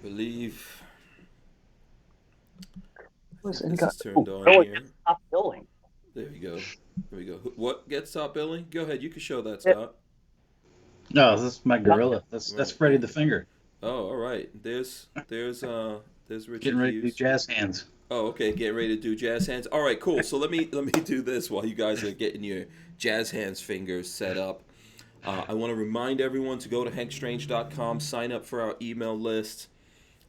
believe I Was think in this got is turned on really here. stop billing. There we go. There we go. What gets stop billing? Go ahead. You can show that, Yeah, Scott. No, this is my nothing. gorilla. That's Right. Freddy the Finger. Oh, all right. There's Richard Getting ready to do Hughes. jazz hands. Oh, okay. Getting ready to do jazz hands. All right, cool. So let me do this while you guys are getting your jazz hands fingers set up. I want to remind everyone to go to hankstrange.com, sign up for our email list.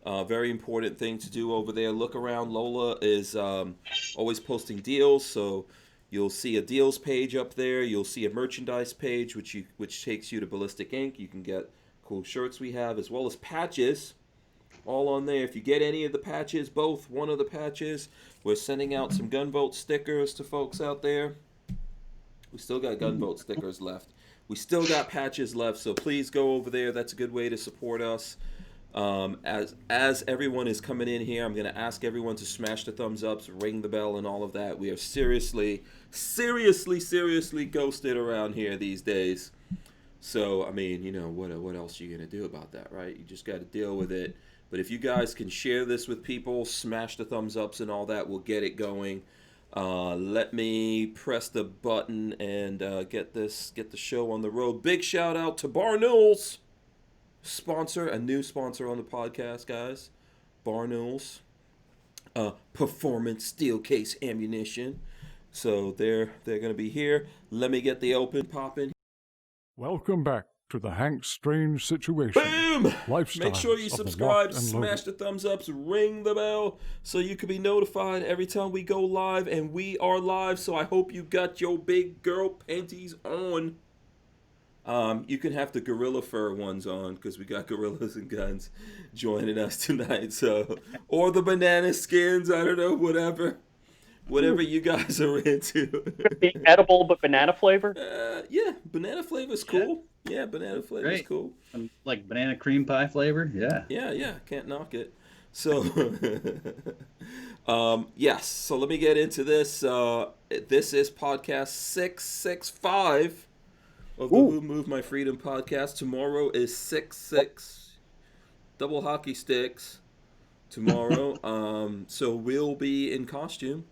Very important thing to do over there. Look around. Lola is always posting deals, so you'll see a deals page up there. You'll see a merchandise page, which takes you to Ballistic Ink. You can get cool shirts we have, as well as patches, all on there. If you get any of the patches, both one of the patches, we're sending out some gunvote stickers to folks out there. We still got gunvote stickers left. We still got patches left, so please go over there. That's a good way to support us. As everyone is coming in here, I'm going to ask everyone to smash the thumbs ups, ring the bell, and all of that. We are seriously ghosted around here these days. So, I mean, what else are you going to do about that, right? You just got to deal with it. But if you guys can share this with people, smash the thumbs ups and all that, we'll get it going. Let me press the button and get the show on the road. Big shout out to Barnauls, a new sponsor on the podcast, guys. Barnauls, performance steel case ammunition. So they're going to be here. Let me get the open popping. Welcome back to the Hank Strange Situation. Boom! Lifestyles Make sure you of the subscribe, locked and smash loaded. the thumbs ups, ring the bell so you can be notified every time we go live. And we are live, so I hope you got your big girl panties on. You can have the gorilla fur ones on because we got gorillas and guns joining us tonight. So, or the banana skins, I don't know, whatever you guys are into. Be edible but banana flavor. Yeah, banana flavor's cool. Yeah, banana flavor's Great. cool. Like banana cream pie flavor. Yeah. Yeah, can't knock it. So, yes. So let me get into this. This is podcast 665 of the Who Moved My Freedom podcast. Tomorrow is 6/6, double hockey sticks. Tomorrow, so we'll be in costume.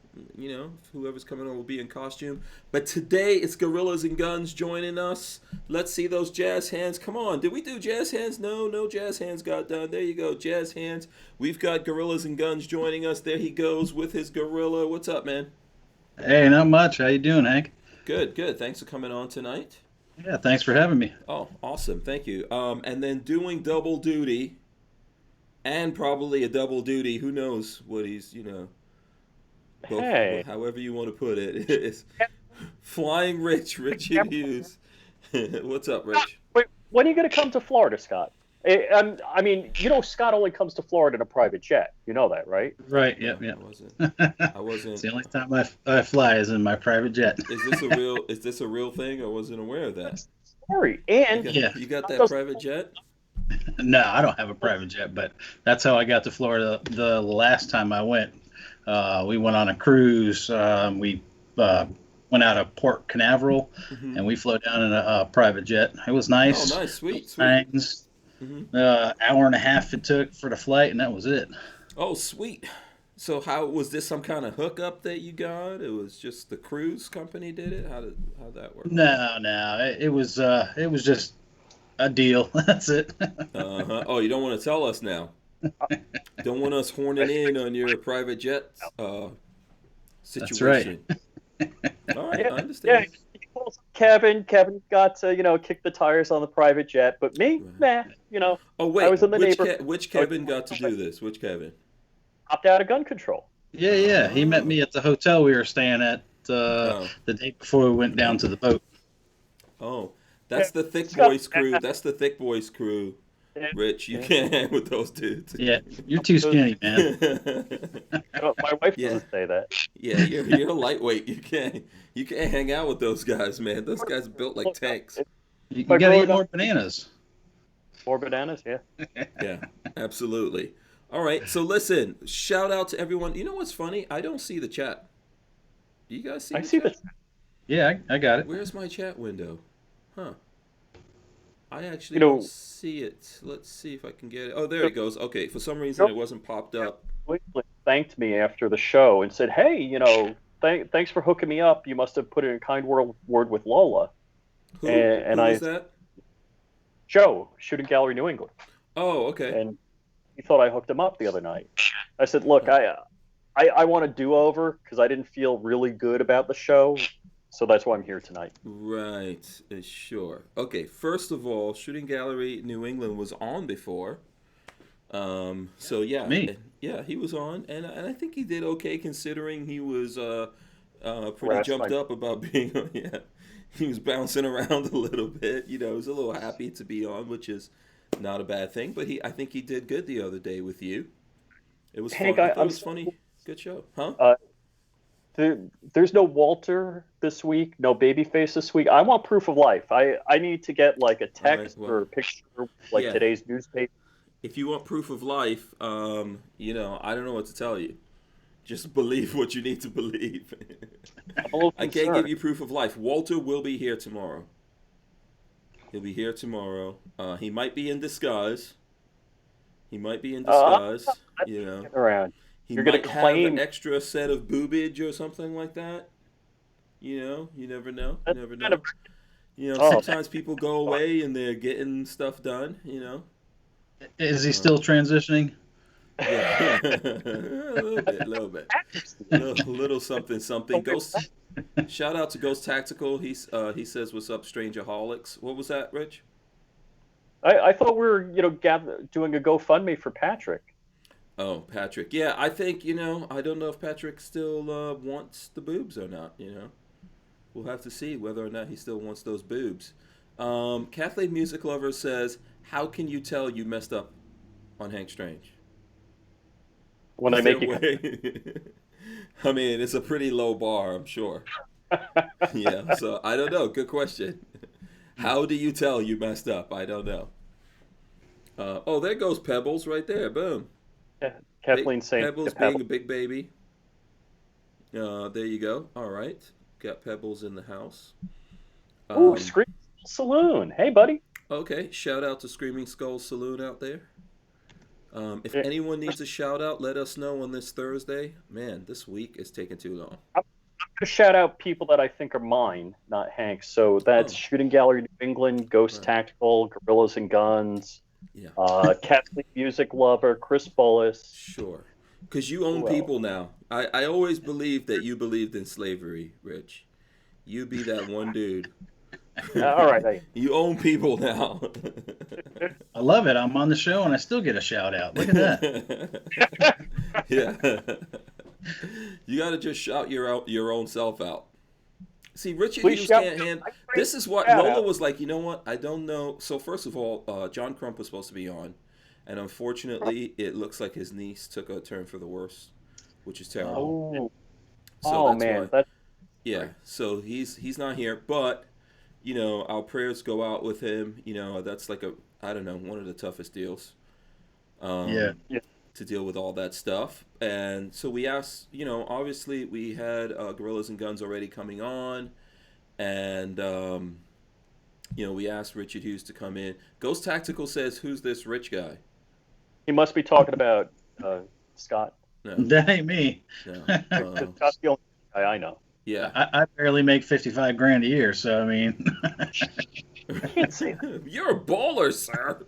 Whoever's coming on will be in costume. But today it's Gorillas and Guns joining us. Let's see those jazz hands. Come on, did we do jazz hands? No jazz hands got done. There you go, jazz hands. We've got Gorillas and Guns joining us. There he goes with his gorilla. What's up, man? Hey, not much. How you doing, Hank? Good. Thanks for coming on tonight. Yeah, thanks for having me. Oh, awesome. Thank you. And then doing double duty, and probably a double duty. Who knows what he's, both, Hey. however you want to put it. It's FlyingRich, Richard Hughes. What's up, Rich? Wait, when are you going to come to Florida, Scott? I mean, Scott only comes to Florida in a private jet. You know that, right? Right. Yep. I wasn't. It's the only time I fly is in my private jet. Is this a real thing? I wasn't aware of that. Sorry. And You got that private jet? No, I don't have a private jet, but that's how I got to Florida the last time I went. We went on a cruise. We went out of Port Canaveral, and we flew down in a private jet. It was nice. Oh, nice, sweet. Things. Hour and a half it took for the flight, and that was it. Oh, sweet. So how was this some kind of hookup that you got? It was just the cruise company did it? How'd that work? No. It was just a deal. That's it. Oh, you don't want to tell us now. Don't want us horning in on your private jet situation. That's right. All right, I understand. Yeah, Kevin got to, kick the tires on the private jet, but me, nah, Oh, wait, I was in the neighborhood. Which Kevin got to do this? Which Kevin? Opted out of gun control. Yeah. He met me at the hotel we were staying at the day before we went down to the boat. Oh, that's the Thick Boys crew. That's the Thick Boys crew. Rich, you can't hang with those dudes. Yeah, you're too skinny, man. My wife doesn't say that. Yeah, you're a lightweight. You can't hang out with those guys, man. Those guys are built like tanks. You gotta eat more bananas. More bananas, yeah. Yeah, absolutely. All right, so listen, shout out to everyone. You know what's funny? I don't see the chat. Do you guys see the chat? Yeah, I got it. Where's my chat window? Huh. I actually don't see it. Let's see if I can get it. Oh, there it goes. Okay, for some reason it wasn't popped up. Thanked me after the show and said, "Hey, thanks for hooking me up. You must have put in a kind word with Lola." Who And was that? Joe, Shooting Gallery New England. Oh, okay. And he thought I hooked him up the other night. I said, "Look, I want a do-over because I didn't feel really good about the show, so that's why I'm here tonight." Right, sure. Okay, first of all, Shooting Gallery New England was on before. So yeah, yeah, he was on, and I think he did okay considering he was pretty jumped up about being on. Yeah, he was bouncing around a little bit. He was a little happy to be on, which is not a bad thing. But I think he did good the other day with you. It was Hank, fun. It was funny. Good show, huh? There's no Walter this week, no Babyface this week. I want proof of life. I need to get like a text or a picture, like today's newspaper. If you want proof of life, I don't know what to tell you. Just believe what you need to believe. I can't give you proof of life. Walter will be here tomorrow. He'll be here tomorrow. He might be in disguise. He might be in disguise. Around. He might have an extra set of boobage or something like that. You never know. You never know. Sometimes people go away and they're getting stuff done. Is he still transitioning? Yeah, a little bit, little something. Ghost, shout out to Ghost Tactical. He says, "What's up, Strangerholics?" What was that, Rich? I thought we were doing a GoFundMe for Patrick. Oh, Patrick. Yeah, I think I don't know if Patrick still wants the boobs or not. We'll have to see whether or not he still wants those boobs. Kathleen Music Lover says, "How can you tell you messed up on Hank Strange?" When I make you. I mean, it's a pretty low bar, I'm sure. Yeah, so I don't know. Good question. How do you tell you messed up? I don't know. Oh, there goes Pebbles right there. Boom. Yeah, Kathleen saying Pebbles being a big baby. There you go. All right. Got Pebbles in the house. Ooh, Screaming Saloon. Hey, buddy. Okay. Shout out to Screaming Skull Saloon out there. If anyone needs a shout out, let us know on this Thursday. Man, this week is taking too long. I'm going to shout out people that I think are mine, not Hank's. So that's Shooting Gallery New England, Ghost Tactical, Gorillas and Guns, Kathleen Music Lover, Chris Bullis. Sure. Because you own people now. I always believed that you believed in slavery, Rich. You be that one dude. All right. You own people now. I love it. I'm on the show and I still get a shout out. Look at that. Yeah. You got to just shout your own self out. See, Richard Hughes can't handle. This is what Lola was like. You know what? I don't know. So first of all, John Crump was supposed to be on, and unfortunately, it looks like his niece took a turn for the worse, which is terrible. Yeah. So he's not here, but. Our prayers go out with him. That's like one of the toughest deals. To deal with all that stuff. And so we asked, obviously we had Gorillas and Guns already coming on. And, we asked Richard Hughes to come in. Ghost Tactical says, "Who's this rich guy?" He must be talking about Scott. No. That ain't me. No. Scott's the only guy I know. Yeah, I barely make $55,000 a year, so I mean, I can't say that. You're a baller, sir.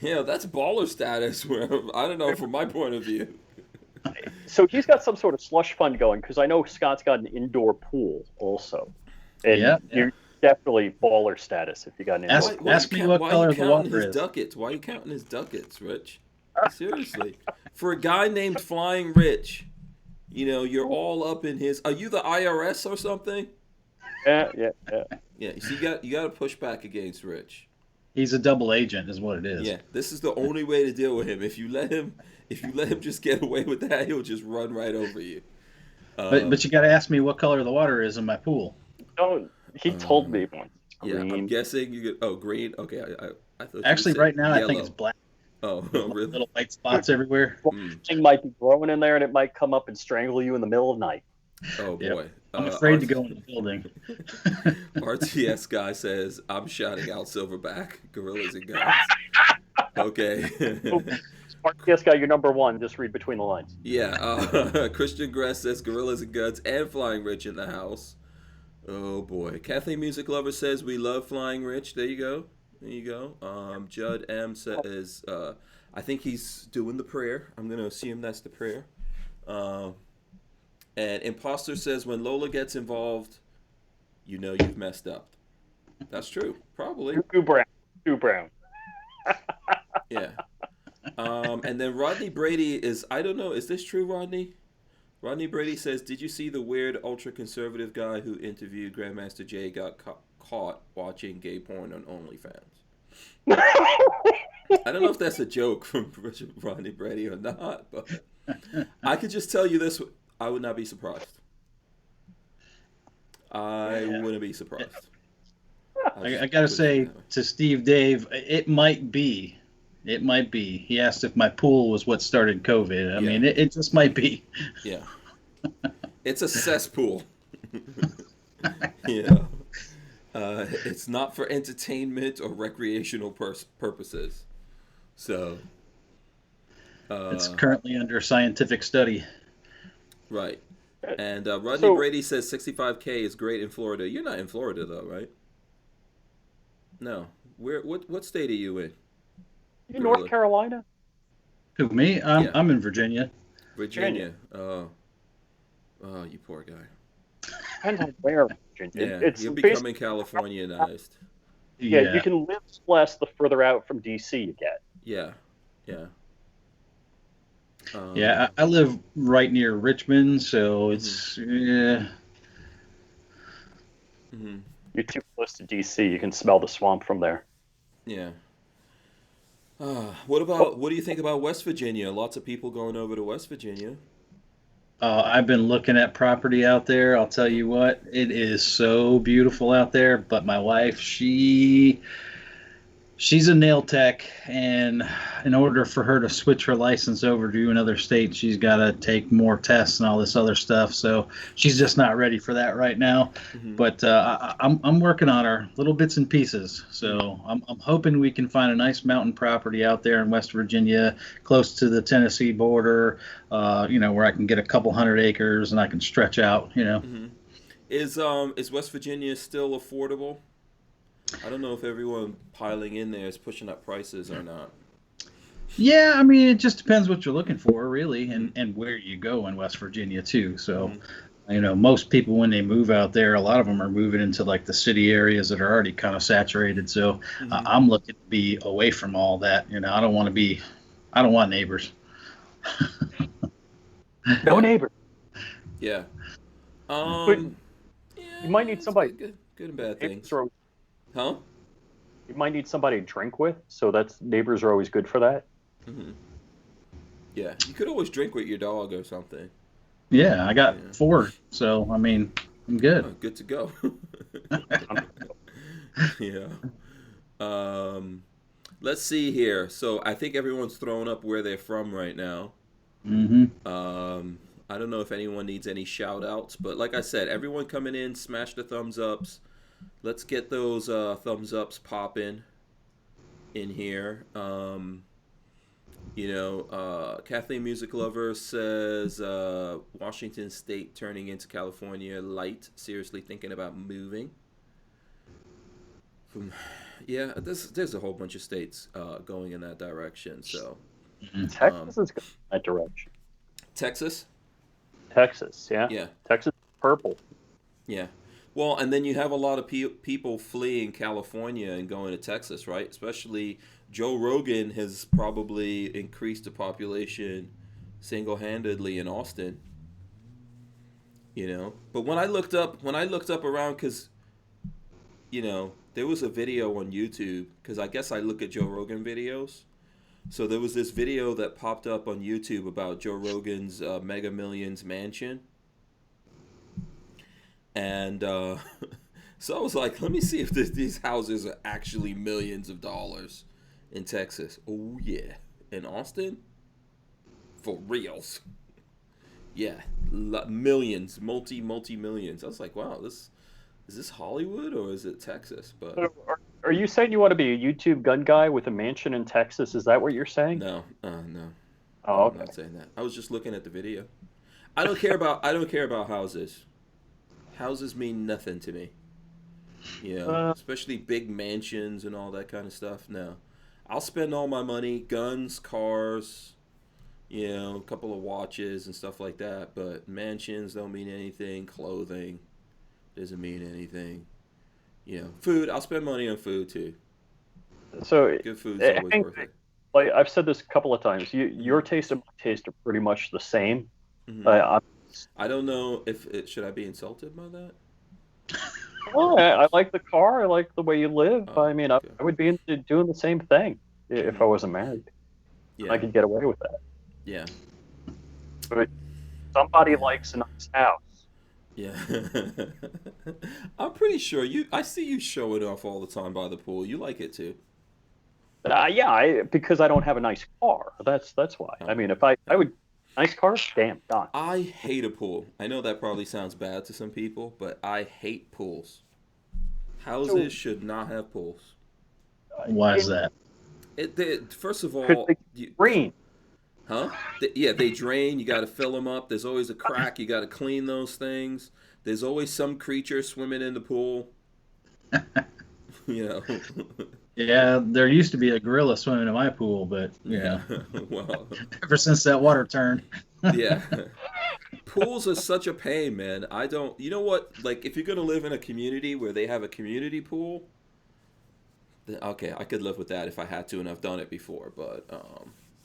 Yeah, that's baller status. Where I don't know from my point of view. So he's got some sort of slush fund going because I know Scott's got an indoor pool also, and you're definitely baller status if you got an indoor pool. Ask me what color the water is. Why are you counting his ducats, Rich? Seriously, for a guy named FlyingRich. You're all up in his. Are you the IRS or something? Yeah. So you got to push back against Rich. He's a double agent, is what it is. Yeah, this is the only way to deal with him. If you let him just get away with that, he'll just run right over you. But you got to ask me what color the water is in my pool. No, he told me once. Yeah, I'm guessing you get. Oh, green. Okay, I thought. Actually, right now yellow. I think it's black. Oh, really? Little white spots everywhere. Something might be growing in there, and it might come up and strangle you in the middle of the night. Oh boy. I'm afraid to go in the building. RTS guy says, I'm shouting out Silverback, Gorillas and Guns. Okay. RTS guy, you're number one. Just read between the lines. Yeah. Christian Gress says, Gorillas and Guns and Flying Rich in the house. Oh, boy. Kathleen Music Lover says, we love Flying Rich. There you go. There you go. Judd M says, I think he's doing the prayer. I'm going to assume that's the prayer. And Imposter says, when Lola gets involved, you know you've messed up. That's true. Probably. Too brown. Yeah. And then Rodney Brady is, I don't know, is this true, Rodney? Rodney Brady says, did you see the weird ultra-conservative guy who interviewed Grandmaster Jay got caught watching gay porn on OnlyFans? I don't know if that's a joke from Rodney Brady or not, but I could just tell you this. I would not be surprised. I wouldn't be surprised. I got to say to Steve Dave, it might be. He asked if my pool was what started COVID. I mean, it just might be. Yeah. It's a cesspool. Yeah. It's not for entertainment or recreational purposes. So. It's currently under scientific study. Right. And Rodney Brady says 65K is great in Florida. You're not in Florida, though, right? No. What state are you in? You North Carolina? Who, me? I'm in Virginia. Virginia. Oh, you poor guy. Depends on where in Virginia. Yeah, you're becoming Californianized. Yeah, you can live less the further out from D.C. you get. Yeah. Yeah, I live right near Richmond, so it's Mm-hmm. You're too close to D.C. You can smell the swamp from there. Yeah. What do you think about West Virginia? Lots of people going over to West Virginia. I've been looking at property out there. I'll tell you what, it is so beautiful out there. But my wife, she's a nail tech, and in order for her to switch her license over to another state, she's got to take more tests and all this other stuff. So she's just not ready for that right now. Mm-hmm. But I'm working on her little bits and pieces. So I'm hoping we can find a nice mountain property out there in West Virginia, close to the Tennessee border. Where I can get a couple 100 acres and I can stretch out. Mm-hmm. Is West Virginia still affordable? I don't know if everyone piling in there is pushing up prices or not. Yeah, I mean, it just depends what you're looking for, really, and where you go in West Virginia, too. So, most people, when they move out there, a lot of them are moving into, like, the city areas that are already kind of saturated. So, I'm looking to be away from all that. I don't want neighbors. No neighbors. Yeah. You might need somebody. Good and bad things. Huh? You might need somebody to drink with, so neighbors are always good for that. Mm-hmm. Yeah, you could always drink with your dog or something. Yeah, I got 4, so I mean, I'm good. Oh, good to go. Yeah. Let's see here. So I think everyone's throwing up where they're from right now. Mm-hmm. I don't know if anyone needs any shout outs, but like I said, everyone coming in, smash the thumbs ups. Let's get those thumbs ups popping in here. Kathleen Music Lover says Washington State turning into California light. Seriously thinking about moving. There's a whole bunch of states going in that direction. So Texas is going in that direction. Texas, yeah. Yeah. Texas is purple. Yeah. Well, and then you have a lot of people fleeing California and going to Texas, right? Especially Joe Rogan has probably increased the population single-handedly in Austin. But when I looked up around, because there was a video on YouTube, because I guess I look at Joe Rogan videos. So there was this video that popped up on YouTube about Joe Rogan's Mega Millions mansion. And so I was like, let me see if these houses are actually millions of dollars in Texas. Oh, yeah. In Austin? For reals. Yeah, millions, multi-millions. I was like, wow, is this Hollywood or is it Texas? But So are you saying you want to be a YouTube gun guy with a mansion in Texas? Is that what you're saying? no, Oh, I'm okay. not saying that. I was just looking at the video. I don't care about houses. Houses mean nothing to me. You know, especially big mansions and all that kind of stuff. No, I'll spend all my money, guns, cars, you know, a couple of watches and stuff like that. But mansions don't mean anything. Clothing doesn't mean anything. You know, food. I'll spend money on food too. So, Good food's always worth it. like I've said this a couple of times, your taste and my taste are pretty much the same. Hmm. I, I don't know if it should I be insulted by that. I like the car. I like the way you live. Oh, I mean, I okay. would be into doing the same thing if I wasn't married. Yeah, I could get away with that. yeah, But somebody likes a nice house. yeah. I'm pretty sure I see you showing off all the time by the pool. You like it too. Yeah, because I don't have a nice car. That's why. Oh. I mean, if I would nice car, damn, done. I hate a pool. I know that probably sounds bad to some people, but I hate pools. Houses should not have pools. Why is that? First of Because all, they green. huh? Yeah, they drain. You got to fill them up. There's always a crack. You got to clean those things. There's always some creature swimming in the pool. You know. Yeah, there used to be a gorilla swimming in my pool, but yeah, Well, ever since that water turned. yeah. Pools are such a pain, man. I don't. You know what? Like, if you're gonna live in a community where they have a community pool, then okay, I could live with that if I had to, and I've done it before. But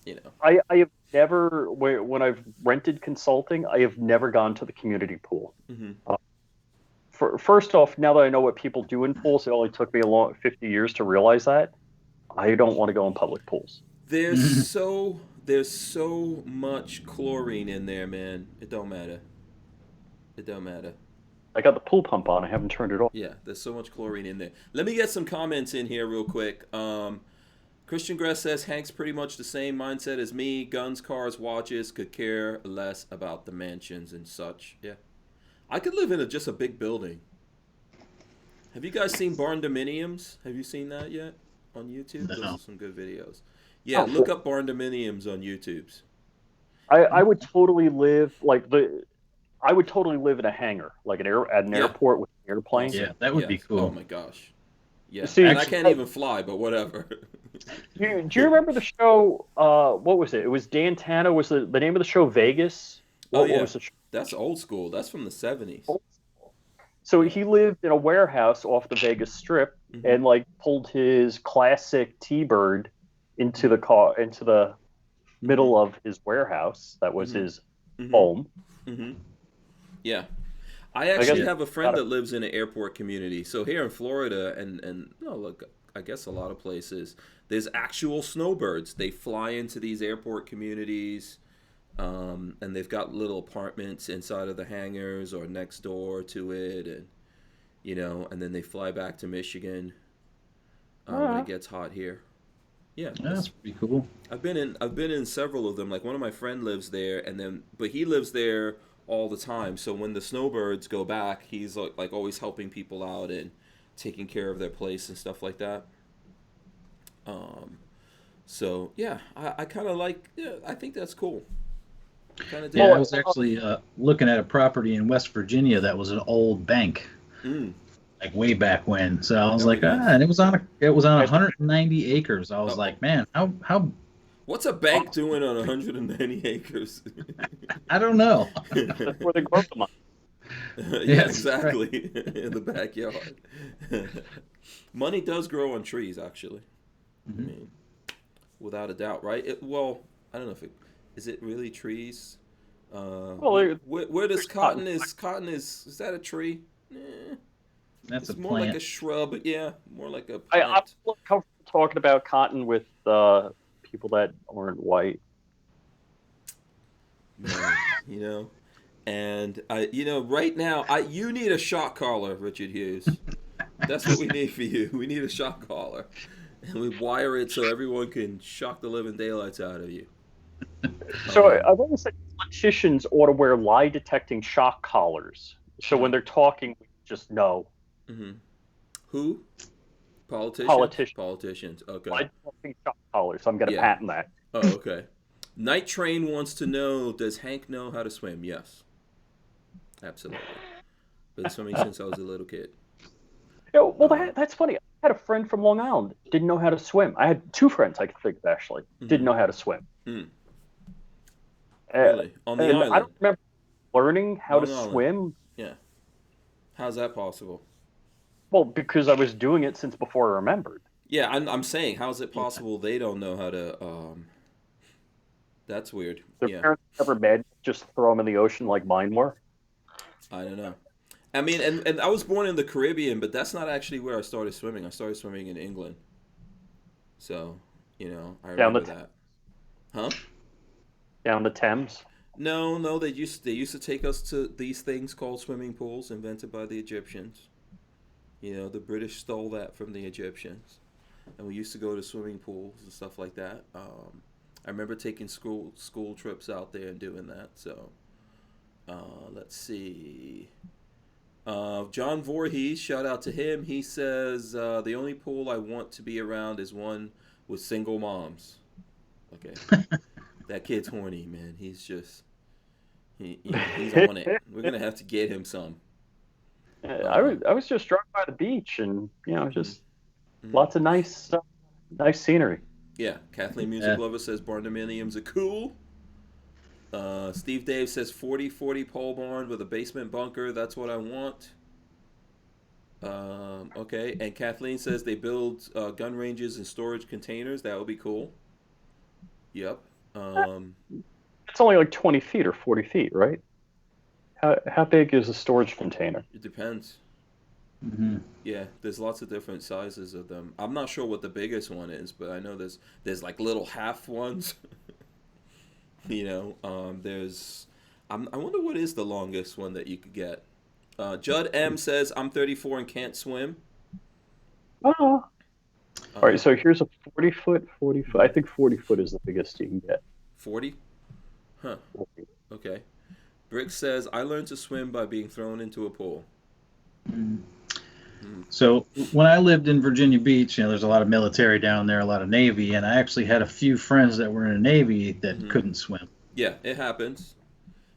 you know. I have never, when I've rented consulting, I have never gone to the community pool. Hmm. First off, now that I know what people do in pools, it only took me 50 years to realize that. I don't want to go in public pools. There's so much chlorine in there, man. It don't matter. It don't matter. I got the pool pump on. I haven't turned it off. Yeah, there's so much chlorine in there. Let me get some comments in here real quick. Christian Gress says Hank's pretty much the same mindset as me. Guns, cars, watches. Could care less about the mansions and such. Yeah, I could live in just a big building. Have you guys seen Barn Dominiums? Have you seen that yet on YouTube? No. Those are some good videos. Yeah, look up Barn Dominiums on YouTube's. I would totally live I would totally live in a hangar, like at an airport with an airplane. Yeah, that would be cool. Oh my gosh. Yeah, See, and I can't even fly, but whatever. Do you remember the show? What was it? It was Dan Tano. Was the name of the show Vegas? What was the show? That's old school. That's from the 70s. So he lived in a warehouse off the Vegas Strip and pulled his classic T-Bird into the middle of his warehouse. That was his home. Mm-hmm. Yeah. I actually have a friend that lives in an airport community. So here in Florida and look, I guess a lot of places, there's actual snowbirds. They fly into these airport communities, and they've got little apartments inside of the hangars or next door to it, and then they fly back to Michigan when it gets hot here. Yeah, that's pretty cool. I've been in several of them. Like one of my friends lives there, but he lives there all the time. So when the snowbirds go back, he's like always helping people out and taking care of their place and stuff like that. So yeah, I kind of I think that's cool. Yeah, I was actually looking at a property in West Virginia that was an old bank, like way back when. So I was like, and it was on 190 acres. I was like, man, how what's a bank doing on 190 acres? I don't know. That's where they grow them up. Yeah, exactly. Right. In the backyard. Money does grow on trees, actually. I mean, without a doubt, right? I don't know if is it really trees? Where does cotton is that a tree? That's it's a more plant. like a shrub. Yeah, more like a I'm plant. comfortable talking about cotton with people that aren't white. Man, and right now, you need a shock collar, Richard Hughes. That's what we need for you. We need a shock collar, and we wire it so everyone can shock the living daylights out of you. So I've always said politicians ought to wear lie-detecting shock collars. So when they're talking, we just know. Mm-hmm. Who? Politicians. Politicians. Okay. Lie-detecting shock collars. I'm going to patent that. Oh, okay. Night Train wants to know, does Hank know how to swim? Yes. Absolutely. Been swimming since I was a little kid. That's funny. I had a friend from Long Island, didn't know how to swim. I had two friends I could think of, actually, didn't know how to swim. Really? On the island? I don't remember learning how to Island. swim. Yeah. How's that possible? Well, because I was doing it since before I remembered. Yeah, I'm saying, how's it possible they don't know how to... That's weird. Their parents never mad, just throw them in the ocean like mine were. I don't know. I mean, and I was born in the Caribbean, but that's not actually where I started swimming. I started swimming in England. So, I remember that. Huh? Down the Thames? No, they used to take us to these things called swimming pools invented by the Egyptians. The British stole that from the Egyptians. And we used to go to swimming pools and stuff like that. I remember taking school trips out there and doing that. So, let's see. John Voorhees, shout out to him. He says, the only pool I want to be around is one with single moms. Okay. That kid's horny, man. He's just, he's on it. We're going to have to get him some. I was just driving by the beach and, just lots of nice scenery. Yeah. Kathleen Music Lover says barndominiums are cool. Steve Dave says 40-40 pole barn with a basement bunker. That's what I want. Okay. And Kathleen says they build gun ranges and storage containers. That would be cool. Yep. It's only like 20 feet or 40 feet, right? How big is a storage container? It depends. Mm-hmm. Yeah, there's lots of different sizes of them. I'm not sure what the biggest one is, but I know there's like little half ones. There's I wonder what is the longest one that you could get. Judd M says I'm 34 and can't swim. Oh. All right, so here's a 40 foot. I think 40 foot is the biggest you can get. 40? Huh. 40. Okay. Brick says I learned to swim by being thrown into a pool. So when I lived in Virginia Beach, there's a lot of military down there, a lot of Navy, and I actually had a few friends that were in the Navy that couldn't swim. Yeah, it happens.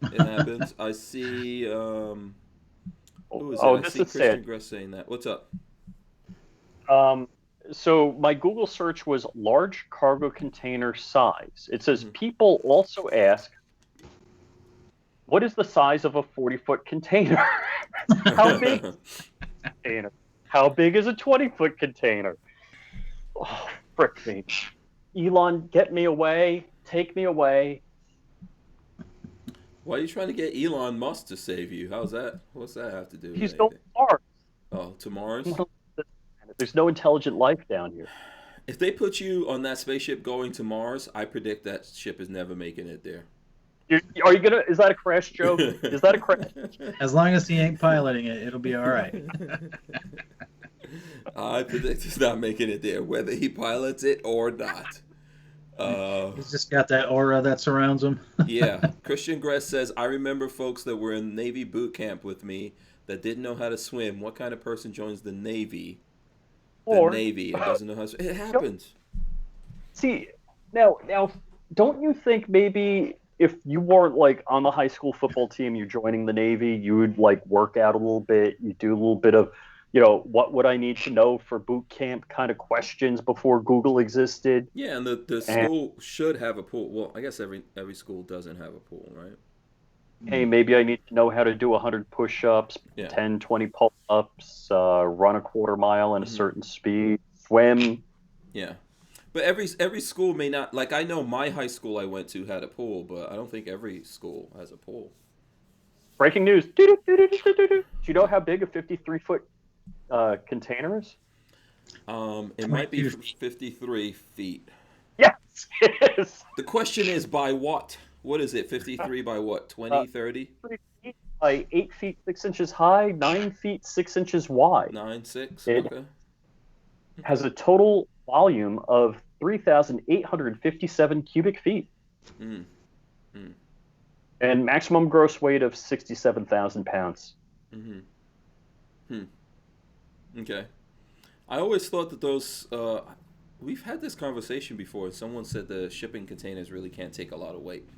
It happens. I see. Who is it? I see Christian Gress saying that. What's up? So my Google search was large cargo container size. It says people also ask, what is the size of a 40-foot container? How big is a container? How big is a 20-foot container? Oh, frick me. Elon, get me away. Take me away. Why are you trying to get Elon Musk to save you? How's that? What's that have to do with He's anything? going to Mars. Oh, to Mars? There's no intelligent life down here. If they put you on that spaceship going to Mars, I predict that ship is never making it there. Are you gonna? Is that a crash joke? Is that a crash? As long as he ain't piloting it, it'll be all right. I predict he's not making it there, whether he pilots it or not. He's just got that aura that surrounds him. Yeah. Christian Gress says, I remember folks that were in Navy boot camp with me that didn't know how to swim. What kind of person joins the Navy? Navy and doesn't know how to swim? It happens. See, now, don't you think maybe if you weren't like on the high school football team, you're joining the Navy, you would like work out a little bit, you do a little bit of, what would I need to know for boot camp kind of questions before Google existed? Yeah, and the school should have a pool. Well, I guess every school doesn't have a pool, right? Hey, maybe I need to know how to do 100 push-ups, 10, 20 pull-ups, run a quarter mile in a certain speed, swim. Yeah. But every school may not, like I know my high school I went to had a pool, but I don't think every school has a pool. Breaking news. Do you know how big a 53-foot container is? It might be 53 feet. Yes, it is. The question is by what? What is it? 53 by what? 20, 30? 3 feet by 8 feet 6 inches high, 9 feet 6 inches wide. 9, 6? It Okay. has a total volume of 3,857 cubic feet. Mm. Mm. And maximum gross weight of 67,000 pounds. Mm-hmm. Hmm. Okay. I always thought that those. We've had this conversation before. Someone said the shipping containers really can't take a lot of weight.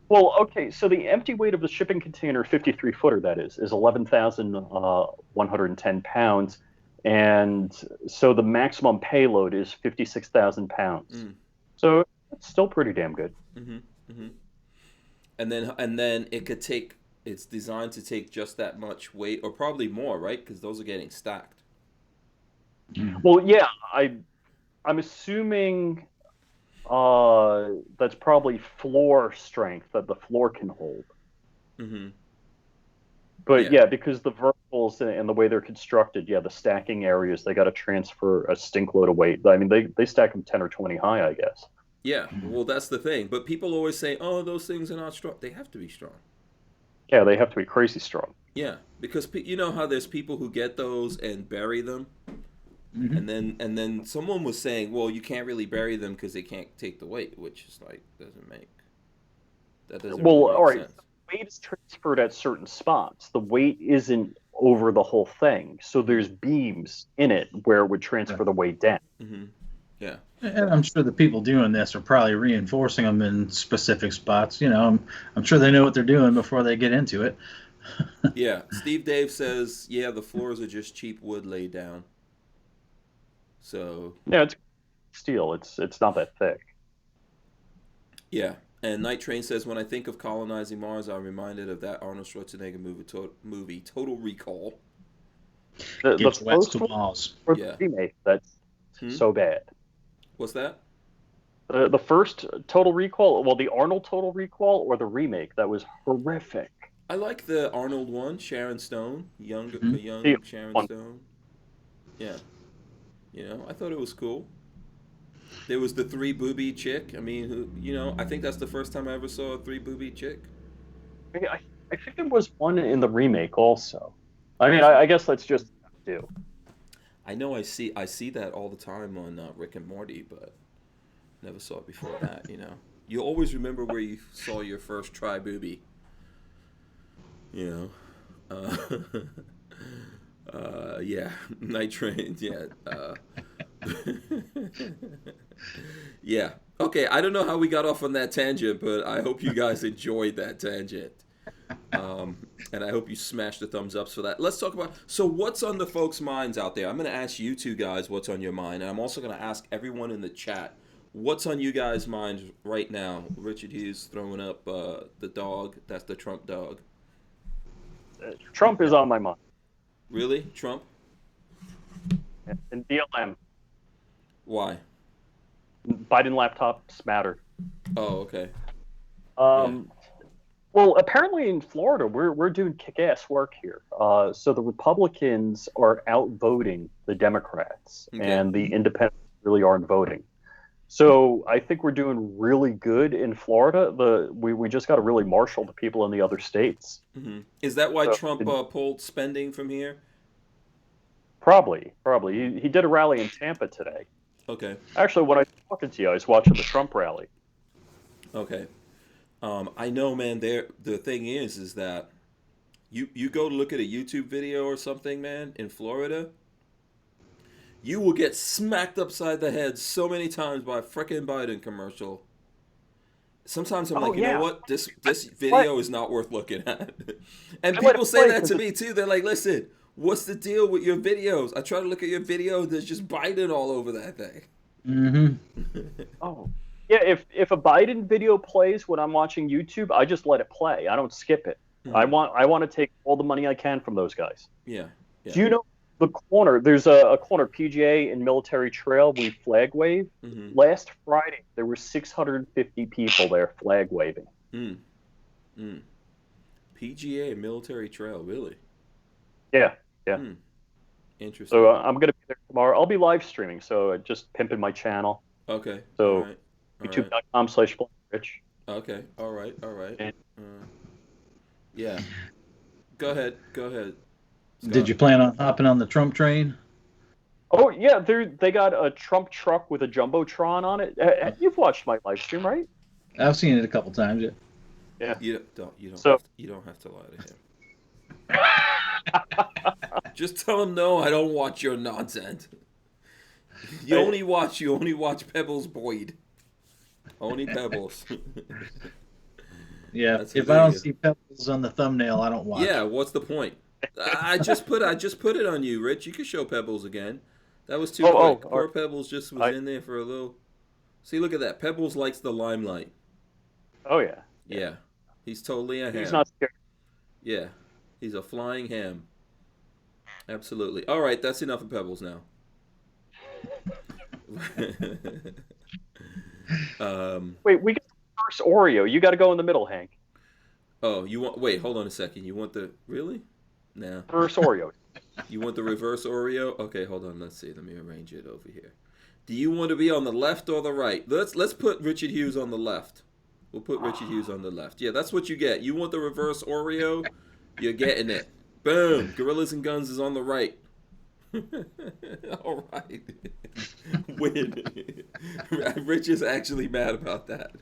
Well, okay, so the empty weight of the shipping container, 53 footer, that is 11,110 pounds. And so the maximum payload is 56,000 pounds. Mm. So it's still pretty damn good. Mm-hmm. Mm-hmm. And then it could take. It's designed to take just that much weight, or probably more, right? Because those are getting stacked. Well, yeah, I'm assuming that's probably floor strength that the floor can hold. Mm-hmm. But yeah, because the verticals and the way they're constructed, yeah, the stacking areas, they got to transfer a stink load of weight. I mean, they stack them 10 or 20 high, I guess. Yeah, well, that's the thing. But people always say, "Oh, those things are not strong." They have to be strong. Yeah, they have to be crazy strong. Yeah, because you know how there's people who get those and bury them, Mm-hmm. and then someone was saying, "Well, you can't really bury them because they can't take the weight," which is like doesn't make Well, really make all right, sense. weight is transferred at certain spots. The weight isn't over the whole thing, so there's beams in it where it would transfer the weight down. Mm-hmm. Yeah. And I'm sure the people doing this are probably reinforcing them in specific spots. You know, I'm sure they know what they're doing before they get into it. Yeah. Steve Dave says, "Yeah, the floors are just cheap wood laid down." So Yeah, it's steel. It's not that thick. yeah. And Night Train says, "When I think of colonizing Mars, I'm reminded of that Arnold Schwarzenegger movie Total Recall." The Gives wets first to one walls. or Yeah. the remake, that's so bad. What's that? The first Total Recall, well, the Arnold Total Recall or the remake, that was horrific. I like the Arnold one, Sharon Stone, a The young Sharon one. Stone. Yeah, I thought it was cool. There was the three booby chick. I mean, I think that's the first time I ever saw a three booby chick. I think there was one in the remake also. I mean, I guess that's just do. I know I see that all the time on Rick and Morty, but never saw it before that. You always remember where you saw your first tri booby. Uh, yeah, Night Train, yeah. Yeah. Okay, I don't know how we got off on that tangent, but I hope you guys enjoyed that tangent. And I hope you smash the thumbs ups for that. Let's talk about, so what's on the folks' minds out there? I'm going to ask you two guys what's on your mind, and I'm also going to ask everyone in the chat what's on you guys' minds right now. Richard Hughes throwing up the dog. That's the Trump dog. Trump is on my mind. Really? Trump? And BLM. Why? Biden laptops matter. Oh, okay. Well, apparently in Florida, we're doing kick-ass work here. So the Republicans are outvoting the Democrats, Okay. and the independents really aren't voting. So I think we're doing really good in Florida. We just got to really marshal the people in the other states. Mm-hmm. Is that why So, Trump pulled spending from here? Probably. He did a rally in Tampa today. Okay. Actually, when I was talking to you, I was watching the Trump rally. Okay. I know, man. The thing is that you go to look at a YouTube video or something, man, in Florida, you will get smacked upside the head so many times by a frickin' Biden commercial. Sometimes I'm like, you know what? This video is not worth looking at. And people say that to me too. They're like, listen, what's the deal with your videos? I try to look at your video, there's just Biden all over that thing. Mm-hmm. Oh. Yeah, if a Biden video plays when I'm watching YouTube, I just let it play. I don't skip it. Mm-hmm. I want to take all the money I can from those guys. Yeah. Do you know the corner? There's a corner, PGA and Military Trail. We flag wave. Mm-hmm. Last Friday, there were 650 people there flag waving. PGA Military Trail, really? Yeah. Interesting. So I'm going to be there tomorrow. I'll be live streaming, so just pimping my channel. Okay. So all right. YouTube.com/FlyingRich. Okay. All right. And- Yeah. Go ahead. Scott. Did you plan on hopping on the Trump train? Oh yeah, they got a Trump truck with a jumbotron on it. You've watched my live stream, right? I've seen it a couple times. Yeah. Yeah. You don't have to lie to him. Just tell him no. I don't watch your nonsense. You only watch Pebbles Boyd. Only Pebbles. Yeah. That's If I don't hilarious. see Pebbles on the thumbnail, I don't watch. Yeah, what's the point? I just put it on you, Rich. You can show Pebbles again. That was too quick. Poor Pebbles just was in there for a little. See, look at that. Pebbles likes the limelight. Oh yeah. Yeah, he's totally a ham. He's not scared. Yeah, he's a flying ham. Absolutely. All right, that's enough of Pebbles now. Wait, we got the first Oreo. You got to go in the middle, Hank. Oh, you want? Wait, hold on a second. You want the really? Nah. First Oreo. You want the reverse Oreo? Okay, hold on. Let's see. Let me arrange it over here. Do you want to be on the left or the right? Let's put Richard Hughes on the left. We'll put Richard Hughes on the left. Yeah, that's what you get. You want the reverse Oreo? You're getting it. Boom. Gorillas and Guns is on the right. All right. Win. Rich is actually mad about that.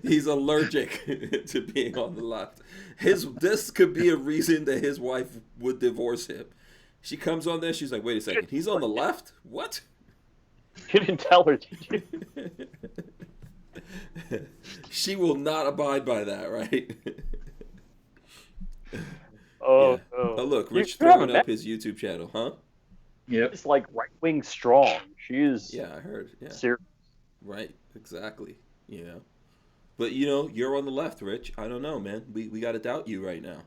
He's allergic to being on the left. This could be a reason that his wife would divorce him. She comes on there, she's like, wait a second, he's on the left? What? You didn't tell her, did you? She will not abide by that, right? Oh, yeah. no. Oh, look, Rich You haven't throwing up his YouTube channel, huh? Yep. It's like right-wing strong. She is Yeah, I heard. Yeah. serious. Right, exactly. Yeah. But, you're on the left, Rich. I don't know, man. We got to doubt you right now.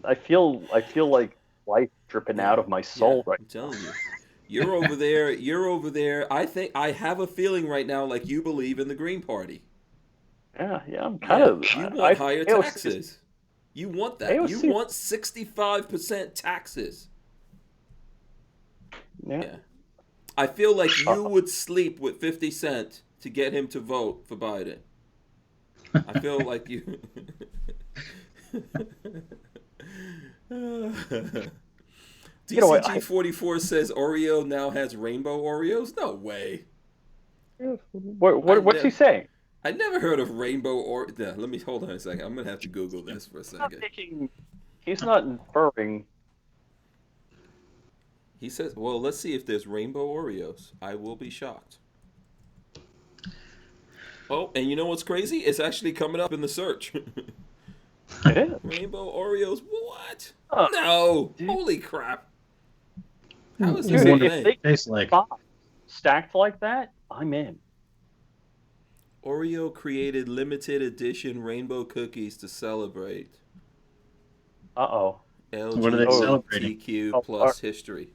I feel like life dripping out of my soul right I'm telling you. You're over there. You're over there. I have a feeling right now like you believe in the Green Party. now. Yeah, I'm kind of. You want higher AOC taxes. You want that. AOC You want 65% taxes. Yeah. I feel like you would sleep with 50 Cent to get him to vote for Biden. I feel like you. DCG44 says Oreo now has rainbow Oreos? No way. What's he saying? I never heard of rainbow let me hold on a second. I'm going to have to Google this for a second. He's not inferring. He says, well, let's see if there's rainbow Oreos. I will be shocked. Oh, and you know what's crazy? It's actually coming up in the search. It is. Rainbow Oreos? What? Huh. No. Holy crap. How is Dude, this a if thing? they Tastes like. stacked like that, I'm in. Oreo created limited edition rainbow cookies to celebrate Uh-oh. What are they celebrating? LGBTQ plus history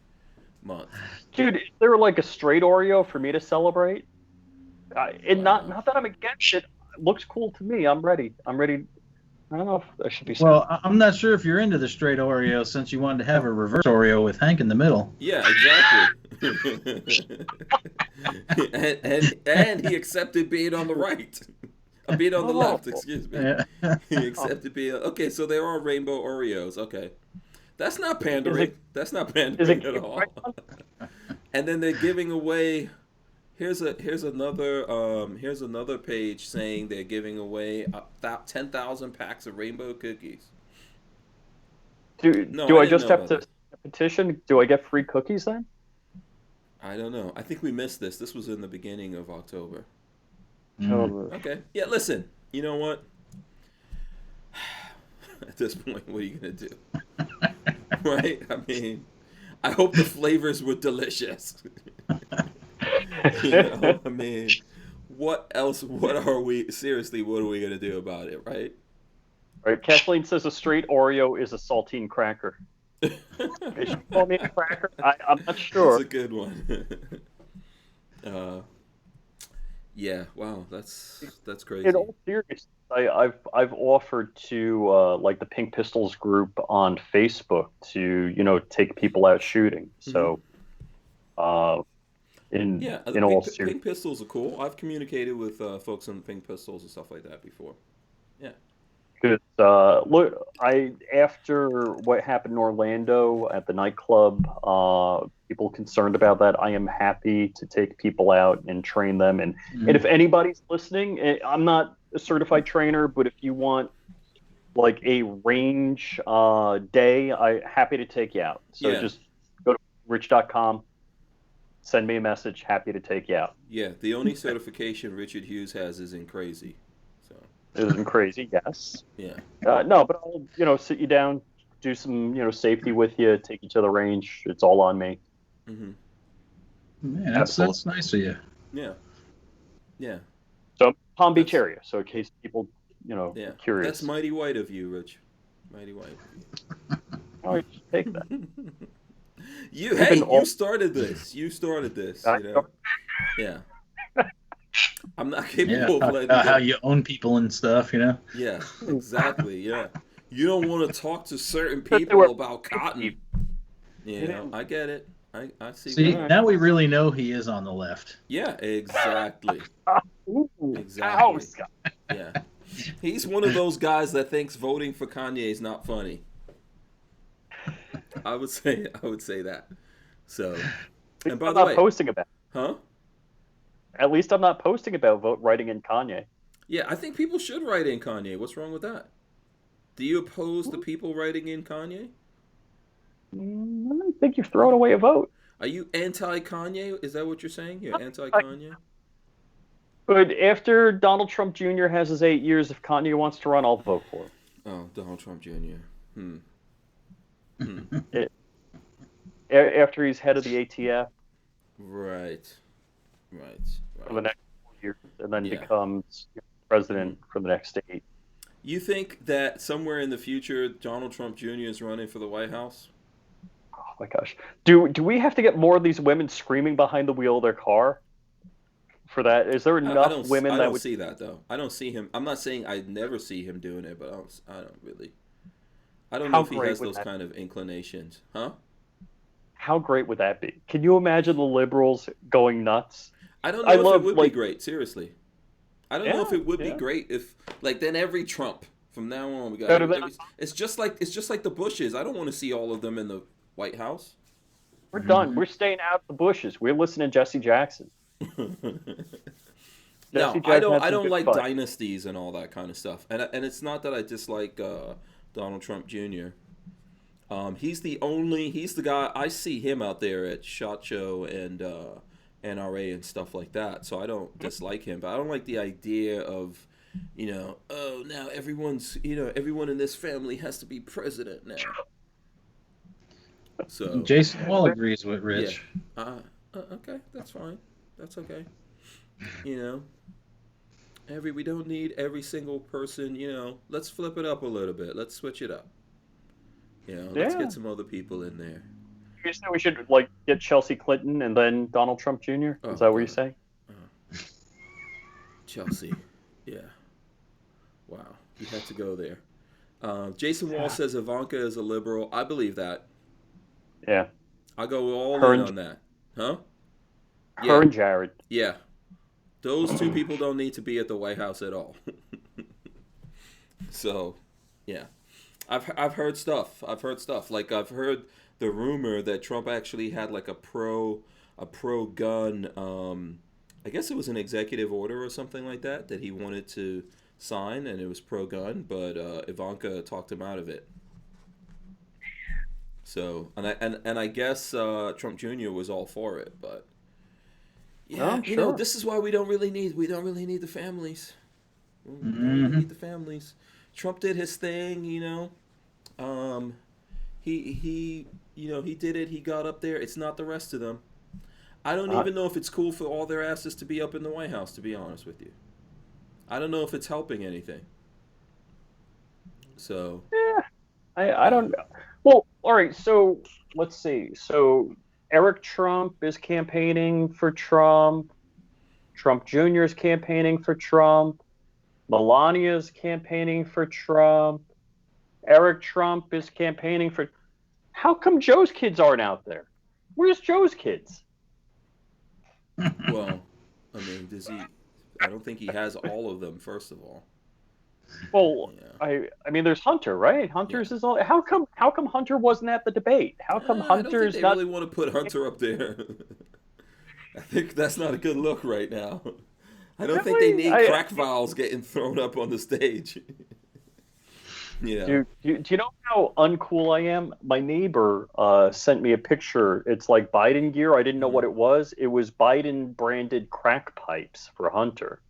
month. Dude, is there like a straight Oreo for me to celebrate? Not that I'm against it. It looks cool to me. I'm ready. I don't know if I should be. Well, I'm not sure if you're into the straight Oreo since you wanted to have a reverse Oreo with Hank in the middle. Yeah, exactly. and he accepted being on the right. Being on the left, excuse me. Yeah. He accepted being... Okay, so there are rainbow Oreos. Okay. That's not pandering. That's not pandering at all. And then they're giving away... Here's another page saying they're giving away 10,000 packs of rainbow cookies. Do I just have to petition? Do I get free cookies then? I don't know. I think we missed this. This was in the beginning of October. Okay. Yeah, listen. You know what? At this point, what are you going to do? Right? I mean, I hope the flavors were delicious. I mean, what else? Seriously, what are we going to do about it, right? Right. Kathleen says a straight Oreo is a saltine cracker. Did she call me a cracker? I'm not sure. That's a good one. Yeah, wow, that's crazy. In all seriousness, I've offered to like the Pink Pistols group on Facebook to take people out shooting. So, in all seriousness, Pink Pistols are cool. I've communicated with folks on the Pink Pistols and stuff like that before. Yeah. Look, after what happened in Orlando at the nightclub, people concerned about that. I am happy to take people out and train them. And if anybody's listening, I'm not a certified trainer, but if you want like a range day, I'm happy to take you out. So just go to rich.com, send me a message. Happy to take you out. Yeah, the only certification Richard Hughes has is in crazy. It isn't crazy, yes. Yeah. No, but I'll sit you down, do some safety with you, take you to the range. It's all on me. Man, that's nice of you. Yeah. Yeah. So Palm Beach area. So in case people curious. That's mighty white of you, Rich. Mighty white of you. Oh, take that. You started this. You started this. Yeah. I'm not capable of letting how you own people and stuff, Yeah, exactly. Yeah, you don't want to talk to certain people about cotton. I get it. I see. See, now we really know he is on the left. Yeah, exactly. Exactly. Ow, yeah, he's one of those guys that thinks voting for Kanye is not funny. I would say that. So, and by the way, posting about. Huh? At least I'm not posting about writing in Kanye. Yeah, I think people should write in Kanye. What's wrong with that? Do you oppose the people writing in Kanye? I think you're throwing away a vote. Are you anti-Kanye? Is that what you're saying? You're anti-Kanye? But after Donald Trump Jr. has his 8 years, if Kanye wants to run, I'll vote for him. Oh, Donald Trump Jr. After he's head of the ATF. Right. For the next 4 years, and then becomes president for the next 8. You think that somewhere in the future, Donald Trump Jr. is running for the White House? Oh my gosh! Do we have to get more of these women screaming behind the wheel of their car for that? Is there enough women that would see that though? I don't see him. I'm not saying I never see him doing it, but I don't really. I don't know if he has those kind of inclinations, huh? How great would that be? Can you imagine the liberals going nuts? I don't know if it would be great, seriously. I don't know if it would be great if, then every Trump from now on we got. It's just like the Bushes. I don't want to see all of them in the White House. We're done. We're staying out of the bushes. We're listening to Jesse Jackson. No, I don't like dynasties and all that kind of stuff. And it's not that I dislike Donald Trump Jr. He's the guy. I see him out there at SHOT Show and NRA and stuff like that. So I don't dislike him, but I don't like the idea of, now everyone in this family has to be president now. So Jason Wall agrees with Rich. Yeah. Okay, that's fine. That's okay. We don't need every single person. Let's flip it up a little bit. Let's switch it up. Let's get some other people in there. You say we should get Chelsea Clinton and then Donald Trump Jr.? Is that what you say? Chelsea, yeah. Wow, you had to go there. Jason Wall says Ivanka is a liberal. I believe that. Yeah. I go all in on that. Huh? Her and Jared. Yeah. Those two people don't need to be at the White House at all. So, yeah. I've heard stuff. I've heard the rumor that Trump actually had a pro gun. I guess it was an executive order or something like that he wanted to sign, and it was pro gun. But Ivanka talked him out of it. So and I guess Trump Jr. was all for it, but yeah, sure. This is why we don't really need the families. We don't really need the families. Trump did his thing, He did it. He got up there. It's not the rest of them. I don't even know if it's cool for all their asses to be up in the White House, to be honest with you. I don't know if it's helping anything. So. Yeah, I don't know. Well, all right, so let's see. So Eric Trump is campaigning for Trump. Trump Jr. is campaigning for Trump. Melania is campaigning for Trump. Eric Trump is campaigning for... How come Joe's kids aren't out there? Where's Joe's kids? Well, I mean, does he... I don't think he has all of them, first of all. Well, Yeah. I mean, there's Hunter, right? Hunter's is all. How come Hunter wasn't at the debate? How come I don't think Hunter's they not? really want to put Hunter up there. I think that's not a good look right now. I don't think they Really? need crack vials getting thrown up on the stage. Yeah. Do you know how uncool I am? My neighbor sent me a picture. It's like Biden gear. I didn't know what it was. It was Biden branded crack pipes for Hunter.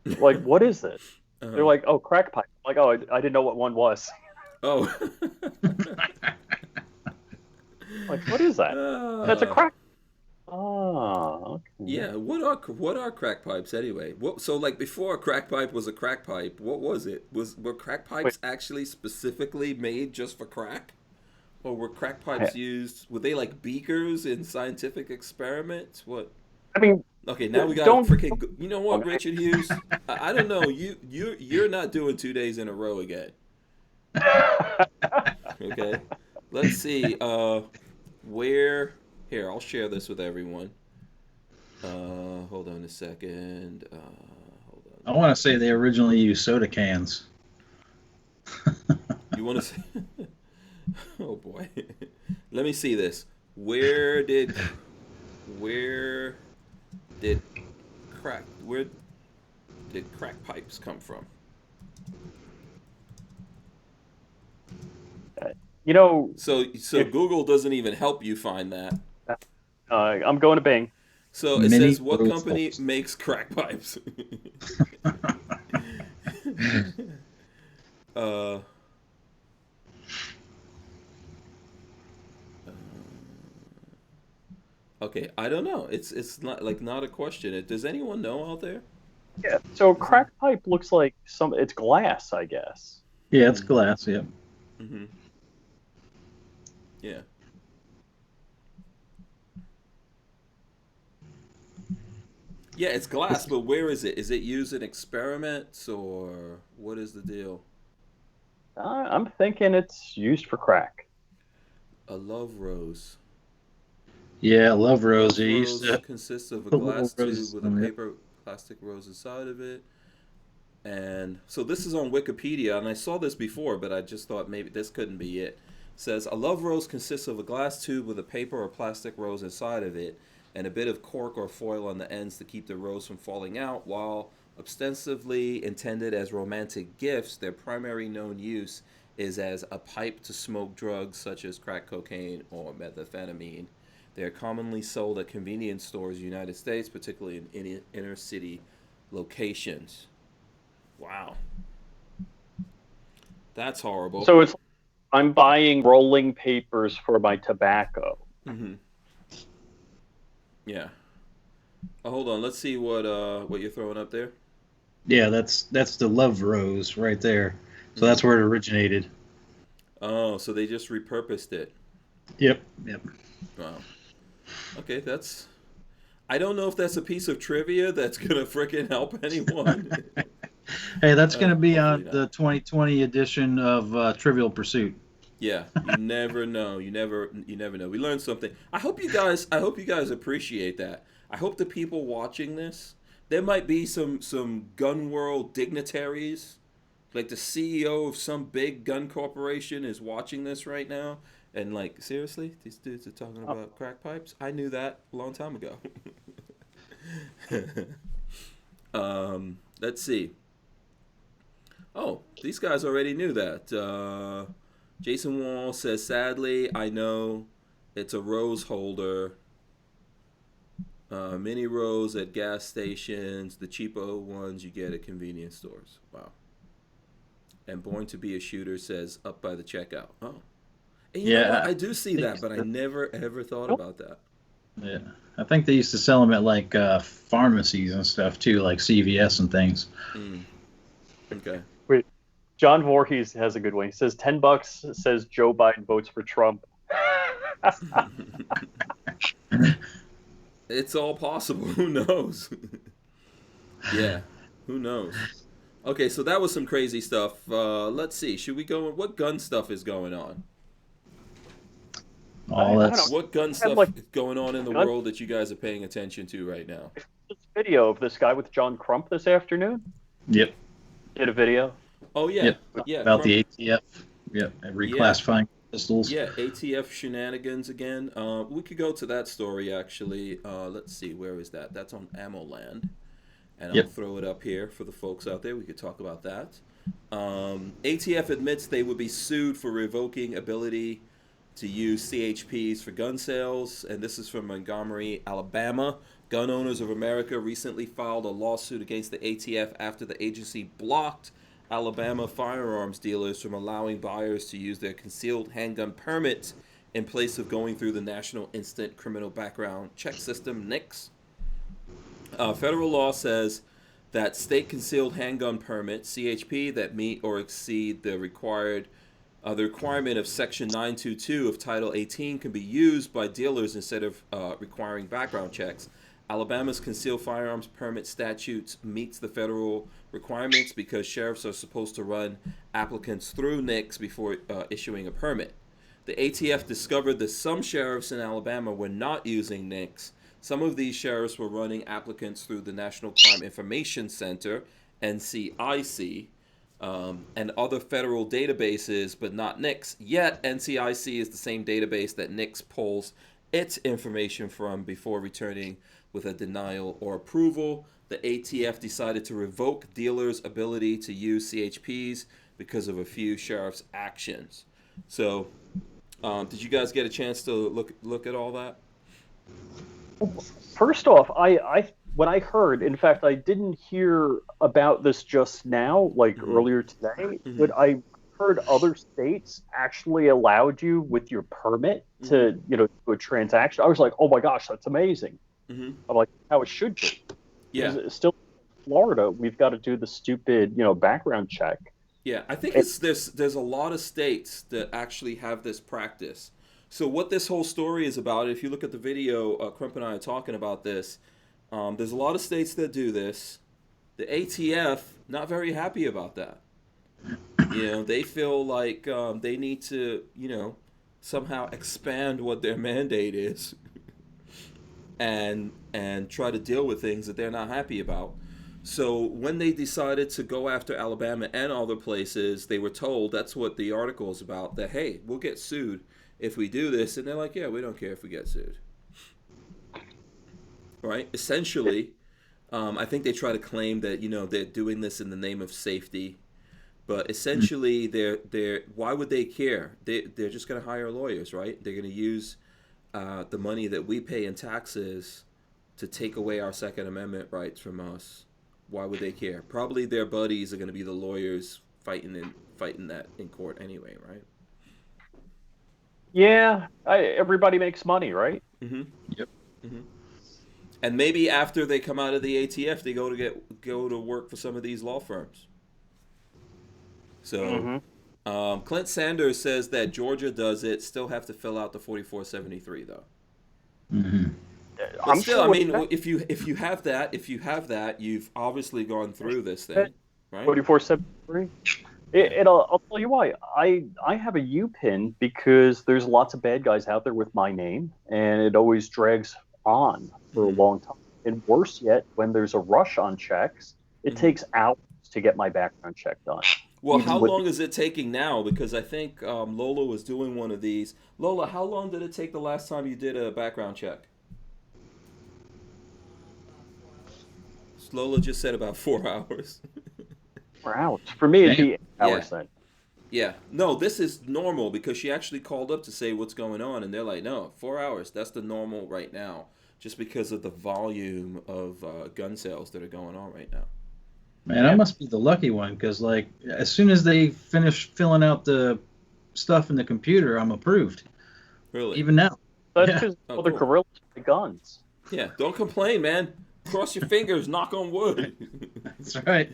Like, what is this? They're like, oh, crack pipe. I'm like, oh, I didn't know what one was. Oh. Like, what is that? That's a crack. Oh, okay. Yeah, what are crack pipes anyway? So like before a crack pipe was a crack pipe, what was it? Were crack pipes actually specifically made just for crack? Or were crack pipes used, were they like beakers in scientific experiments? What? I mean, Okay, now we got freaking. You know what, Richard Hughes? I don't know. You're not doing 2 days in a row again. Okay, let's see. Where? Here, I'll share this with everyone. Hold on a second. Hold on. I want to say they originally used soda cans. You want to say? Oh boy. Let me see this. Where did crack pipes come from? you know, So Google doesn't even help you find that. I'm going to Bing. So it Mini says what Rose company Holes. makes crack pipes? uh, okay, I don't know. It's not a question. Does anyone know out there? Yeah. So crack pipe looks like it's glass, I guess. Yeah, it's glass. Yeah. Mm-hmm. Yeah. Yeah, it's glass, but where is it? Is it used in experiments or what is the deal? I'm thinking it's used for crack. A love rose. Yeah, love rose. Love They used rose to consists of a put little glass tube roses with a on it. paper plastic rose inside of it. And so this is on Wikipedia, and I saw this before, but I just thought maybe this couldn't be it. It says a love rose consists of a glass tube with a paper or plastic rose inside of it, and a bit of cork or foil on the ends to keep the rose from falling out. While ostensibly intended as romantic gifts, their primary known use is as a pipe to smoke drugs such as crack cocaine or methamphetamine. They are commonly sold at convenience stores in the United States, particularly in inner city locations. Wow. That's horrible. So it's I'm buying rolling papers for my tobacco. Mm-hmm. Yeah. Oh, hold on. Let's see what you're throwing up there. Yeah, that's the love rose right there. So that's where it originated. Oh, so they just repurposed it. Yep. Wow. Okay, that's. I don't know if that's a piece of trivia that's gonna frickin' help anyone. Hey, that's going to be on Hopefully the not. 2020 edition of Trivial Pursuit. Yeah, you never know. You never know. We learned something. I hope you guys appreciate that. I hope the people watching this, there might be some gun world dignitaries, like the CEO of some big gun corporation is watching this right now, and like, seriously, these dudes are talking about crack pipes. I knew that a long time ago. Let's see. Oh, these guys already knew that. Jason Wall says, sadly, I know it's a rose holder. Mini rose at gas stations, the cheapo ones you get at convenience stores. Wow. And Born to be a Shooter says, up by the checkout. Oh. And you know what? I do see that, but I never ever thought about that. Yeah, I think they used to sell them at like pharmacies and stuff too, like CVS and things. Okay. Wait, John Voorhees has a good one. He says $10 says Joe Biden votes for Trump. It's all possible. Who knows? Yeah, who knows? Okay, so that was some crazy stuff. Let's see. Should we go? What gun stuff is going on? What gun stuff is going on in the world that you guys are paying attention to right now? This video of this guy with John Crump this afternoon. Yep. Did a video. Oh yeah, Yep. yeah. About the ATF. Yep. Reclassifying pistols. Yeah, ATF shenanigans again. We could go to that story actually. Let's see, where is that? That's on Ammoland, and I'll Yep. throw it up here for the folks out there. We could talk about that. ATF admits they would be sued for revoking ability to use CHPs for gun sales, and this is from Montgomery, Alabama. Gun Owners of America recently filed a lawsuit against the ATF after the agency blocked Alabama firearms dealers from allowing buyers to use their concealed handgun permits in place of going through the National Instant Criminal Background Check System, NICS. Federal law says that state concealed handgun permits, CHP, that meet or exceed the requirement of Section 922 of Title 18 can be used by dealers instead of requiring background checks. Alabama's concealed firearms permit statutes meets the federal requirements because sheriffs are supposed to run applicants through NICS before issuing a permit. The ATF discovered that some sheriffs in Alabama were not using NICS. Some of these sheriffs were running applicants through the National Crime Information Center, NCIC, and other federal databases, but not NICS. Yet, NCIC is the same database that NICS pulls its information from before returning with a denial or approval. The ATF decided to revoke dealers' ability to use CHPs because of a few sheriff's actions. So, did you guys get a chance to look at all that? First off, when I heard, in fact, I didn't hear about this just now, like earlier today, but I heard other states actually allowed you with your permit to, do a transaction. I was like, oh my gosh, that's amazing. I'm like, how it should be. Yeah. Still, in Florida, we've got to do the stupid, background check. Yeah, I think there's a lot of states that actually have this practice. So what this whole story is about, if you look at the video, Crump and I are talking about this, there's a lot of states that do this. The ATF, not very happy about that. They feel like they need to, somehow expand what their mandate is and try to deal with things that they're not happy about. So when they decided to go after Alabama and other places, they were told, that's what the article is about, that, hey, we'll get sued if we do this. And they're like, yeah, we don't care if we get sued. Right? Essentially, I think they try to claim that, they're doing this in the name of safety. But essentially, they're why would they care? They're just going to hire lawyers, right? They're going to use the money that we pay in taxes to take away our Second Amendment rights from us. Why would they care? Probably their buddies are going to be the lawyers fighting that in court anyway, right? Yeah, everybody makes money, right? Yep. And maybe after they come out of the ATF, they go to work for some of these law firms. So, Clint Sanders says that Georgia does it. Still have to fill out the 4473 though. But still, I mean, if you have that, you've obviously gone through this thing, right? 4473. I'll tell you why. I have a U pin because there's lots of bad guys out there with my name, and it always drags on for a long time. And worse yet, when there's a rush on checks, it takes hours to get my background check done. Well, how long is it taking now? Because I think Lola was doing one of these. Lola, how long did it take the last time you did a background check? Lola just said about 4 hours. 4 hours. For me, it'd be 8 hours then. Yeah. No, this is normal because she actually called up to say what's going on, and they're like, no, 4 hours. That's the normal right now, just because of the volume of gun sales that are going on right now. Man, I must be the lucky one because, like, as soon as they finish filling out the stuff in the computer, I'm approved. Really? Even now. That's because other gorillas buy guns. Yeah, don't complain, man. Cross your fingers, knock on wood. That's right.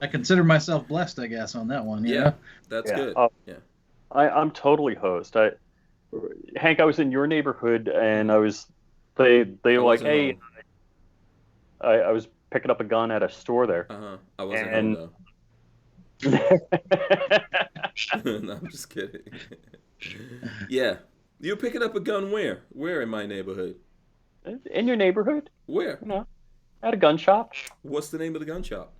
I consider myself blessed, I guess, on that one. Yeah, that's good. Yeah, I'm totally hosed. Hank, I was in your neighborhood, and they were like, hey, I was picking up a gun at a store there. I wasn't home though. No, I'm just kidding. Yeah, you were picking up a gun where? Where in my neighborhood? In your neighborhood? Where? At a gun shop. What's the name of the gun shop?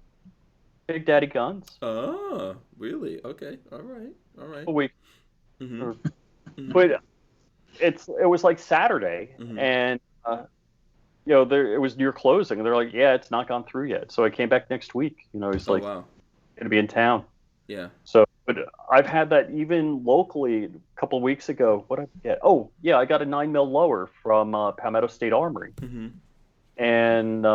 Big Daddy Guns. Oh, really? Okay. All right. All right. A week. Mm-hmm. Or- Mm-hmm. But it was like Saturday, Mm-hmm. and it was near closing, and they're like, yeah, it's not gone through yet. So I came back next week. He's Oh, like, wow. going to be in town. Yeah. So, but I've had that even locally a couple of weeks ago. What did I get? Oh, yeah, I got a 9 mil lower from Palmetto State Armory, Mm-hmm. and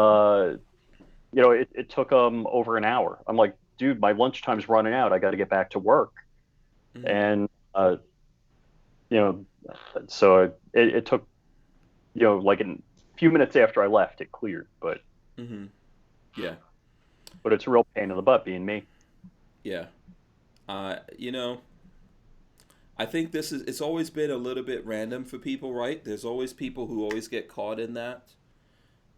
it took them over an hour. I'm like, dude, my lunchtime's running out. I got to get back to work, Mm-hmm. and so it took like a few minutes after I left, it cleared, but Mm-hmm. Yeah. it's a real pain in the butt being me. Yeah. I think it's always been a little bit random for people, right? There's always people who always get caught in that,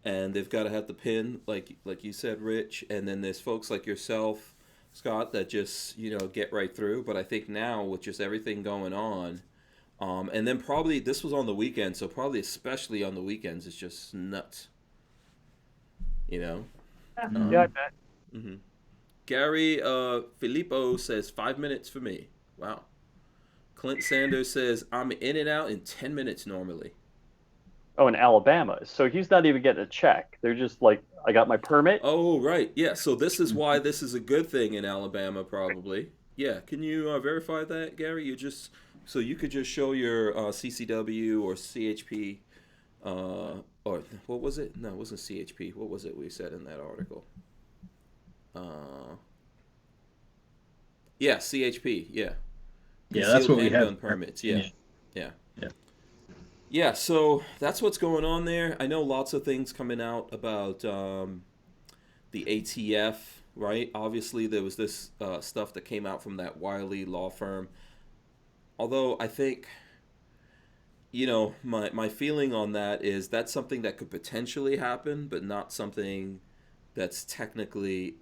and they've got to have the pin, like you said, Rich, and then there's folks like yourself, Scott, that just, get right through. But I think now with just everything going on, and then probably this was on the weekend, so probably especially on the weekends, it's just nuts. Yeah, I bet. Mm-hmm. Gary Filippo says 5 minutes for me. Wow. Clint Sanders says I'm in and out in 10 minutes normally. Oh, in Alabama. So he's not even getting a check. They're just like, I got my permit. Oh, right. Yeah. So this is why this is a good thing in Alabama, probably. Yeah. Can you verify that, Gary? So you could just show your CCW or CHP, or what was it? No, it wasn't CHP. What was it we said in that article? Yeah, CHP. Yeah. Yeah, that's what we handgun have. Permits. Yeah. Yeah, so that's what's going on there. I know lots of things coming out about the ATF, right? Obviously, there was this stuff that came out from that Wiley law firm. Although I think, my feeling on that is that's something that could potentially happen, but not something that's technically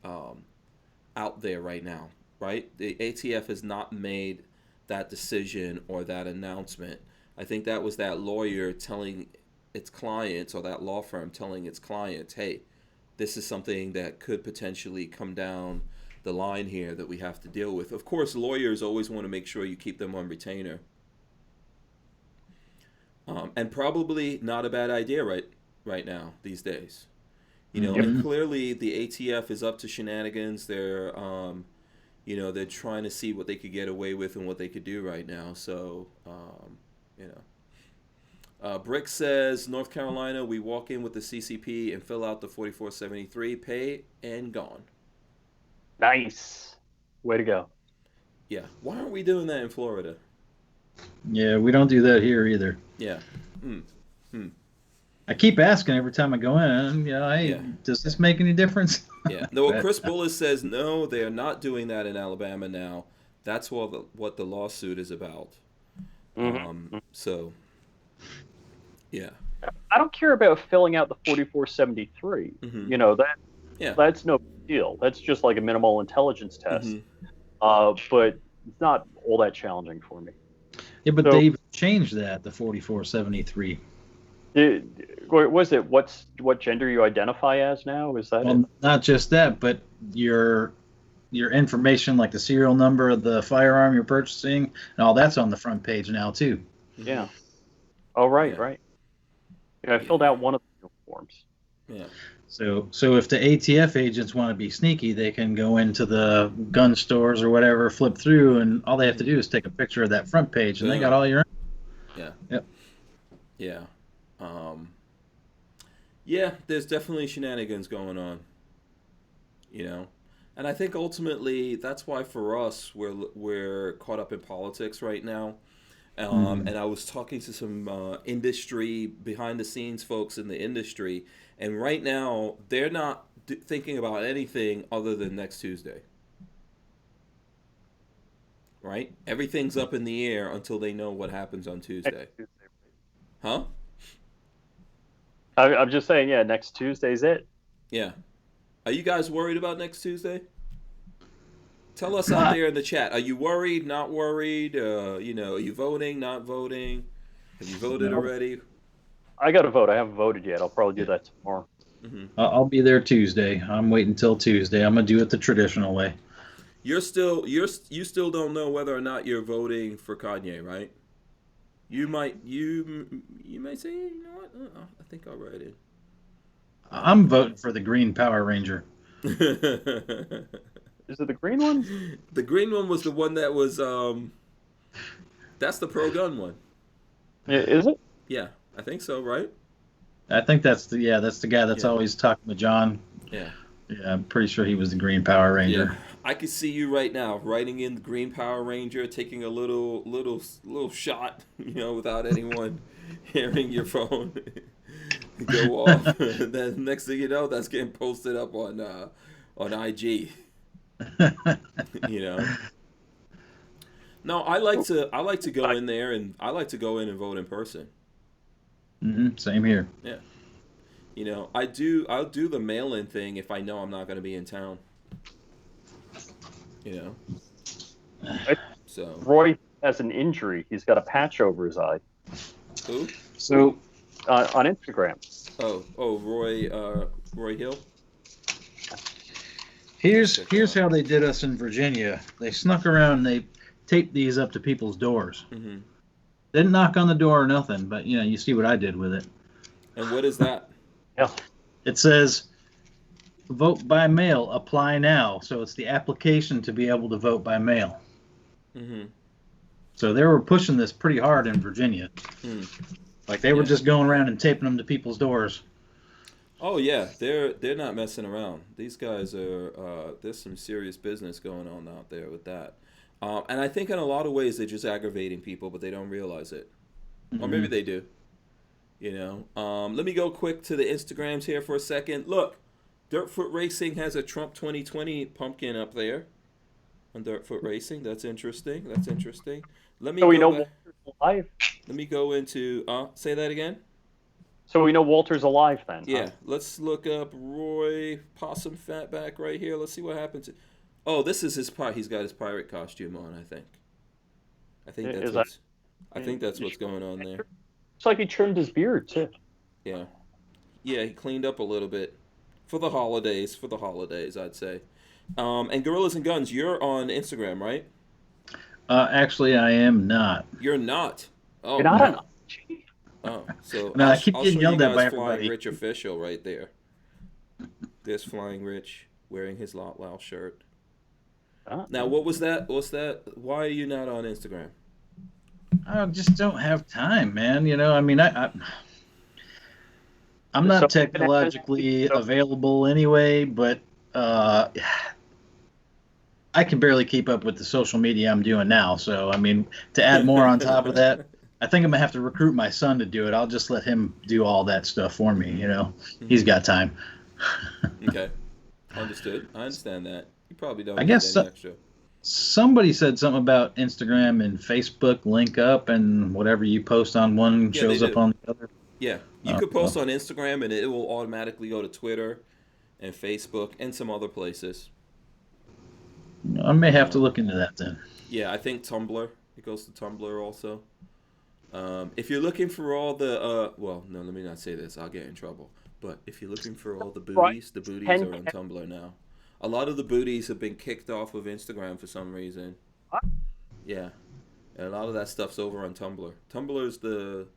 out there right now, right? The ATF has not made that decision or that announcement. I think that was that lawyer telling its clients, or that law firm telling its clients, hey, this is something that could potentially come down the line here that we have to deal with. Of course, lawyers always want to make sure you keep them on retainer. And probably not a bad idea right now, these days. And clearly the ATF is up to shenanigans. They're, they're trying to see what they could get away with and what they could do right now. So, Brick says, North Carolina, we walk in with the CCP and fill out the 4473, pay, and gone. Nice. Way to go. Yeah. Why aren't we doing that in Florida? Yeah, we don't do that here either. Yeah. I keep asking every time I go in, hey, does this make any difference? Yeah. No, Chris Bullis says, no, they are not doing that in Alabama now. That's what the lawsuit is about. Mm-hmm. So, yeah. I don't care about filling out the 4473. Mm-hmm. That's no big deal. That's just like a minimal intelligence test. Mm-hmm. But it's not all that challenging for me. Yeah, but they've changed that, the 4473. Was it what gender you identify as now? Is that it? Not just that, but your information, like the serial number of the firearm you're purchasing, and all that's on the front page now too. Yeah. Oh, right, right. Yeah, I filled out one of the forms. Yeah. So if the ATF agents want to be sneaky, they can go into the gun stores or whatever, flip through, and all they have to do is take a picture of that front page, and they got all your. Yeah. Yep. Yeah. Yeah, there's definitely shenanigans going on. And I think ultimately that's why for us we're caught up in politics right now. And I was talking to some industry behind the scenes folks in the industry, and right now they're not thinking about anything other than next Tuesday. Right? Everything's up in the air until they know what happens on Tuesday. Huh? I'm just saying, next Tuesday's it. Yeah. Are you guys worried about next Tuesday? Tell us out there in the chat. Are you worried, not worried? Are you voting, not voting? Have you voted already? I got to vote. I haven't voted yet. I'll probably do that tomorrow. I'll be there Tuesday. I'm waiting till Tuesday. I'm gonna do it the traditional way. You still don't know whether or not you're voting for Kanye, right? You might say, you know what? I think I'll write it. I'm voting for the Green Power Ranger. Is it the green one? The green one was the one that was that's the pro gun one. Is it? Yeah, I think so, right? I think that's the guy that's always talking to John. Yeah. Yeah, I'm pretty sure he was the Green Power Ranger. Yeah. I can see you right now writing in the Green Power Ranger, taking a little shot, without anyone hearing your phone go off. Then next thing you know, that's getting posted up on IG. No, I like to go in there, and I like to go in and vote in person. Same here. Yeah. I'll do the mail-in thing if I know I'm not going to be in town. So Roy has an injury. He's got a patch over his eye. who? So on Instagram. Oh, Roy Hill. Here's how they did us in Virginia. They snuck around and they taped these up to people's doors. Mm-hmm. Didn't knock on the door or nothing, but you see what I did with it. And what is that? Yeah. It says, vote by mail, apply now. So it's the application to be able to vote by mail. Mm-hmm. So they were pushing this pretty hard in Virginia. Like they were just going around and taping them to people's doors. Oh yeah, they're not messing around. These guys are there's some serious business going on out there with that. And I think in a lot of ways they're just aggravating people, but they don't realize it. Or maybe they do. Let me go quick to the Instagrams here for a second. Look, Dirtfoot Racing has a Trump 2020 pumpkin up there on Dirtfoot Racing. That's interesting. Let me So we know back. Walter's alive. Let me go into say that again. So we know Walter's alive then. Yeah, let's look up Roy Possum Fatback right here. Let's see what happens. Oh, this is his pirate. He's got his pirate costume on. I think that's what's going on there. Looks like he trimmed his beard too. Yeah, he cleaned up a little bit for the holidays. I'd say. And Gorillas and Guns, you're on Instagram, right? Actually, I am not. You're not. Oh, You're not on. Oh, so No, I keep I'll getting show you yelled at by guys Flying everybody. Rich official right there. There's Flying Rich wearing his Lot Wow shirt. Now, what was that? Why are you not on Instagram? I just don't have time, man. I'm not technologically available anyway, but I can barely keep up with the social media I'm doing now. So, to add more on top of that, I think I'm going to have to recruit my son to do it. I'll just let him do all that stuff for me, He's got time. Okay. Understood. I understand that. You probably don't I need guess any extra. Somebody said something about Instagram and Facebook link up, and whatever you post on one shows up on the other. Yeah. You could post on Instagram, and it will automatically go to Twitter and Facebook and some other places. I may have to look into that then. Yeah, I think Tumblr. It goes to Tumblr also. If you're looking for all the well, no, let me not say this. I'll get in trouble. But if you're looking for all the booties are on Tumblr now. A lot of the booties have been kicked off of Instagram for some reason. What? Yeah. And a lot of that stuff's over on Tumblr. Tumblr's the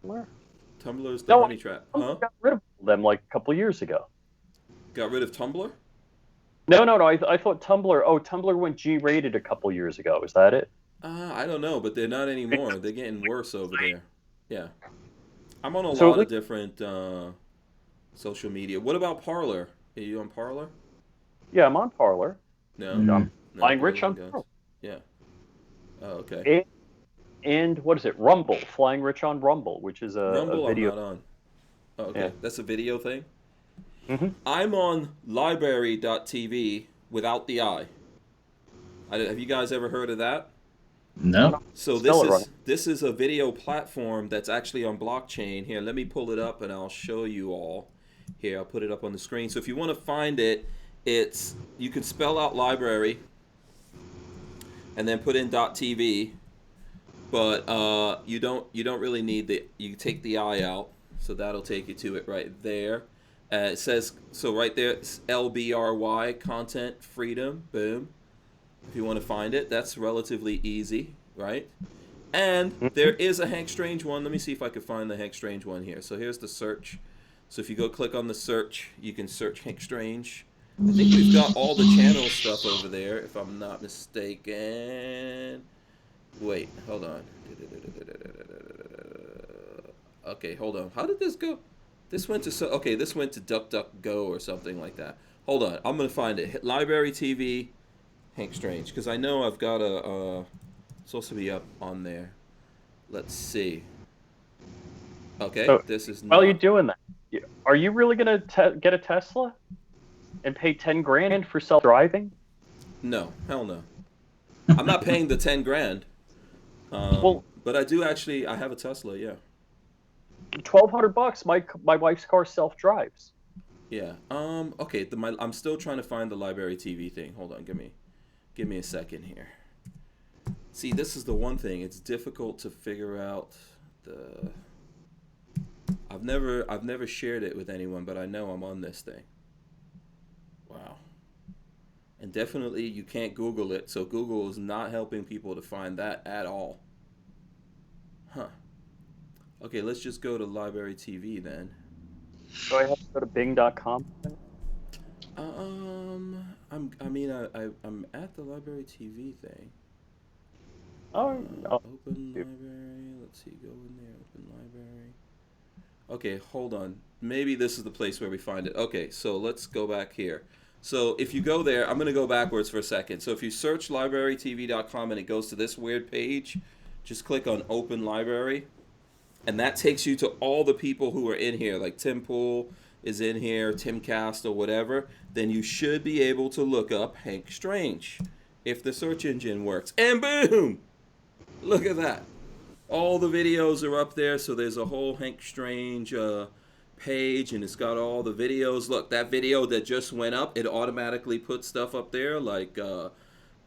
honey trap. Huh? Got rid of them like a couple of years ago. Got rid of Tumblr? No. I thought Tumblr. Oh, Tumblr went G-rated a couple of years ago. Is that it? I don't know, but they're not anymore. They're getting worse over there. Yeah. I'm on a lot of different social media. What about Parler? Are you on Parler? Yeah, I'm on Parler. No. FlyingRich on Parler. Yeah. Oh, okay. And what is it? Rumble. FlyingRich on Rumble, which is a video. I'm not on. Oh, okay. Yeah. That's a video thing? Mm-hmm. I'm on library.tv without the I. Have you guys ever heard of that? No. So this is a video platform that's actually on blockchain. Here, let me pull it up and I'll show you all. Here, I'll put it up on the screen. So if you want to find it, you can spell out library and then put in .tv, but you don't really need you take the I out, so that'll take you to it right there. It says, so right there, it's LBRY, content freedom, boom. If you want to find it, that's relatively easy, right? And there is a Hank Strange one. Let me see if I can find the Hank Strange one here. So here's the search. So if you go click on the search, you can search Hank Strange. I think we've got all the channel stuff over there, if I'm not mistaken. Wait, hold on. Okay, hold on. How did this go? This went to this went to DuckDuckGo or something like that. Hold on, I'm gonna find it. Hit Library TV, Hank Strange, because I know I've got a. It's supposed to be up on there. Let's see. Okay, So, this is. While you're doing that, are you really gonna get a Tesla and pay 10 grand for self-driving? No, hell no. I'm not paying the 10 grand. Well, but I do actually. I have a Tesla. Yeah. $1,200. My wife's car self-drives. Yeah. Okay. I'm still trying to find the Library TV thing. Hold on. Give me a second here. See, this is the one thing. It's difficult to figure out the. I've never shared it with anyone, but I know I'm on this thing. Wow. And definitely you can't Google it, so Google is not helping people to find that at all. Huh. Okay, let's just go to Library TV then. Do I have to go to Bing.com? I'm at the Library TV thing. Oh. Open library. Let's see. Go in there. Open library. Okay, hold on. Maybe this is the place where we find it. Okay, so let's go back here. So if you go there, I'm going to go backwards for a second. So if you search librarytv.com and it goes to this weird page, just click on Open Library. And that takes you to all the people who are in here, like Tim Pool is in here, Timcast or whatever. Then you should be able to look up Hank Strange if the search engine works. And boom! Look at that. All the videos are up there, so there's a whole Hank Strange page, and it's got all the videos. Look, that video that just went up, it automatically puts stuff up there like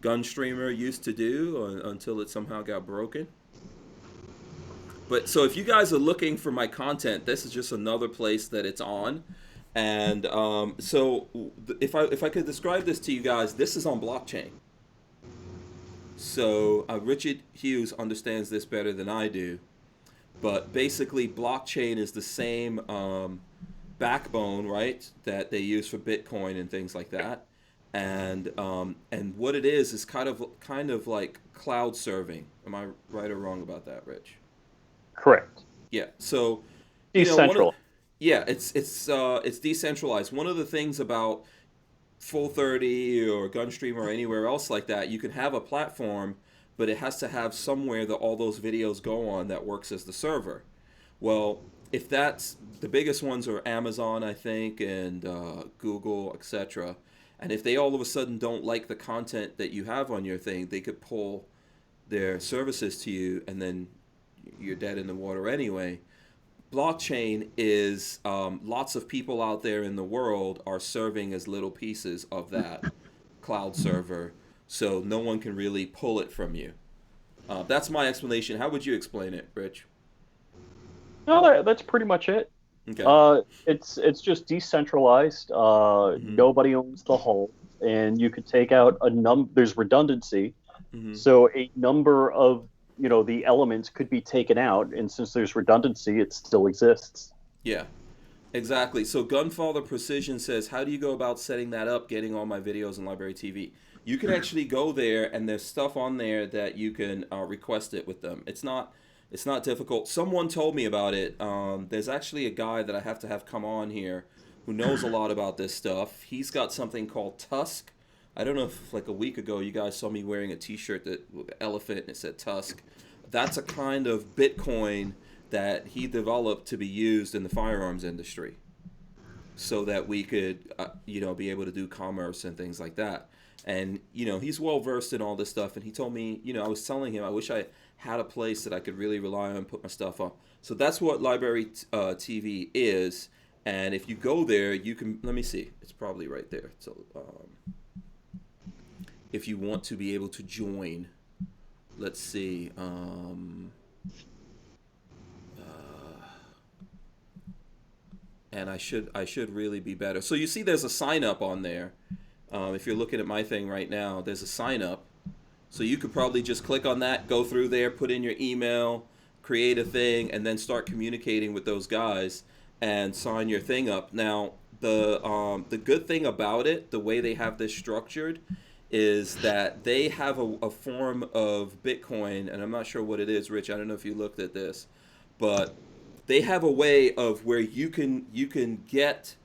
Gunstreamer used to do until it somehow got broken. But so if you guys are looking for my content, this is just another place that it's on. And so if I could describe this to you guys, this is on blockchain. So Richard Hughes understands this better than I do. But basically, blockchain is the same backbone, right, that they use for Bitcoin and things like that. And what it is kind of like cloud serving. Am I right or wrong about that, Rich? Correct. Yeah. So Decentralized. It's decentralized. One of the things about Full30 or Gunstream or anywhere else like that, you can have a platform, but it has to have somewhere that all those videos go on that works as the server. Well, if that's the biggest ones are Amazon, I think, and Google, etc. And if they all of a sudden don't like the content that you have on your thing, they could pull their services to you, and then you're dead in the water anyway. Blockchain is lots of people out there in the world are serving as little pieces of that cloud server, so no one can really pull it from you. That's my explanation. How would you explain it, Rich? No, that's pretty much it. Okay. It's just decentralized. Nobody owns the whole, and you could take out there's redundancy, so a number of the elements could be taken out, and since there's redundancy, it still exists. Yeah, exactly. So Gunfather Precision says, how do you go about setting that up, getting all my videos in Library TV? You can actually go there, and there's stuff on there that you can request it with them. It's not difficult. Someone told me about it. There's actually a guy that I have to have come on here who knows a lot about this stuff. He's got something called TUSC. I don't know if like a week ago you guys saw me wearing a t-shirt with an elephant and it said TUSC. That's a kind of Bitcoin that he developed to be used in the firearms industry so that we could, be able to do commerce and things like that. And, he's well versed in all this stuff. And he told me, I was telling him, I wish I had a place that I could really rely on and put my stuff on. So that's what Library TV is. And if you go there, you can, let me see, it's probably right there. So, if you want to be able to join, let's see, and I should really be better. So you see, there's a sign up on there. If you're looking at my thing right now, there's a sign up. So you could probably just click on that, go through there, put in your email, create a thing, and then start communicating with those guys and sign your thing up. Now, the good thing about it, the way they have this structured, is that they have a form of Bitcoin, and I'm not sure what it is, Rich. I don't know if you looked at this, but they have a way of where you can get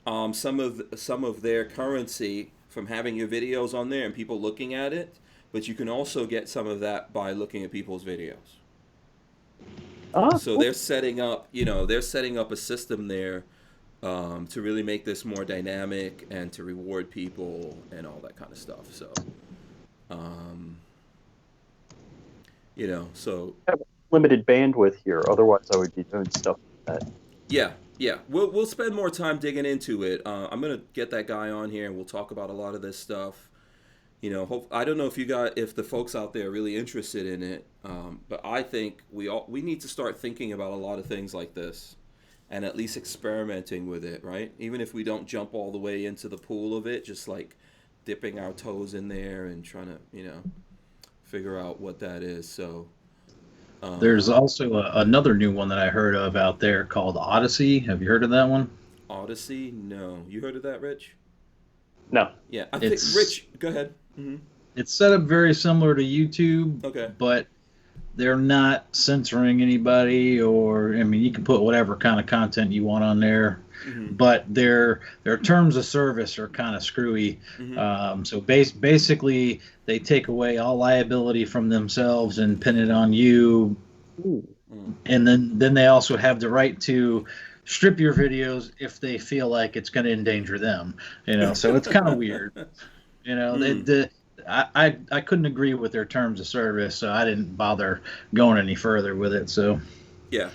some of their currency from having your videos on there and people looking at it, but you can also get some of that by looking at people's videos. So they're setting up a system there to really make this more dynamic and to reward people and all that kind of stuff. So, so I have limited bandwidth here. Otherwise, I would be doing stuff like that. Yeah. We'll spend more time digging into it. I'm gonna get that guy on here and we'll talk about a lot of this stuff. I don't know if the folks out there are really interested in it, but I think we need to start thinking about a lot of things like this, and at least experimenting with it, right? Even if we don't jump all the way into the pool of it, just like dipping our toes in there and trying to, figure out what that is. So there's also another new one that I heard of out there called Odyssey. Have you heard of that one? Odyssey? No. You heard of that, Rich? No. Yeah, I think Rich. Go ahead. Mm-hmm. It's set up very similar to YouTube. Okay. But they're not censoring anybody, you can put whatever kind of content you want on there. Mm-hmm. But their terms of service are kind of screwy. Mm-hmm. So basically, they take away all liability from themselves and pin it on you. Ooh. And then they also have the right to strip your videos if they feel like it's going to endanger them. So it's kind of weird. I couldn't agree with their terms of service, so I didn't bother going any further with it. So, yeah,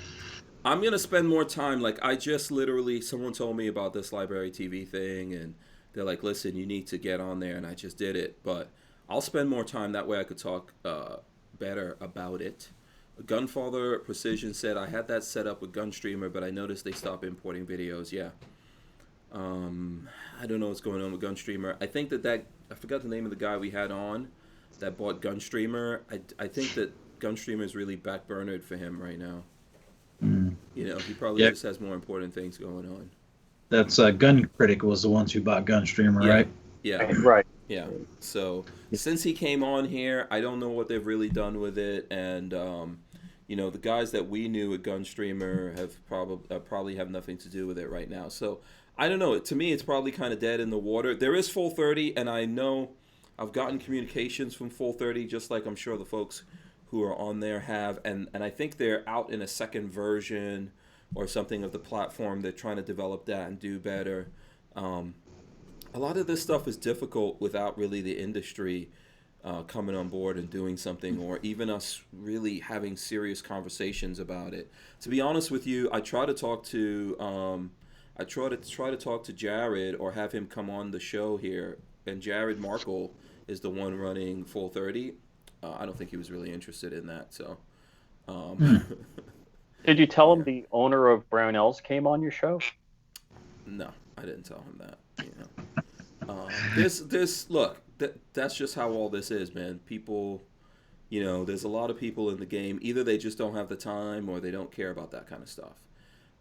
I'm gonna spend more time. Like, I just literally, someone told me about this Library TV thing, and they're like, "Listen, you need to get on there," and I just did it. But I'll spend more time that way. I could talk better about it. Gunfather Precision said, "I had that set up with Gunstreamer, but I noticed they stopped importing videos." Yeah. I don't know what's going on with Gunstreamer. I think that I forgot the name of the guy we had on that bought Gunstreamer. I think that Gunstreamer is really backburnered for him right now. Mm. He probably just has more important things going on. That's Gun Critic was the ones who bought Gunstreamer, right? Yeah. Right. Yeah. So since he came on here, I don't know what they've really done with it, and the guys that we knew at Gunstreamer have probably have nothing to do with it right now. So I don't know. To me, it's probably kind of dead in the water. There is Full 30, and I know I've gotten communications from Full 30, just like I'm sure the folks who are on there have, and I think they're out in a second version or something of the platform. They're trying to develop that and do better. A lot of this stuff is difficult without really the industry coming on board and doing something, or even us really having serious conversations about it. To be honest with you, I try to talk to Jared or have him come on the show here, and Jared Markle is the one running Full 30. I don't think he was really interested in that. So, Did you tell him the owner of Barnauls came on your show? No, I didn't tell him that. That's just how all this is, man. People, there's a lot of people in the game. Either they just don't have the time or they don't care about that kind of stuff.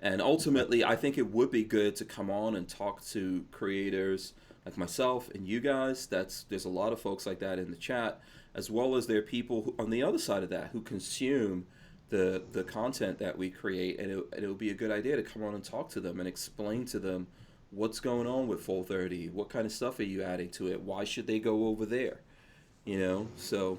And ultimately, I think it would be good to come on and talk to creators like myself and you guys. There's a lot of folks like that in the chat, as well as there are people who, on the other side of that, who consume the content that we create, and it would be a good idea to come on and talk to them and explain to them what's going on with Full 30, what kind of stuff are you adding to it, why should they go over there, So,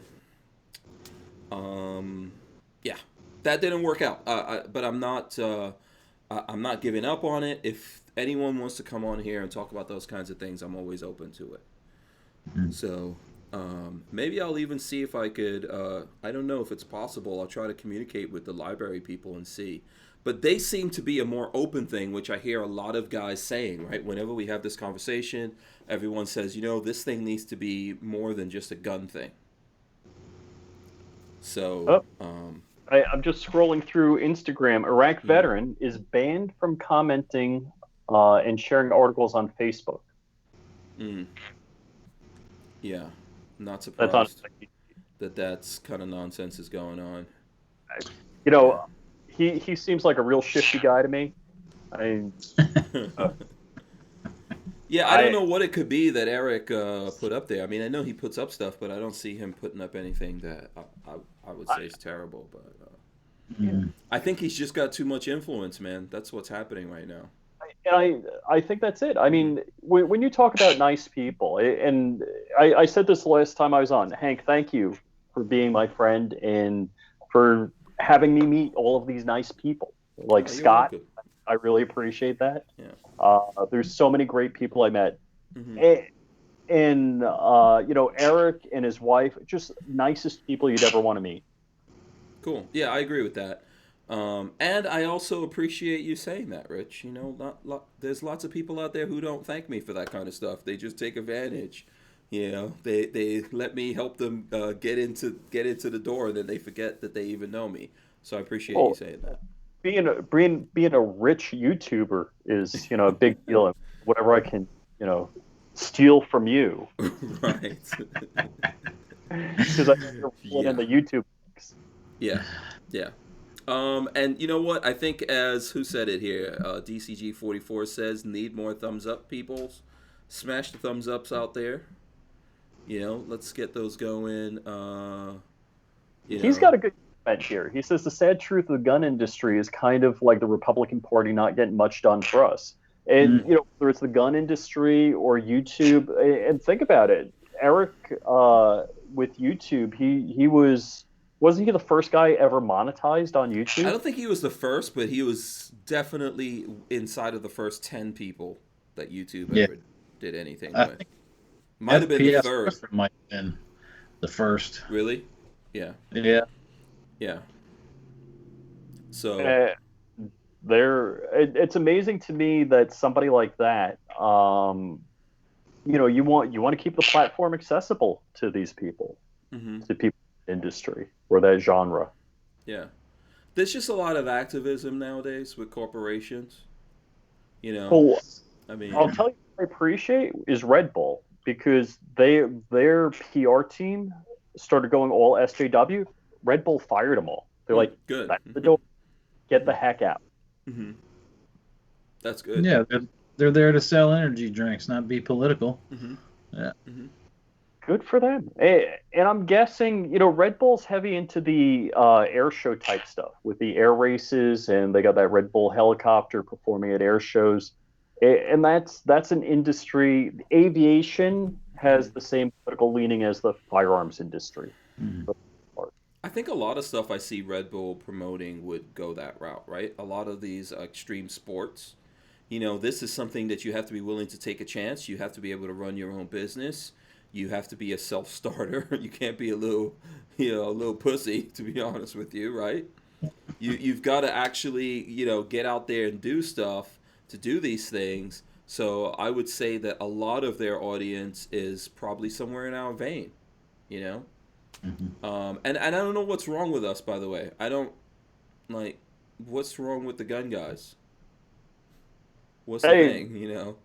yeah, that didn't work out. But I'm not giving up on it. If anyone wants to come on here and talk about those kinds of things, I'm always open to it. Mm-hmm. So. Maybe I'll even see if I could, I don't know if it's possible. I'll try to communicate with the library people and see. But they seem to be a more open thing, which I hear a lot of guys saying, right? Whenever we have this conversation, everyone says, this thing needs to be more than just a gun thing. So, I'm just scrolling through Instagram. Iraq veteran is banned from commenting and sharing articles on Facebook. Mm. Yeah, not That's on. surprised that's kind of nonsense is going on. You know, he seems like a real shifty guy to me. I mean, Yeah, I don't know what it could be that Eric put up there. I mean, I know he puts up stuff, but I don't see him putting up anything that I would say is terrible. But I think he's just got too much influence, man. That's what's happening right now. and I think that's it. I mean, when you talk about nice people, and I said this last time I was on, Hank, thank you for being my friend and for having me meet all of these nice people. Like Scott, I really appreciate that. Yeah. There's so many great people I met. Mm-hmm. And you know, Eric and his wife, just nicest people you'd ever want to meet. Cool. Yeah, I agree with that. And I also appreciate you saying that, Rich. You know, there's lots of people out there who don't thank me for that kind of stuff. They just take advantage. You know, they let me help them get into the door, and then they forget that they even know me. So I appreciate you saying that. Being a rich YouTuber is, you know, a big deal. Whatever I can, you know, steal from you. Right. Because I'm in the YouTube. Yeah. Yeah. And you know what? I think as who said it here, DCG44 says, need more thumbs up, peoples. Smash the thumbs ups out there. You know, let's get those going. He's got a good comment here. He says the sad truth of the gun industry is kind of like the Republican Party not getting much done for us. And you know, whether it's the gun industry or YouTube, and think about it, Eric with YouTube, he wasn't he the first guy ever monetized on YouTube? I don't think he was the first, but he was definitely inside of the first 10 people that YouTube ever did anything with. Might have been the third. Might have been the first. Really? Yeah. Yeah. Yeah. So it's amazing to me that somebody like that, you know, you want to keep the platform accessible to these people, to people in the industry or that genre. Yeah. There's just a lot of activism nowadays with corporations. You know, well, I mean, I'll tell you what I appreciate is Red Bull, because their PR team started going all SJW. Red Bull fired them all. They're like, good. Back to the door. Get the heck out. Mm-hmm. That's good. Yeah, they're there to sell energy drinks, not be political. Mm-hmm. Yeah. Mm-hmm. Good for them. And I'm guessing, you know, Red Bull's heavy into the air show type stuff with the air races, and they got that Red Bull helicopter performing at air shows. And that's an industry. Aviation has the same political leaning as the firearms industry. Mm-hmm. I think a lot of stuff I see Red Bull promoting would go that route, right? A lot of these extreme sports. You know, this is something that you have to be willing to take a chance. You have to be able to run your own business. You have to be a self-starter. You can't be a little pussy, to be honest with you, right? You've got to actually, you know, get out there and do stuff to do these things. So I would say that a lot of their audience is probably somewhere in our vein, you know? Mm-hmm. And I don't know what's wrong with us, by the way. I don't, like, what's wrong with the gun guys? What's the thing, you know?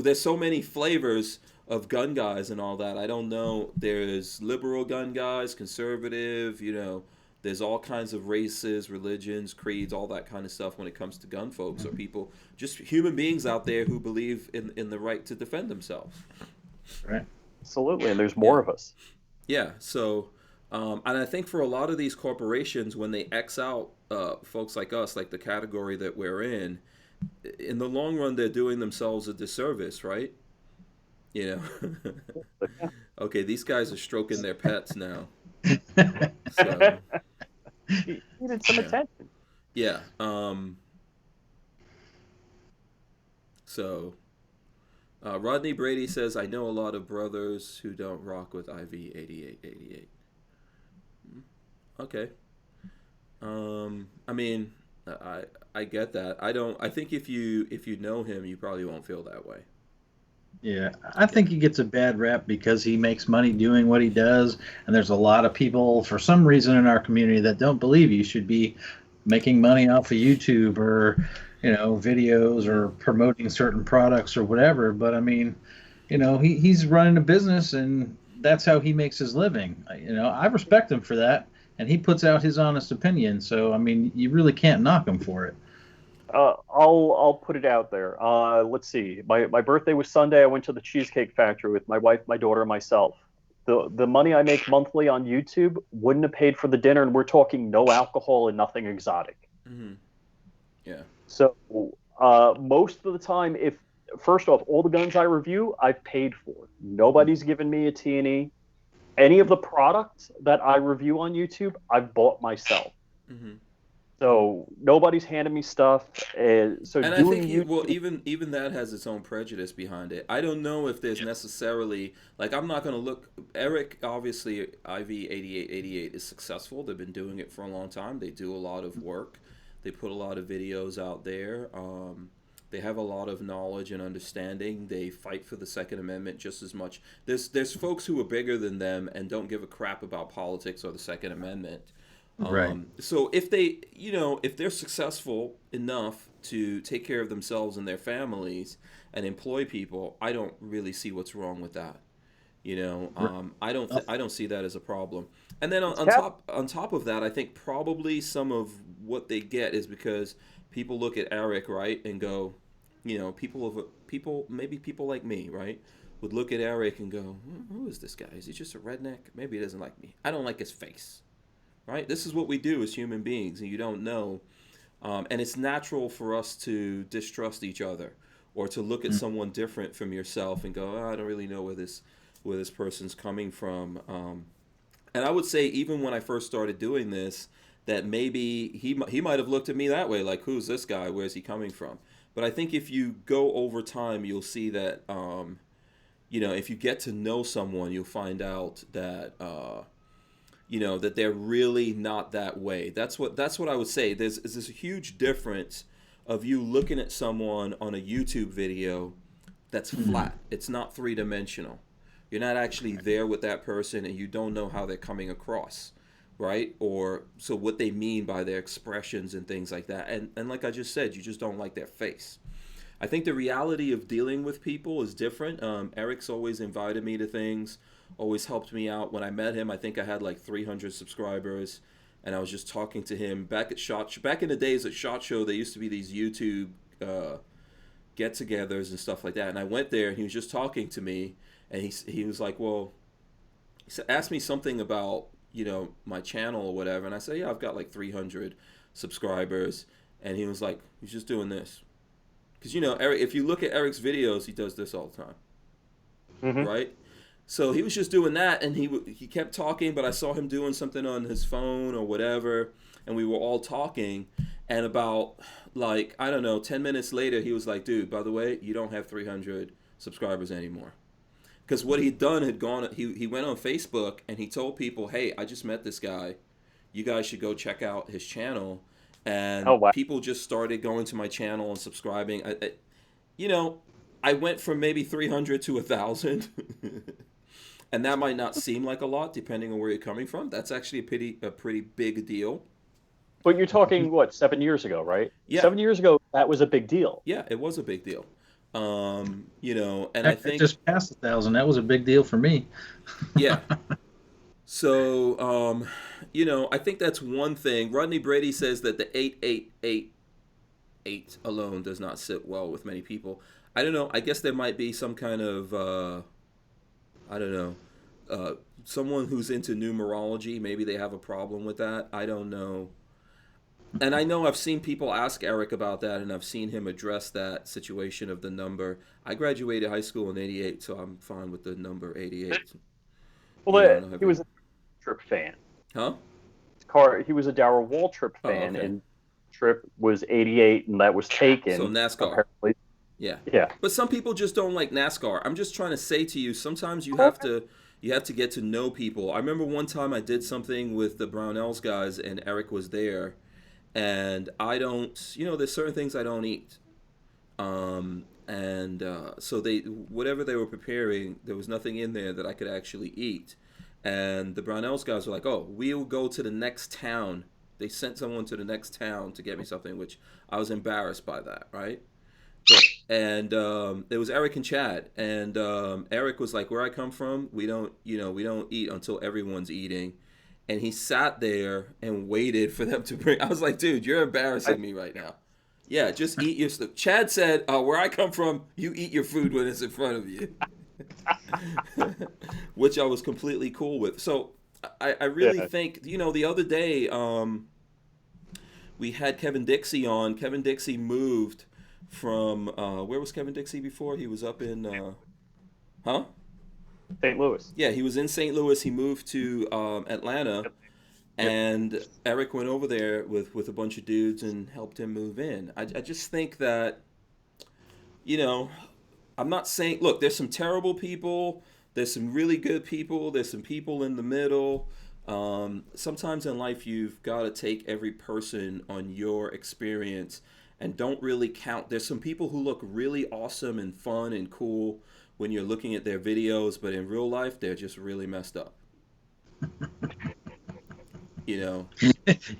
There's so many flavors of gun guys and all that. I don't know. There's liberal gun guys, conservative, you know. There's all kinds of races, religions, creeds, all that kind of stuff when it comes to gun folks, or people, just human beings out there who believe in the right to defend themselves. Right. Absolutely, and there's more of us. Yeah, so, and I think for a lot of these corporations, when they X out folks like us, like the category that we're in the long run, they're doing themselves a disservice, right? You know? Okay, these guys are stroking their pets now. So, He needed some attention. Yeah. So, Rodney Brady says, I know a lot of brothers who don't rock with IV 8888. Okay. I mean, I get that. I think if you know him, you probably won't feel that way. Yeah, I think he gets a bad rap because he makes money doing what he does, and there's a lot of people, for some reason in our community, that don't believe you should be making money off of YouTube or, videos or promoting certain products or whatever. But I mean, he's running a business and that's how he makes his living. I respect him for that, and he puts out his honest opinion. So I mean, you really can't knock him for it. I'll put it out there. Let's see. My birthday was Sunday. I went to the Cheesecake Factory with my wife, my daughter, and myself. The money I make monthly on YouTube wouldn't have paid for the dinner, and we're talking no alcohol and nothing exotic. Mm-hmm. Yeah. So most of the time, if first off, all the guns I review, I've paid for. Nobody's given me a T&E. Any of the products that I review on YouTube, I've bought myself. Mm-hmm. So nobody's handed me stuff. And I think even that has its own prejudice behind it. I don't know if there's necessarily, like, I'm not going to look. Eric, obviously, IV8888 is successful. They've been doing it for a long time. They do a lot of work. They put a lot of videos out there. They have a lot of knowledge and understanding. They fight for the Second Amendment just as much. There's folks who are bigger than them and don't give a crap about politics or the Second Amendment. Right. So if if they're successful enough to take care of themselves and their families and employ people, I don't really see what's wrong with that. I don't see that as a problem. And then on top of that, I think probably some of what they get is because people look at Eric, right, and go, maybe people like me, right, would look at Eric and go, who is this guy? Is he just a redneck? Maybe he doesn't like me. I don't like his face. Right? This is what we do as human beings, and you don't know. And it's natural for us to distrust each other or to look at someone different from yourself and go, I don't really know where this person's coming from. And I would say even when I first started doing this, that maybe he might have looked at me that way, like, who's this guy? Where's he coming from? But I think if you go over time, you'll see that, if you get to know someone, you'll find out that, that they're really not that way. That's what I would say. There's a huge difference of you looking at someone on a YouTube video that's flat. It's not three-dimensional. You're not actually there with that person, and you don't know how they're coming across, right? Or so what they mean by their expressions and things like that. And like I just said, you just don't like their face. I think the reality of dealing with people is different. Eric's always invited me to things, always helped me out. When I met him, I think I had like 300 subscribers, and I was just talking to him back in the days at SHOT Show. There used to be these YouTube get-togethers and stuff like that, and I went there, and he was just talking to me, and he was like, well, asked me something about my channel or whatever, and I said, yeah, I've got like 300 subscribers, and he was like, he's just doing this. Because, Eric, if you look at Eric's videos, he does this all the time, right? So he was just doing that, and he kept talking, but I saw him doing something on his phone or whatever, and we were all talking, and about, 10 minutes later, he was like, dude, by the way, you don't have 300 subscribers anymore. Because what he'd done he went on Facebook, and he told people, hey, I just met this guy. You guys should go check out his channel. And people just started going to my channel and subscribing. I went from maybe 300 to 1,000. And that might not seem like a lot, depending on where you're coming from. That's actually a pretty big deal. But you're talking, 7 years ago, right? Yeah. 7 years ago, that was a big deal. Yeah, it was a big deal. And I think just passed 1,000. That was a big deal for me. Yeah. So, I think that's one thing. Rodney Brady says that the 8888 alone does not sit well with many people. I don't know. I guess there might be some kind of, someone who's into numerology. Maybe they have a problem with that. I don't know. And I know I've seen people ask Eric about that, and I've seen him address that situation of the number. I graduated high school in 88, so I'm fine with the number 88. Well, he was a Trip fan. Huh? He was a Darrell Waltrip fan, and Trip was 88, and that was taken. So NASCAR. Apparently. Yeah. Yeah. But some people just don't like NASCAR. I'm just trying to say to you, sometimes you have to get to know people. I remember one time I did something with the Barnauls guys, and Eric was there, and I don't, there's certain things I don't eat. So whatever they were preparing, there was nothing in there that I could actually eat. And the Barnauls guys were like, oh, we'll go to the next town They sent someone to the next town to get me something, which I was embarrassed by that, right? And it was Eric and Chad, and Eric was like, "Where I come from, we don't eat until everyone's eating." And he sat there and waited for them to bring. I was like, "Dude, you're embarrassing me right now." Yeah, just eat your stuff. Chad said, "Where I come from, you eat your food when it's in front of you," which I was completely cool with. So I really think, the other day we had Kevin Dixie on. Kevin Dixie moved from where was Kevin Dixie before? He was up in St. Louis. Yeah, he was in St. Louis. He moved to Atlanta, and Eric went over there with a bunch of dudes and helped him move in. I just think that, I'm not saying, look, there's some terrible people, there's some really good people, there's some people in the middle. Sometimes in life you've got to take every person on your experience and don't really count. There's some people who look really awesome and fun and cool when you're looking at their videos, but in real life they're just really messed up. You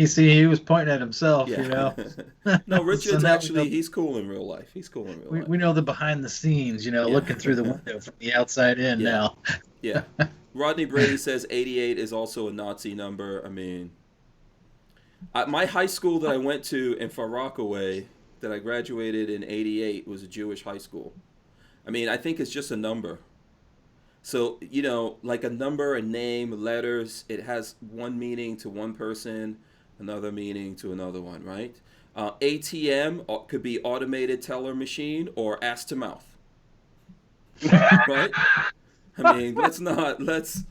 see, he was pointing at himself. No, Richard's actually, he's cool in real life. We know the behind the scenes, looking through the window from the outside in now. Yeah. Rodney Brady says 88 is also a Nazi number. I mean, my high school that I went to in Far Rockaway, that I graduated in 88, was a Jewish high school. I mean, I think it's just a number. So, like a number, a name, letters, it has one meaning to one person, another meaning to another one, right? ATM could be automated teller machine or ass to mouth. Right? I mean, come on. It's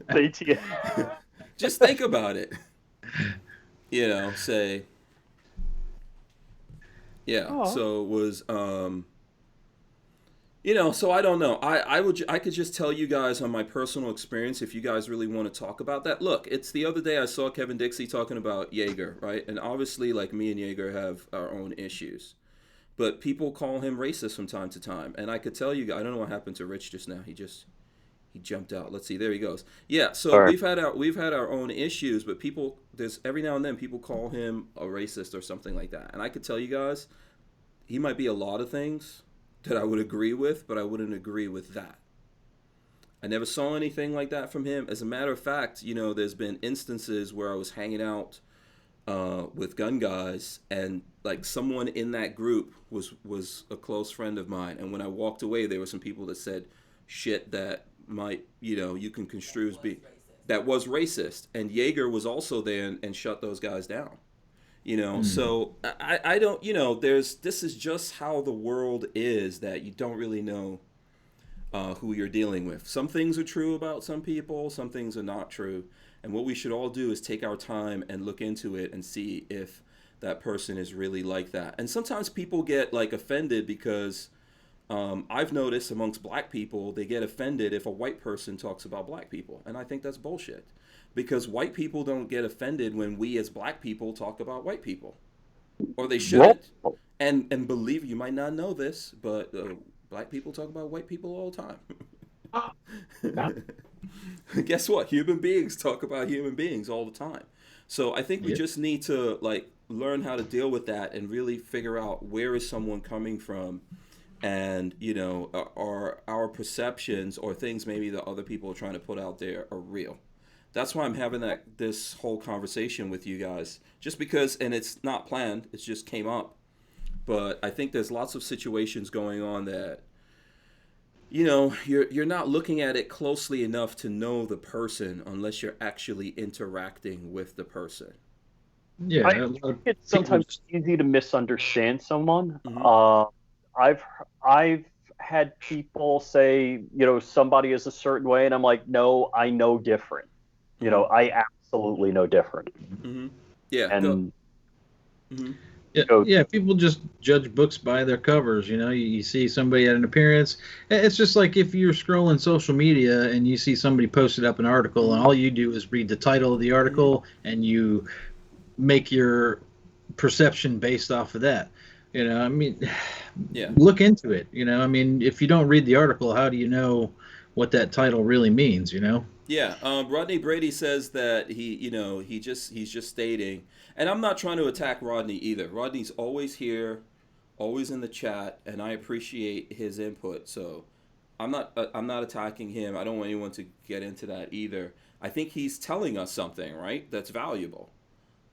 ATM. Just think about it. Say. Yeah, so it was, so I don't know. I could just tell you guys on my personal experience if you guys really want to talk about that. Look, it's the other day I saw Kevin Dixie talking about Jaeger, right? And obviously, like, me and Jaeger have our own issues. But people call him racist from time to time. And I could tell you, I don't know what happened to Rich just now. He jumped out. Let's see. There he goes. Yeah, so Sorry. we've had our own issues, but there's every now and then people call him a racist or something like that. And I could tell you guys, he might be a lot of things that I would agree with, but I wouldn't agree with that. I never saw anything like that from him. As a matter of fact, there's been instances where I was hanging out with gun guys, and like someone in that group was a close friend of mine. And when I walked away, there were some people that said shit that might, you can construe as that was racist. And Jaeger was also there and shut those guys down. So I don't, this is just how the world is, that you don't really know who you're dealing with. Some things are true about some people, some things are not true. And what we should all do is take our time and look into it and see if that person is really like that. And sometimes people get like offended because I've noticed amongst black people, they get offended if a white person talks about black people. And I think that's bullshit. Because white people don't get offended when we as black people talk about white people. Or they shouldn't. And believe you might not know this, but black people talk about white people all the time. Guess what? Human beings talk about human beings all the time. So I think we just need to learn how to deal with that and really figure out where is someone coming from, and are our perceptions or things maybe that other people are trying to put out there are real. That's why I'm having this whole conversation with you guys, just because, and it's not planned, it just came up. But I think there's lots of situations going on that, you're not looking at it closely enough to know the person unless you're actually interacting with the person. Yeah, I think it's sometimes easy to misunderstand someone. Mm-hmm. I've had people say, somebody is a certain way, and I'm like, no, I know different. I absolutely know different. Mm-hmm. Yeah. And mm-hmm. Yeah, people just judge books by their covers. You see somebody at an appearance. It's just like if you're scrolling social media and you see somebody posted up an article, and all you do is read the title of the article, and you make your perception based off of that. Look into it. If you don't read the article, how do you know what that title really means, you know? Yeah, Rodney Brady says that he's just stating, and I'm not trying to attack Rodney either. Rodney's always here, always in the chat, and I appreciate his input. So I'm not attacking him. I don't want anyone to get into that either. I think he's telling us something, right? That's valuable.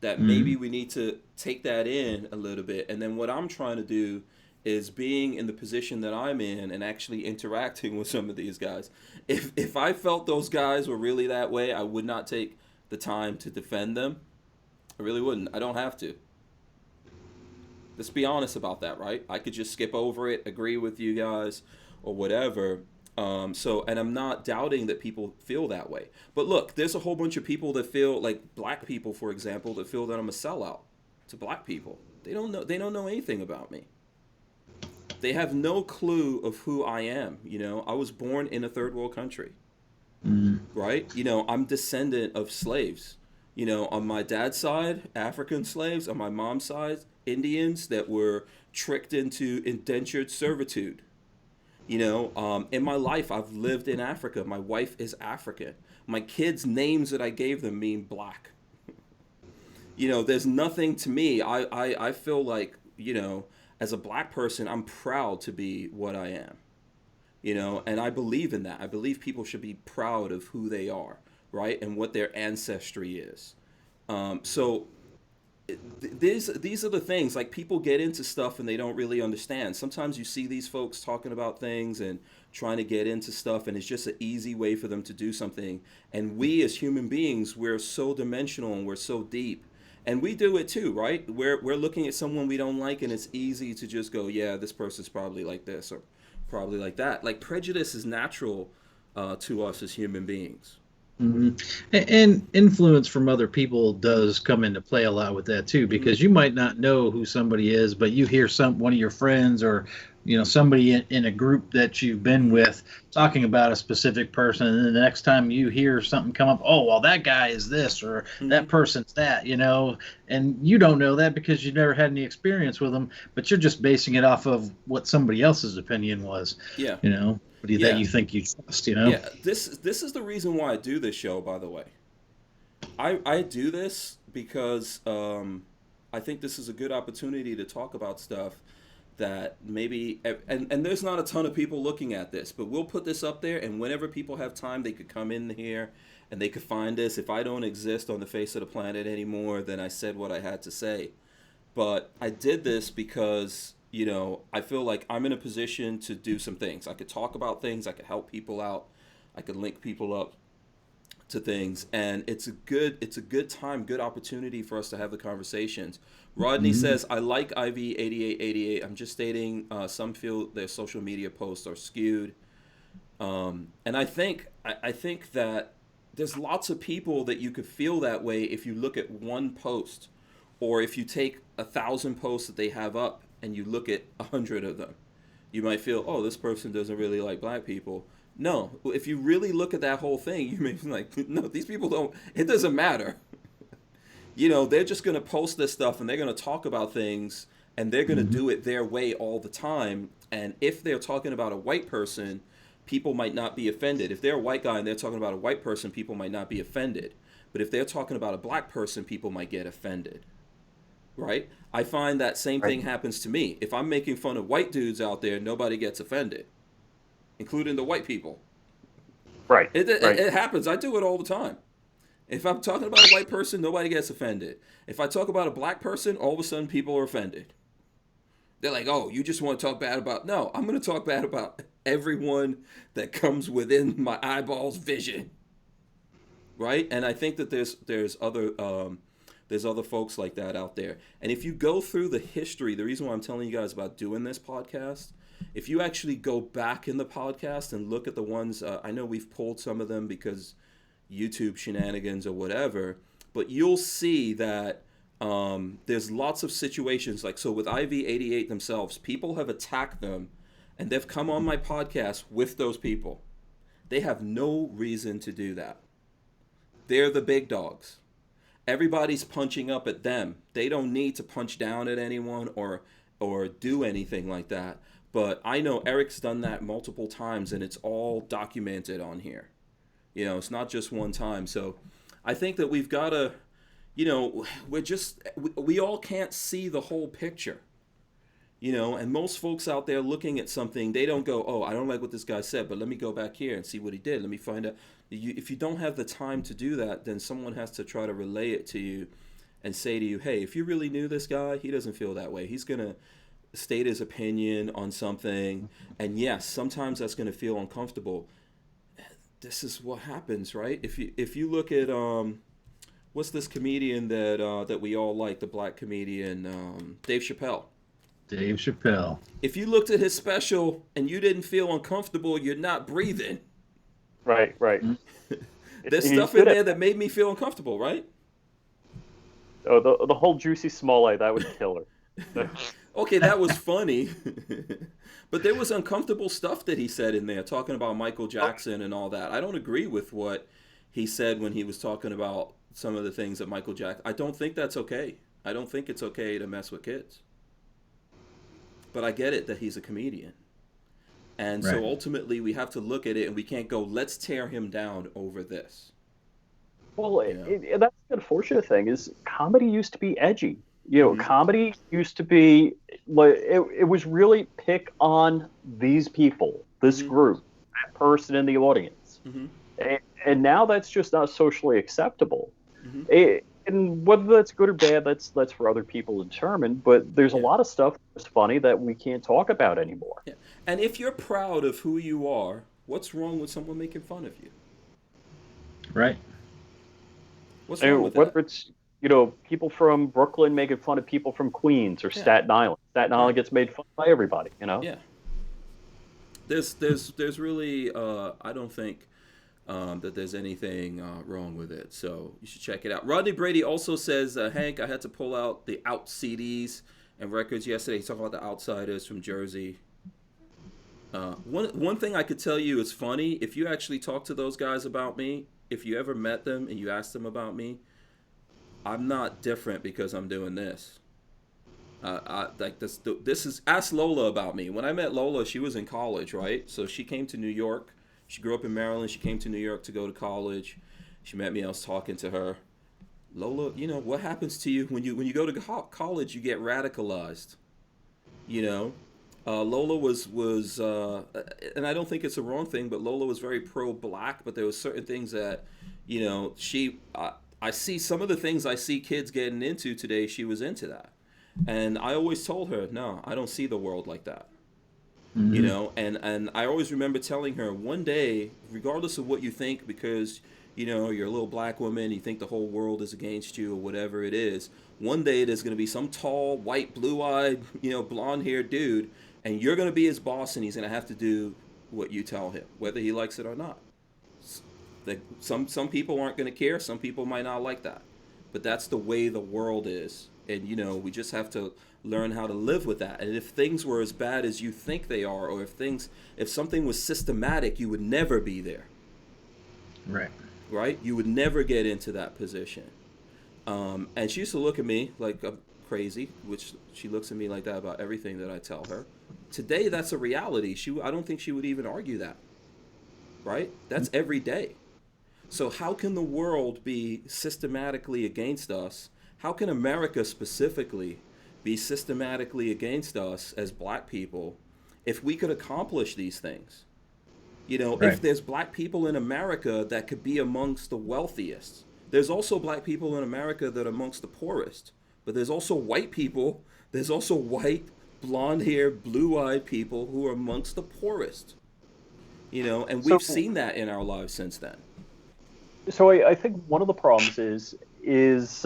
That maybe we need to take that in a little bit. And then what I'm trying to do is being in the position that I'm in and actually interacting with some of these guys. If I felt those guys were really that way, I would not take the time to defend them. I really wouldn't. I don't have to. Let's be honest about that, right? I could just skip over it, agree with you guys, or whatever. And I'm not doubting that people feel that way. But look, there's a whole bunch of people that feel, like black people, for example, that feel that I'm a sellout to black people. They don't know anything about me. They have no clue of who I am. I was born in a third world country, right? I'm descendant of slaves. On my dad's side, African slaves. On my mom's side, Indians that were tricked into indentured servitude. In my life, I've lived in Africa. My wife is African. My kids' names that I gave them mean black. There's nothing to me. I feel like, as a black person, I'm proud to be what I am. And I believe in that. I believe people should be proud of who they are, right? And what their ancestry is. These are the things, like, people get into stuff and they don't really understand. Sometimes you see these folks talking about things and trying to get into stuff, and it's just an easy way for them to do something. And we as human beings, we're so dimensional and we're so deep. And we do it too, right? We're looking at someone we don't like, and it's easy to just go, yeah, this person's probably like this or probably like that. Like, prejudice is natural to us as human beings. And influence from other people does come into play a lot with that too, because you might not know who somebody is, but you hear one of your friends or somebody in a group that you've been with talking about a specific person, and then the next time you hear something come up, oh, well, that guy is this or that person's that, and you don't know that because you've never had any experience with them, but you're just basing it off of what somebody else's opinion was. Yeah. That you think you trust, Yeah, this is the reason why I do this show, by the way. I do this because I think this is a good opportunity to talk about stuff that maybe, and there's not a ton of people looking at this, but we'll put this up there, and whenever people have time, they could come in here and they could find this. If I don't exist on the face of the planet anymore, then I said what I had to say. But I did this because I feel like I'm in a position to do some things. I could talk about things. I could help people out. I could link people up to things, and it's a good time, good opportunity for us to have the conversations. Rodney says, I like IV8888. I'm just stating some feel their social media posts are skewed. And I think that there's lots of people that you could feel that way if you look at one post, or if you take 1,000 posts that they have up and you look at 100 of them. You might feel, oh, this person doesn't really like black people. No, if you really look at that whole thing, you may be like, no, these people don't, it doesn't matter. They're just going to post this stuff and they're going to talk about things, and they're going to do it their way all the time. And if they're talking about a white person, people might not be offended. If they're a white guy and they're talking about a white person, people might not be offended. But if they're talking about a black person, people might get offended. Right? I find that same thing happens to me. If I'm making fun of white dudes out there, nobody gets offended, including the white people. Right. It happens. I do it all the time. If I'm talking about a white person, nobody gets offended. If I talk about a black person, all of a sudden people are offended. They're like, oh, you just want to talk bad about... No, I'm going to talk bad about everyone that comes within my eyeballs' vision. Right? And I think that there's other folks like that out there. And if you go through the history, the reason why I'm telling you guys about doing this podcast, if you actually go back in the podcast and look at the ones, I know we've pulled some of them because YouTube shenanigans or whatever, but you'll see that there's lots of situations, like, so with IV88 themselves, people have attacked them and they've come on my podcast with those people. They have no reason to do that. They're the big dogs. Everybody's punching up at them. They don't need to punch down at anyone or do anything like that. But I know Eric's done that multiple times, and it's all documented on here. You know, it's not just one time. So I think that we've got to, you know, we all can't see the whole picture. You know, and most folks out there looking at something, they don't go, oh, I don't like what this guy said, but let me go back here and see what he did. Let me find out. If you don't have the time to do that, then someone has to try to relay it to you and say to you, hey, if you really knew this guy, he doesn't feel that way. He's going to state his opinion on something. And yes, sometimes that's going to feel uncomfortable. This is what happens, right? If you look at, what's this comedian that we all like, the black comedian, Dave Chappelle. Dave Chappelle. If you looked at his special and you didn't feel uncomfortable, you're not breathing. Right. There's stuff in there that made me feel uncomfortable, right? Oh, the whole Juicy Smollett, that was killer. Okay, that was funny. But there was uncomfortable stuff that he said in there, talking about Michael Jackson and all that. I don't agree with what he said when he was talking about some of the things that Michael Jackson... I don't think that's okay. I don't think it's okay to mess with kids. But I get it that he's a comedian. And so ultimately we have to look at it and we can't go, let's tear him down over this. Well, that's the unfortunate thing is comedy used to be edgy. You know, comedy used to be, it was really pick on these people, this group, that person in the audience. And now that's just not socially acceptable. And whether that's good or bad, that's for other people to determine. But there's a lot of stuff that's funny that we can't talk about anymore. Yeah. And if you're proud of who you are, what's wrong with someone making fun of you? Right. What's wrong with whether that? it's, you know, people from Brooklyn making fun of people from Queens or Staten Island. Staten Island gets made fun by everybody, you know? Yeah. There's really, I don't think that there's anything wrong with it. So you should check it out. Rodney Brady also says, Hank, I had to pull out the out CDs and records yesterday. He's talking about the Outsiders from Jersey. One thing I could tell you is funny. If you actually talk to those guys about me, if you ever met them and you asked them about me, I'm not different because I'm doing this. Like this is, ask Lola about me. When I met Lola, she was in college, right? So she came to New York. She grew up in Maryland. She came to New York to go to college. She met me. I was talking to her. Lola, you know, what happens to you when you go to college? You get radicalized. You know, Lola was and I don't think it's a wrong thing, but Lola was very pro-black. But there was certain things that, you know, I see some of the things I see kids getting into today. She was into that, and I always told her, no, I don't see the world like that. You know, and I always remember telling her, one day, regardless of what you think, because, you know, you're a little black woman, you think the whole world is against you or whatever it is, one day there's going to be some tall, white, blue-eyed, you know, blonde-haired dude, and you're going to be his boss, and he's going to have to do what you tell him, whether he likes it or not. Some people aren't going to care, some people might not like that, but that's the way the world is, and, you know, we just have to learn how to live with that. And if things were as bad as you think they are, or if something was systematic, you would never be there. Right? You would never get into that position. And she used to look at me like I'm crazy, which she looks at me like that about everything that I tell her. Today, that's a reality. I don't think she would even argue that. Right? That's every day. So how can the world be systematically against us? How can America specifically be systematically against us as black people if we could accomplish these things? You know, if there's black people in America that could be amongst the wealthiest, there's also black people in America that are amongst the poorest, but there's also white people, there's also white, blonde-haired, blue-eyed people who are amongst the poorest. You know, and we've seen that in our lives since then. So I think one of the problems is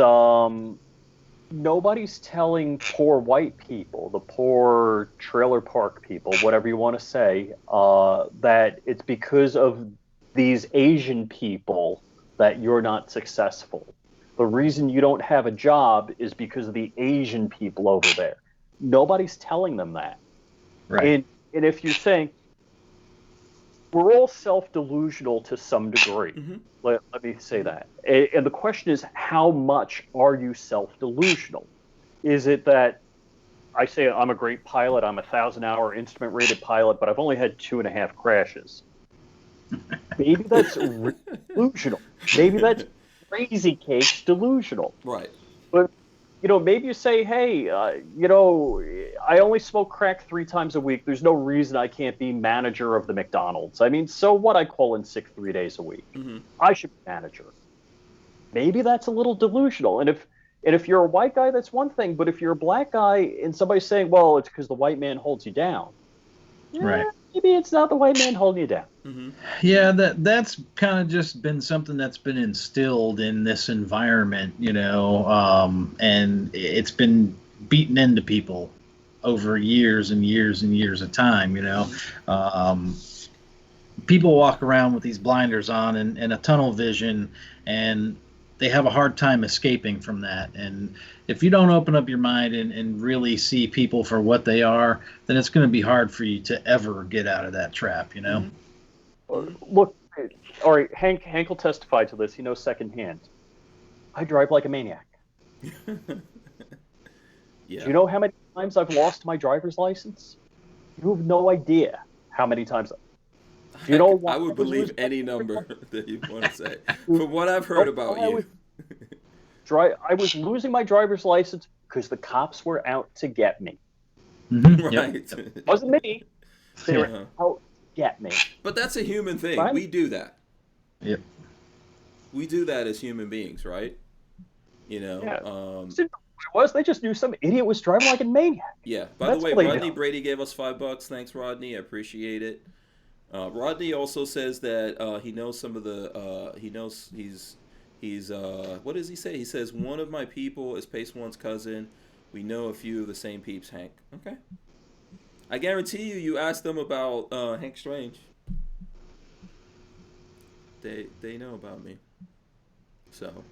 nobody's telling poor white people, the poor trailer park people, whatever you want to say, that it's because of these Asian people that you're not successful. The reason you don't have a job is because of the Asian people over there. Nobody's telling them that. Right. And if you're saying, we're all self-delusional to some degree. Let me say that. And the question is, how much are you self-delusional? Is it that I say I'm a great pilot. I'm a 1,000-hour instrument rated pilot, but I've only had 2.5 crashes. Maybe that's delusional. Maybe that's crazy cakes delusional. Right. But maybe you say, hey, I only smoke crack 3 times a week. There's no reason I can't be manager of the McDonald's. I mean, so what? I call in sick 3 days a week. Mm-hmm. I should be manager. Maybe that's a little delusional. And if you're a white guy, that's one thing. But if you're a black guy and somebody's saying, well, it's because the white man holds you down. Right. Maybe it's not the white man holding you down. Mm-hmm. Yeah, that's kind of just been something that's been instilled in this environment, and it's been beaten into people over years and years and years of time, People walk around with these blinders on and a tunnel vision, and they have a hard time escaping from that. And if you don't open up your mind and really see people for what they are, then it's going to be hard for you to ever get out of that trap, Mm-hmm. Look, all right, Hank will testify to this. He knows secondhand. I drive like a maniac. Yeah. Do you know how many times I've lost my driver's license? You have no idea how many times. Do you know why I would believe any number that you want to say. From what I've heard about you. I was losing my driver's license because the cops were out to get me. Mm-hmm. Right. It wasn't me. They were out to get me. But that's a human thing. Right? We do that. Yep. We do that as human beings, right? Yeah. They just knew some idiot was driving like a maniac. Yeah. By the way, Rodney Brady gave us $5. Thanks, Rodney. I appreciate it. Rodney also says that he knows some of the. He knows he's. What does he say? He says one of my people is Pace One's cousin. We know a few of the same peeps, Hank. Okay. I guarantee you asked them about Hank Strange. They know about me. So,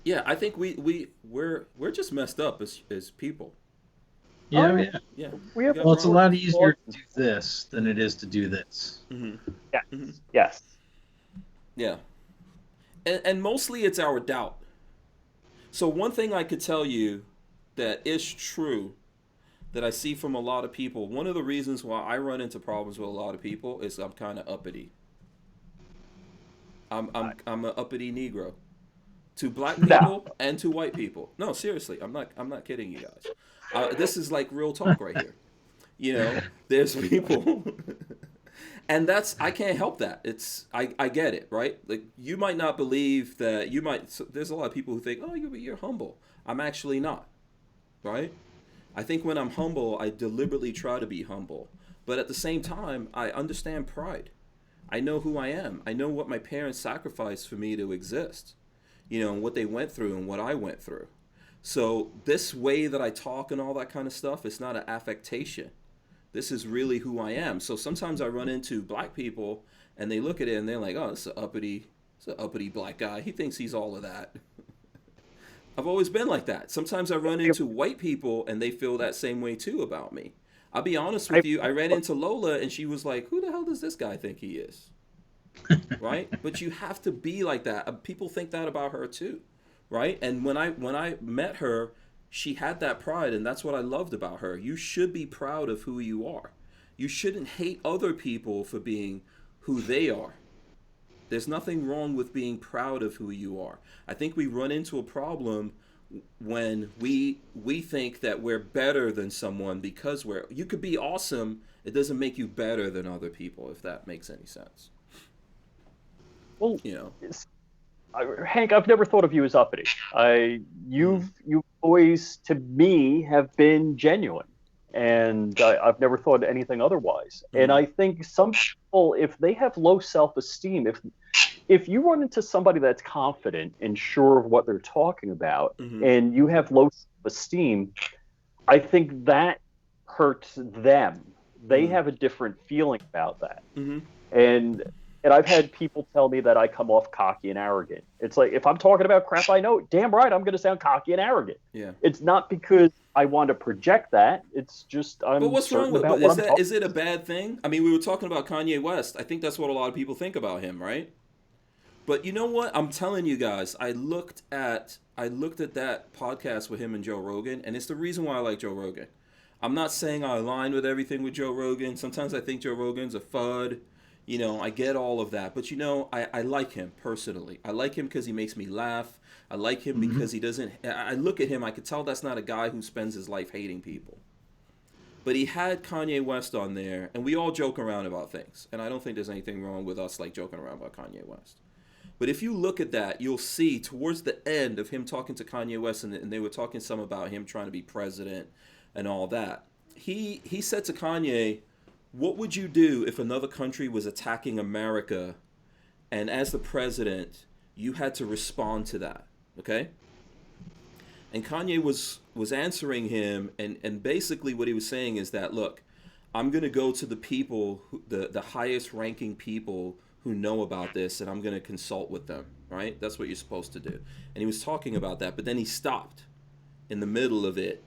yeah, I think we're just messed up as people. Yeah. Yeah. Well, it's a lot easier to do this than it is to do this. Mm-hmm. Yeah. Mm-hmm. Yes. Yeah. And mostly it's our doubt. So one thing I could tell you that is true that I see from a lot of people, one of the reasons why I run into problems with a lot of people is I'm kind of uppity. I'm an uppity Negro. To black people and to white people. No, seriously, I'm not kidding you guys. This is like real talk right here. There's people and I can't help that. I get it, right? Like you might not believe that there's a lot of people who think, "Oh, you're humble." I'm actually not. Right? I think when I'm humble, I deliberately try to be humble. But at the same time, I understand pride. I know who I am. I know what my parents sacrificed for me to exist. And what they went through and what I went through. So this way that I talk and all that kind of stuff, it's not an affectation. This is really who I am. So sometimes I run into black people and they look at it and they're like, oh, it's an uppity black guy. He thinks he's all of that. I've always been like that. Sometimes I run into white people and they feel that same way too about me. I'll be honest with you. I ran into Lola and she was like, who the hell does this guy think he is? Right? But you have to be like that. People think that about her too. Right? And when I met her, she had that pride, and that's what I loved about her. You should be proud of who you are. You shouldn't hate other people for being who they are. There's nothing wrong with being proud of who you are. I think we run into a problem when we think that we're better than someone because you could be awesome. It doesn't make you better than other people, if that makes any sense. Well, Hank, I've never thought of you as uppity. You always, to me, have been genuine, and I've never thought anything otherwise. Mm-hmm. And I think some people, if they have low self-esteem, if you run into somebody that's confident and sure of what they're talking about, mm-hmm. and you have low self-esteem, I think that hurts them. They mm-hmm. have a different feeling about that. Mm-hmm. And I've had people tell me that I come off cocky and arrogant. It's like, if I'm talking about crap I know, damn right, I'm going to sound cocky and arrogant. Yeah. It's not because I want to project that. It's just But what's wrong with that? Is it a bad thing? I mean, we were talking about Kanye West. I think that's what a lot of people think about him, right? But you know what? I'm telling you guys, I looked at that podcast with him and Joe Rogan, and it's the reason why I like Joe Rogan. I'm not saying I align with everything with Joe Rogan. Sometimes I think Joe Rogan's a FUD. You know, I get all of that. But, you know, I like him personally. I like him because he makes me laugh. I like him because he doesn't... I look at him, I could tell that's not a guy who spends his life hating people. But he had Kanye West on there, and we all joke around about things. And I don't think there's anything wrong with us, like, joking around about Kanye West. But if you look at that, you'll see towards the end of him talking to Kanye West, and they were talking some about him trying to be president and all that. He said to Kanye, what would you do if another country was attacking America, and as the president, you had to respond to that, okay? And Kanye was answering him, and basically what he was saying is that, look, I'm going to go to the people, the highest ranking people who know about this, and I'm going to consult with them, right? That's what you're supposed to do. And he was talking about that, but then he stopped in the middle of it,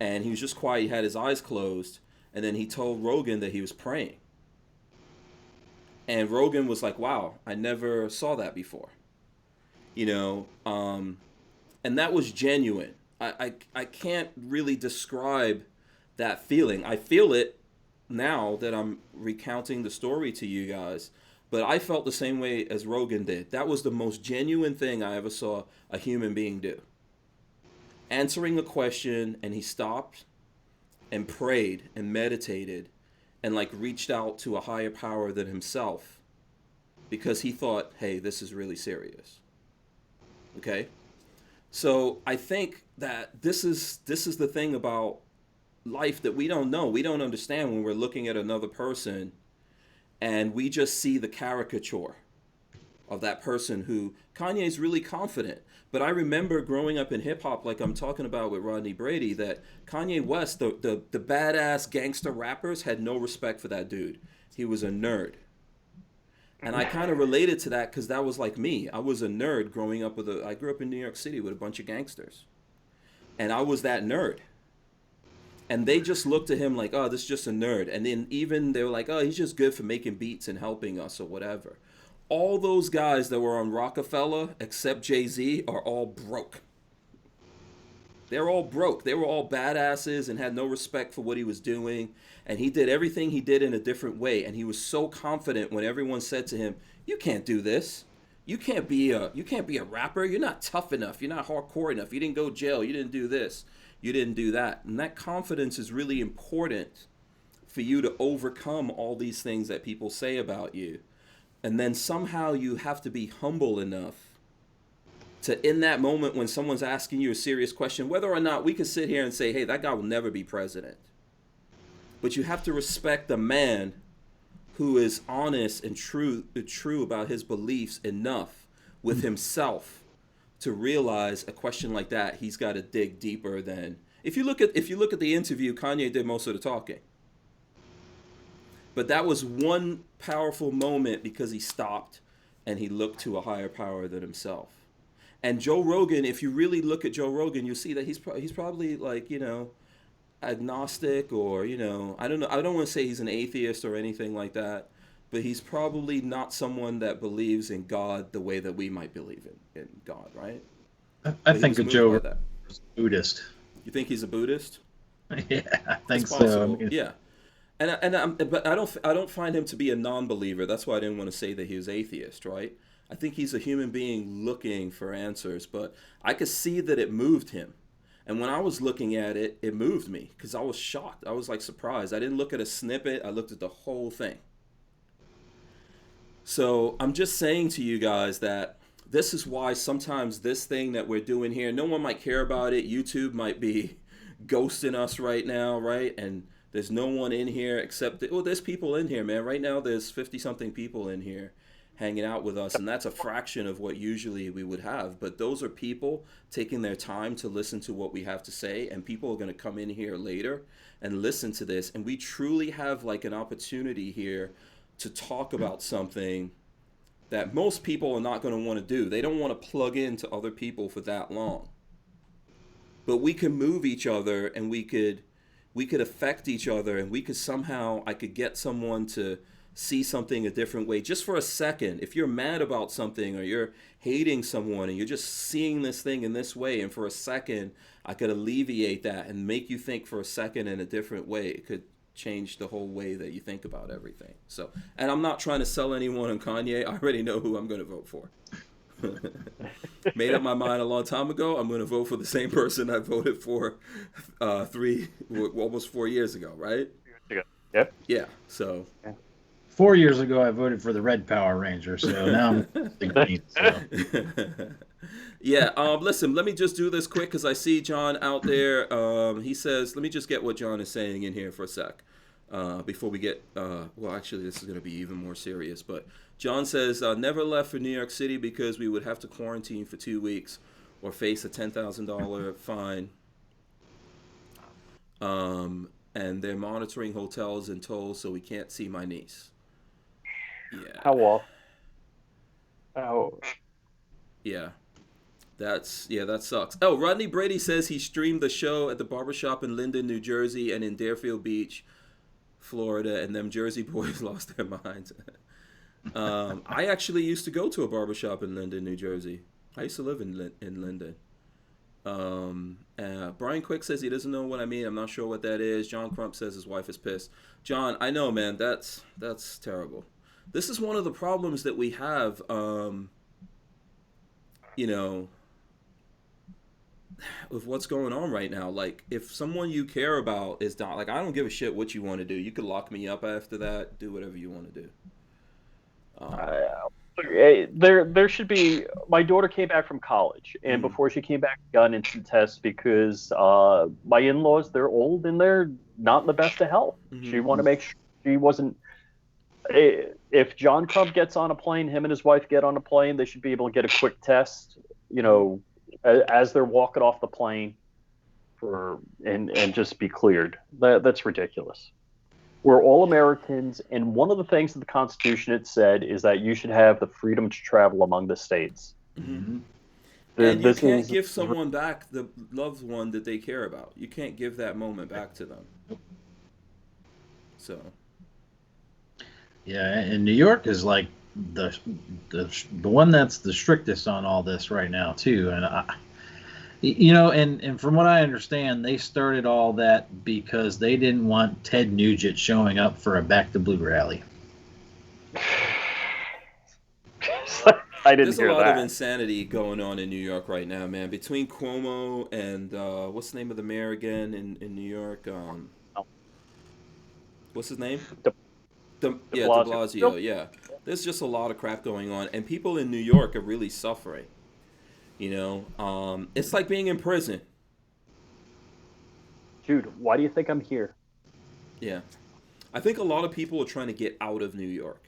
and he was just quiet. He had his eyes closed, and then he told Rogan that he was praying. And Rogan was like, wow, I never saw that before. You know, and that was genuine. I can't really describe that feeling. I feel it now that I'm recounting the story to you guys, but I felt the same way as Rogan did. That was the most genuine thing I ever saw a human being do. Answering a question, and he stopped and prayed and meditated and like reached out to a higher power than himself because he thought, hey, this is really serious. Okay? So I think that this is the thing about life that we don't know. We don't understand when we're looking at another person and we just see the caricature of that person who Kanye's really confident. But I remember growing up in hip hop, like I'm talking about with Rodney Brady, that Kanye West, the badass gangster rappers had no respect for that dude. He was a nerd. And I kind of related to that because that was like me. I was a nerd growing up I grew up in New York City with a bunch of gangsters. And I was that nerd. And they just looked at him like, oh, this is just a nerd. And then even they were like, oh, he's just good for making beats and helping us or whatever. All those guys that were on Rockefeller, except Jay-Z, are all broke. They're all broke. They were all badasses and had no respect for what he was doing. And he did everything he did in a different way. And he was so confident when everyone said to him, you can't do this. You can't be a rapper. You're not tough enough. You're not hardcore enough. You didn't go to jail. You didn't do this. You didn't do that. And that confidence is really important for you to overcome all these things that people say about you. And then somehow you have to be humble enough to, in that moment when someone's asking you a serious question, whether or not we could sit here and say, hey, that guy will never be president. But you have to respect the man who is honest and true about his beliefs enough with himself to realize a question like that, he's got to dig deeper than... If you look at the interview, Kanye did most of the talking. But that was one powerful moment because he stopped and he looked to a higher power than himself. And Joe Rogan, if you really look at Joe Rogan, you'll see that he's probably like, you know, agnostic or, you know, I don't know. I don't want to say he's an atheist or anything like that, but he's probably not someone that believes in God the way that we might believe in God, right? I think of Joe as a Buddhist. You think he's a Buddhist? Yeah, I think so. Yeah. But I don't find him to be a non-believer. That's why I didn't want to say that he was atheist, right? I think he's a human being looking for answers, but I could see that it moved him. And when I was looking at it, it moved me because I was shocked. I was like surprised. I didn't look at a snippet. I looked at the whole thing. So I'm just saying to you guys that this is why sometimes this thing that we're doing here, no one might care about it. YouTube might be ghosting us right now, right? And there's no one in here except, there's people in here, man. Right now there's 50-something people in here hanging out with us, and that's a fraction of what usually we would have. But those are people taking their time to listen to what we have to say, and people are going to come in here later and listen to this. And we truly have like an opportunity here to talk about something that most people are not going to want to do. They don't want to plug into other people for that long. But we can move each other, and we could affect each other, and we could somehow, I could get someone to see something a different way just for a second. If you're mad about something or you're hating someone and you're just seeing this thing in this way, and for a second I could alleviate that and make you think for a second in a different way, it could change the whole way that you think about everything. So, and I'm not trying to sell anyone on Kanye. I already know who I'm going to vote for. Made up my mind a long time ago. I'm going to vote for the same person I voted for almost 4 years ago, right? Yep. Yeah. So 4 years ago, I voted for the Red Power Ranger, so now I'm the green. So. Yeah. Listen, let me just do this quick because I see John out there. He says, let me just get what John is saying in here for a sec before we get. Well, actually, this is going to be even more serious. But John says, never left for New York City because we would have to quarantine for 2 weeks or face a $10,000 fine. And they're monitoring hotels and tolls, so we can't see my niece. Yeah. How often? How? Yeah. That sucks. Oh, Rodney Brady says he streamed the show at the barbershop in Linden, New Jersey, and in Deerfield Beach, Florida, and them Jersey boys lost their minds. I actually used to go to a barbershop in Linden, New Jersey. I used to live in Linden. Brian Quick says he doesn't know what I mean. I'm not sure what that is. John Crump says his wife is pissed. John, I know, man. That's terrible. This is one of the problems that we have, with what's going on right now. Like, if someone you care about is not, like, I don't give a shit what you want to do. You could lock me up after that. Do whatever you want to do. There should be. My daughter came back from college, and before she came back, got into tests because my in-laws, they're old and they're not in the best of health. Mm-hmm. She wanted to make sure she wasn't. If John Crump gets on a plane, him and his wife get on a plane, they should be able to get a quick test, as they're walking off the plane, and just be cleared. That's ridiculous. We're all Americans, and one of the things that the Constitution it said is that you should have the freedom to travel among the states. Mm-hmm. And you can't give someone back the loved one that they care about. You can't give that moment back to them. So. Yeah, and New York is like the one that's the strictest on all this right now too, and and from what I understand, they started all that because they didn't want Ted Nugent showing up for a Back to Blue rally. I didn't There's hear a lot that. of insanity going on in New York right now, man. Between Cuomo and what's the name of the mayor again in New York? What's his name? De Blasio. Yeah. There's just a lot of crap going on, and people in New York are really suffering. It's like being in prison. Dude, why do you think I'm here? Yeah. I think a lot of people are trying to get out of New York.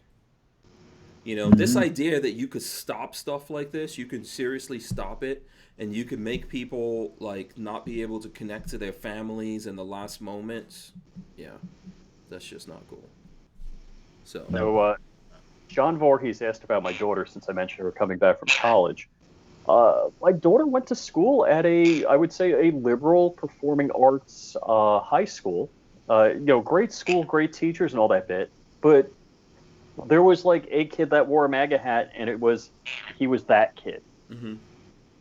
This idea that you could stop stuff like this, you can seriously stop it, and you can make people like not be able to connect to their families in the last moments. Yeah. That's just not cool. So, John Voorhees asked about my daughter since I mentioned her coming back from college. My daughter went to school at I would say a liberal performing arts high school. Great school, great teachers and all that bit. But there was like a kid that wore a MAGA hat, and he was that kid. Mm-hmm.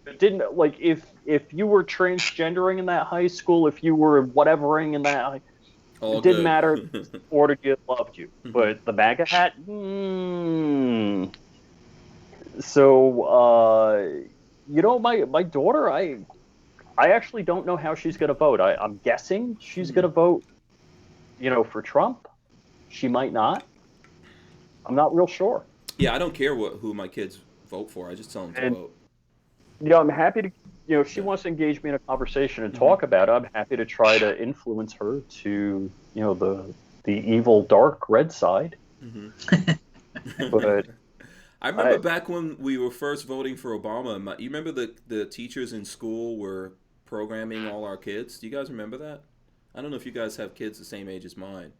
It didn't, like, if you were transgendering in that high school, if you were whatevering in that it didn't matter. Ordered you, loved you. Mm-hmm. But the MAGA hat, So, my daughter, I actually don't know how she's going to vote. I'm guessing she's going to vote, for Trump. She might not. I'm not real sure. Yeah, I don't care who my kids vote for. I just tell them to vote. I'm happy to. If she wants to engage me in a conversation and talk about it, I'm happy to try to influence her to, the evil, dark red side. Mm-hmm. But I remember back when we were first voting for Obama. You remember the teachers in school were programming all our kids? Do you guys remember that? I don't know if you guys have kids the same age as mine,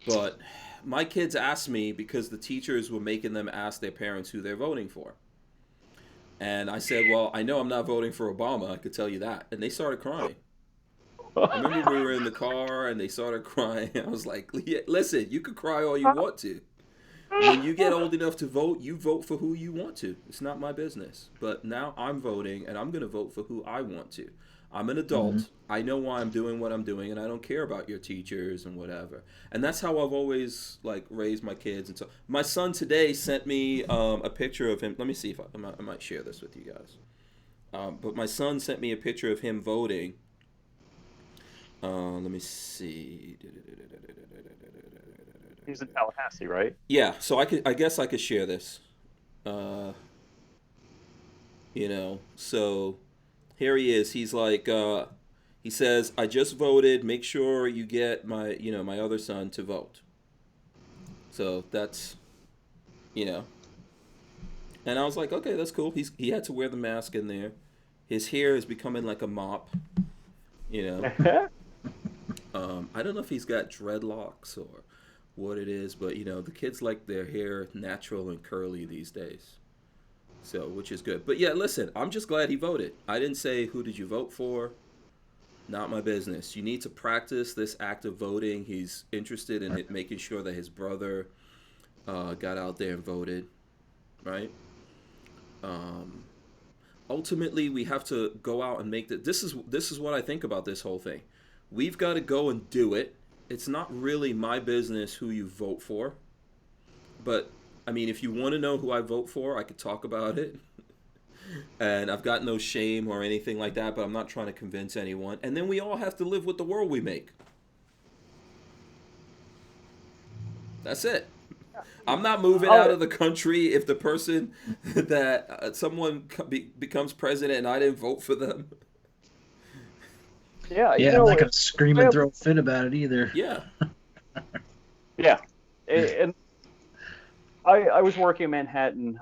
but my kids asked me because the teachers were making them ask their parents who they're voting for. And I said, well, I know I'm not voting for Obama. I could tell you that. And they started crying. I remember we were in the car and they started crying. I was like, listen, you could cry all you want to. When you get old enough to vote, you vote for who you want to. It's not my business. But now I'm voting, and I'm going to vote for who I want to. I'm an adult. Mm-hmm. I know why I'm doing what I'm doing, and I don't care about your teachers and whatever. And that's how I've always raised my kids. And so my son today sent me a picture of him. Let me see if I might share this with you guys. But my son sent me a picture of him voting. Let me see. He's in Tallahassee, right? Yeah, so I guess I could share this. So here he is. He's like, he says, "I just voted. Make sure you get my other son to vote." So that's, and I was like, okay, that's cool. He had to wear the mask in there. His hair is becoming like a mop, I don't know if he's got dreadlocks or what it is, but the kids like their hair natural and curly these days, so which is good. But yeah, listen, I'm just glad he voted. I didn't say who did you vote for. Not my business. You need to practice this act of voting. He's interested in making sure that his brother got out there and voted, right? Ultimately, we have to go out and make this is what I think about this whole thing. We've got to go and do it. It's not really my business who you vote for. But, I mean, if you want to know who I vote for, I could talk about it. And I've got no shame or anything like that, but I'm not trying to convince anyone. And then we all have to live with the world we make. That's it. I'm not moving out of the country if the person that someone becomes president and I didn't vote for them. Yeah, I'm not going to scream and throw a fit about it either. Yeah. Yeah. And I was working in Manhattan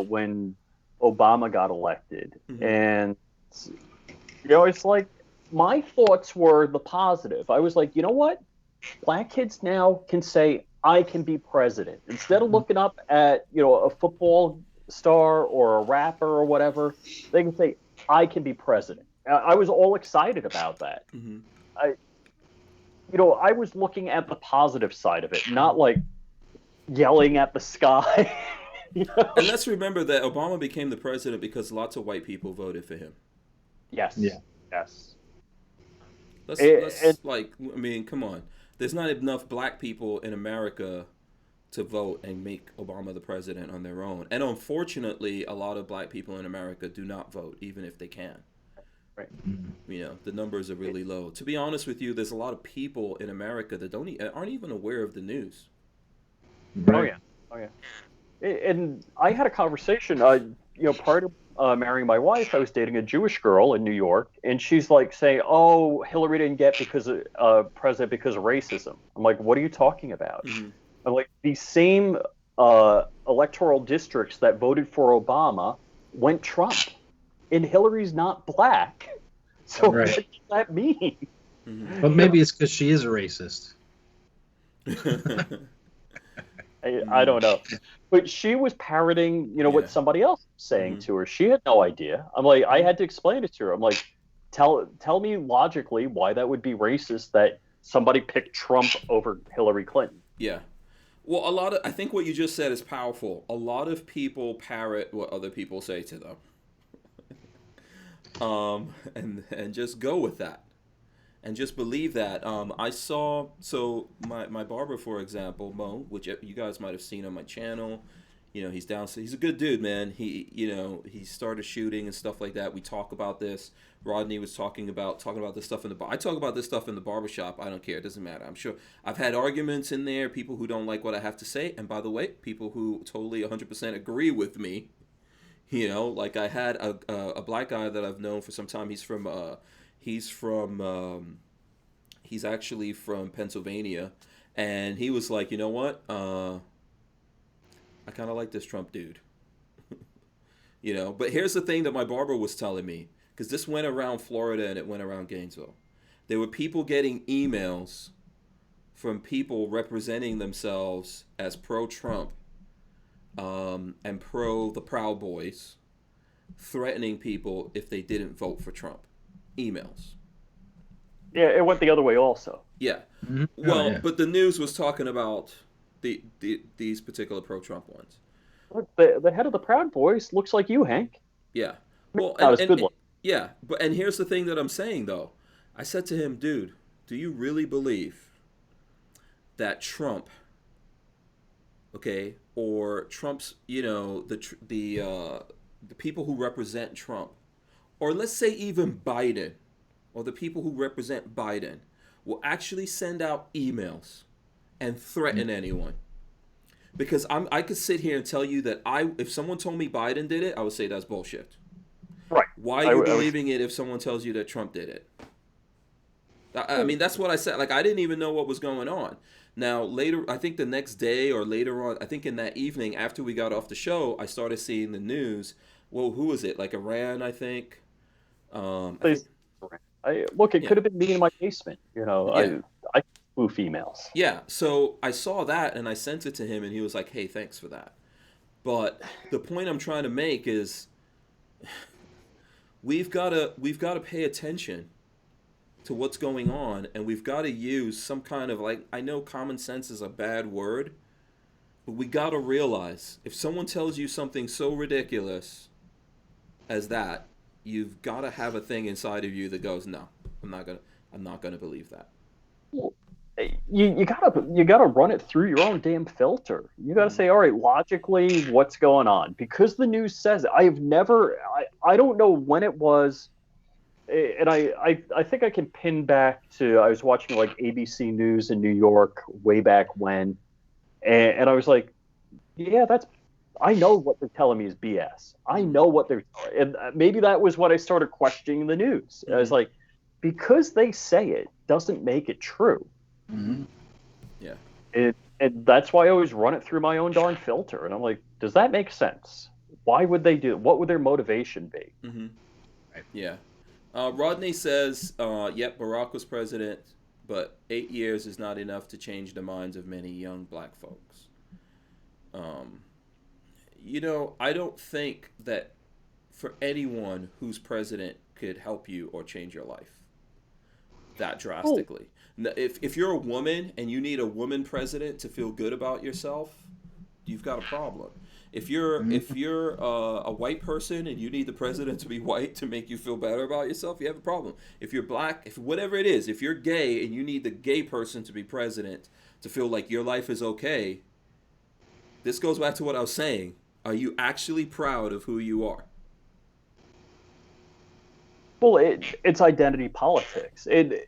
when Obama got elected. Mm-hmm. And, it's like my thoughts were the positive. I was like, you know what? Black kids now can say, I can be president. Instead of looking up at, a football star or a rapper or whatever, they can say, I can be president. I was all excited about that. Mm-hmm. I was looking at the positive side of it, not like yelling at the sky. And let's remember that Obama became the president because lots of white people voted for him. Yes. Yeah. Yes. Come on. There's not enough black people in America to vote and make Obama the president on their own. And unfortunately, a lot of black people in America do not vote, even if they can. Right. The numbers are really low. To be honest with you, there's a lot of people in America that aren't even aware of the news. Right. Oh yeah. And I had a conversation. Part of marrying my wife, I was dating a Jewish girl in New York, and she's like saying, "Oh, Hillary didn't get president because of racism." I'm like, "What are you talking about?" Mm-hmm. I'm like, "These same electoral districts that voted for Obama went Trump, and Hillary's not black. So What does that mean?" Mm-hmm. Well, maybe it's because she is a racist. I don't know. But she was parroting, what somebody else was saying to her. She had no idea. I'm like, I had to explain it to her. I'm like, tell me logically why that would be racist that somebody picked Trump over Hillary Clinton. Yeah. Well, I think what you just said is powerful. A lot of people parrot what other people say to them. And just go with that. And just believe that. I saw, my barber, for example, Mo, which you guys might have seen on my channel, he's down. He's a good dude, man. He started shooting and stuff like that. We talk about this. Rodney was talking about this stuff in the bar. I talk about this stuff in the barbershop. I don't care. It doesn't matter. I'm sure I've had arguments in there. People who don't like what I have to say. And by the way, people who totally 100% agree with me. Like I had a black guy that I've known for some time. He's actually from Pennsylvania, and he was like, you know what? I kind of like this Trump dude. But here's the thing that my barber was telling me, because this went around Florida and it went around Gainesville. There were people getting emails from people representing themselves as pro-Trump and pro the Proud Boys, threatening people if they didn't vote for Trump. Emails. Yeah, it went the other way also. Yeah. Mm-hmm. Well, but the news was talking about these particular pro-Trump ones. Look, the head of the Proud Boys looks like you, Hank. Yeah. Well, Not as good looking. yeah, and here's the thing that I'm saying though. I said to him, dude, do you really believe that Trump, okay, or Trump's, the people who represent Trump, or let's say even Biden, or the people who represent Biden, will actually send out emails and threaten anyone? Because I could sit here and tell you that if someone told me Biden did it, I would say that's bullshit. Right. Why are you believing it if someone tells you that Trump did it? I mean, that's what I said. Like, I didn't even know what was going on. Now, later, I think the next day or later on, I think in that evening after we got off the show, I started seeing the news. Well, who was it? Like Iran, I think. Look, it could have been me in my basement. Yeah. I spoof emails. Yeah, so I saw that and I sent it to him and he was like, hey, thanks for that. But the point I'm trying to make is we've got to pay attention to what's going on, and we've got to use some kind of, like, I know common sense is a bad word, but we got to realize if someone tells you something so ridiculous as that, you've got to have a thing inside of you that goes, no, I'm not going to believe that. Well, you gotta run it through your own damn filter. You gotta say, all right, logically, what's going on? Because the news says it. I don't know when it was, and I think I can pin back to, I was watching like ABC News in New York way back when, and I was like, yeah, I know what they're telling me is BS. I know what and maybe that was when I started questioning the news. I was like, because they say it doesn't make it true. Mm-hmm. Yeah. And that's why I always run it through my own darn filter. And I'm like, does that make sense? Why would they do it? What would their motivation be? Mm-hmm. Right. Yeah. Rodney says, yep, Barack was president, but 8 years is not enough to change the minds of many young black folks. I don't think that for anyone who's president could help you or change your life that drastically. If you're a woman and you need a woman president to feel good about yourself, you've got a problem. If you're a white person and you need the president to be white to make you feel better about yourself, you have a problem. If you're black, if whatever it is, if you're gay and you need the gay person to be president to feel like your life is okay, this goes back to what I was saying. Are you actually proud of who you are? Well, it's identity politics. If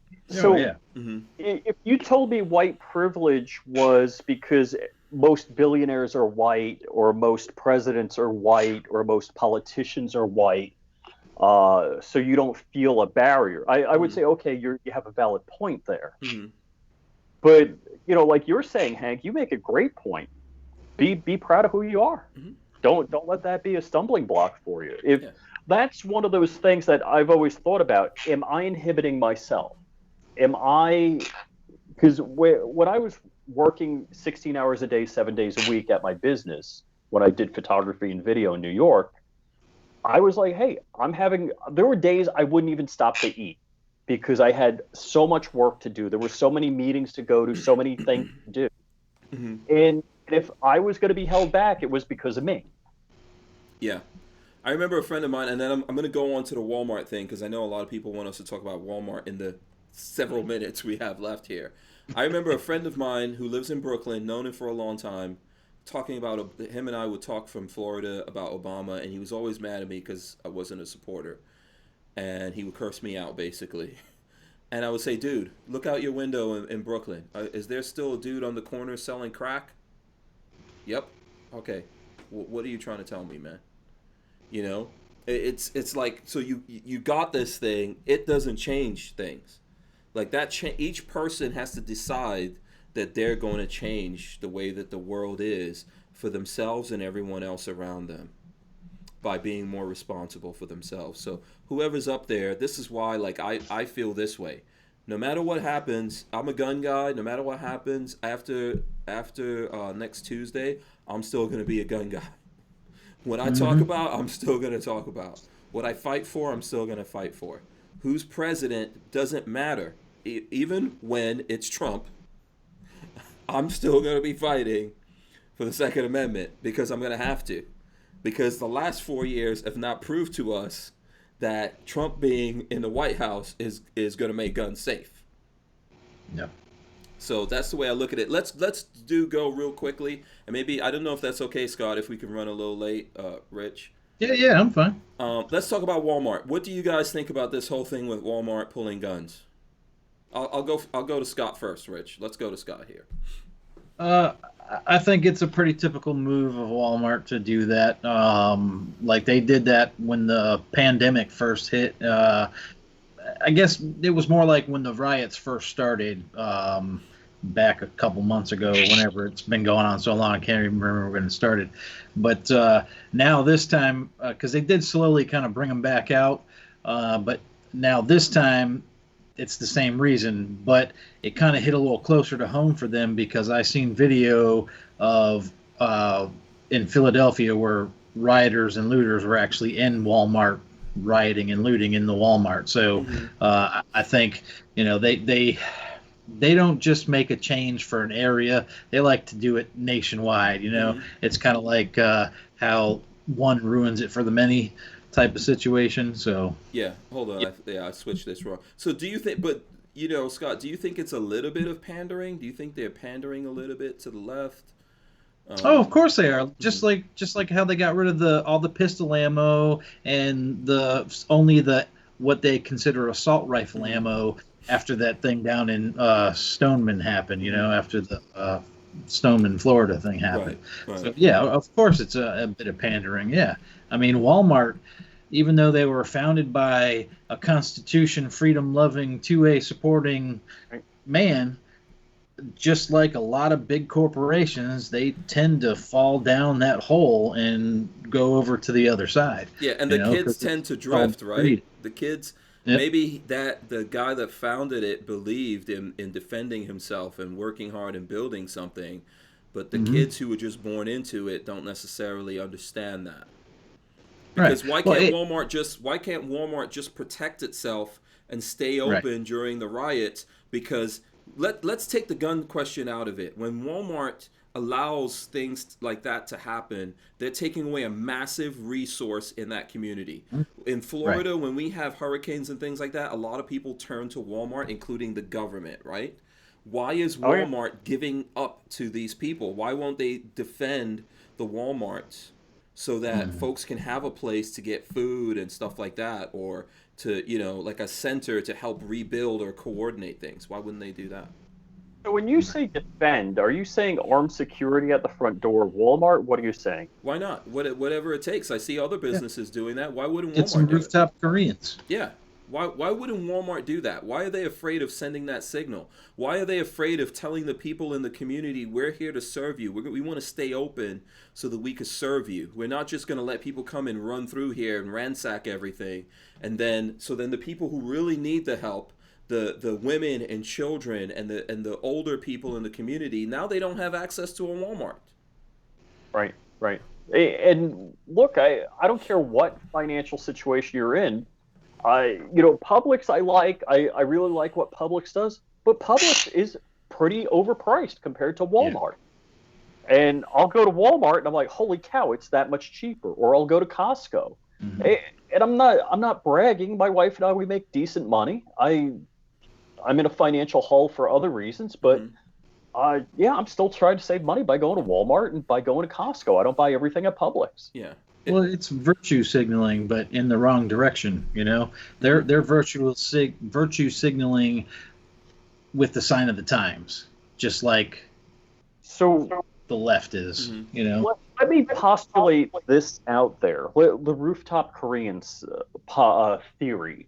you told me white privilege was because most billionaires are white, or most presidents are white, or most politicians are white, so you don't feel a barrier, I would say, okay, you have a valid point there. Mm-hmm. But like you're saying, Hank, you make a great point. Be proud of who you are. Mm-hmm. Don't let that be a stumbling block for you. That's one of those things that I've always thought about. Am I inhibiting myself? Because when I was working 16 hours a day, 7 days a week at my business, when I did photography and video in New York, I was like, hey, there were days I wouldn't even stop to eat because I had so much work to do. There were so many meetings to go to, so many things to do. Mm-hmm. And if I was going to be held back, it was because of me. Yeah. I remember a friend of mine, and then I'm going to go on to the Walmart thing because I know a lot of people want us to talk about Walmart in the several minutes we have left here. I remember a friend of mine who lives in Brooklyn, known him for a long time, talking about him and I would talk from Florida about Obama, and he was always mad at me because I wasn't a supporter. And he would curse me out, basically. And I would say, dude, look out your window in Brooklyn. Is there still a dude on the corner selling crack? Yep. Okay. What are you trying to tell me, man? It's like, so you got this thing. It doesn't change things. Like that, each person has to decide that they're going to change the way that the world is for themselves and everyone else around them by being more responsible for themselves. So whoever's up there, this is why, like, I feel this way. No matter what happens, I'm a gun guy. No matter what happens after next Tuesday, I'm still going to be a gun guy. What I talk about, I'm still going to talk about. What I fight for, I'm still going to fight for. Who's president doesn't matter. Even when it's Trump, I'm still going to be fighting for the Second Amendment because I'm going to have to. Because the last 4 years have not proved to us that Trump being in the White House is going to make guns safe. Yep. So that's the way I look at it. Let's go real quickly, and maybe I don't know if that's okay, Scott, if we can run a little late, Rich. Yeah, I'm fine. Let's talk about Walmart. What do you guys think about this whole thing with Walmart pulling guns? I'll go to Scott first, Rich. Let's go to Scott here. I think it's a pretty typical move of Walmart to do that. Like they did that when the pandemic first hit. I guess it was more like when the riots first started back a couple months ago, whenever. It's been going on so long, I can't even remember when it started. But now this time, because they did slowly kind of bring them back out, but now this time it's the same reason, but it kind of hit a little closer to home for them because I seen video of in Philadelphia where rioters and looters were actually in Walmart rioting and looting in the Walmart. So I think, you know, they don't just make a change for an area. They like to do it nationwide. You know, it's kind of like how one ruins it for the many type of situation. So yeah, hold on. I switched this wrong. So do you think, but you know, Scott, do you think it's a little bit of pandering? Do you think they're pandering a little bit to the left? Oh, of course they are. Just like how they got rid of all the pistol ammo and only what they consider assault rifle ammo after that thing down in Stoneman happened. You know, after the Stoneman, Florida thing happened. Right. So yeah, of course it's a bit of pandering. Yeah, I mean Walmart, even though they were founded by a Constitution, freedom-loving, 2A supporting man. Just like a lot of big corporations, they tend to fall down that hole and go over to the other side. Yeah, and the kids tend to drift, right? The kids, maybe the guy that founded it believed in defending himself and working hard and building something, but the kids who were just born into it don't necessarily understand that. Because why can't Walmart just protect itself and stay open during the riots? Because Let's take the gun question out of it. When Walmart allows things like that to happen, they're taking away a massive resource in that community. In Florida, when we have hurricanes and things like that, a lot of people turn to Walmart, including the government, right? Why is Walmart giving up to these people? Why won't they defend the Walmarts so that folks can have a place to get food and stuff like that, or to, you know, like a center to help rebuild or coordinate things? Why wouldn't they do that? So when you say defend, are you saying armed security at the front door of Walmart? What are you saying? Why not? Whatever it takes. I see other businesses doing that. Why wouldn't Walmart get some rooftop Koreans? Yeah. Why wouldn't Walmart do that? Why are they afraid of sending that signal? Why are they afraid of telling the people in the community, we're here to serve you. We want to stay open so that we can serve you. We're not just going to let people come and run through here and ransack everything. And then the people who really need the help, the women and children and the older people in the community, now they don't have access to a Walmart. Right. And look, I don't care what financial situation you're in. Publix I really like what Publix does, but Publix is pretty overpriced compared to Walmart. Yeah. And I'll go to Walmart and I'm like, holy cow, it's that much cheaper. Or I'll go to Costco. And I'm not bragging. My wife and I, we make decent money. I'm in a financial hole for other reasons, but I'm still trying to save money by going to Walmart and by going to Costco. I don't buy everything at Publix. Yeah. Well, it's virtue signaling, but in the wrong direction. You know, they're virtue signaling with the sign of the times, just like the left is. You know. Let me postulate this out there: the rooftop Koreans theory.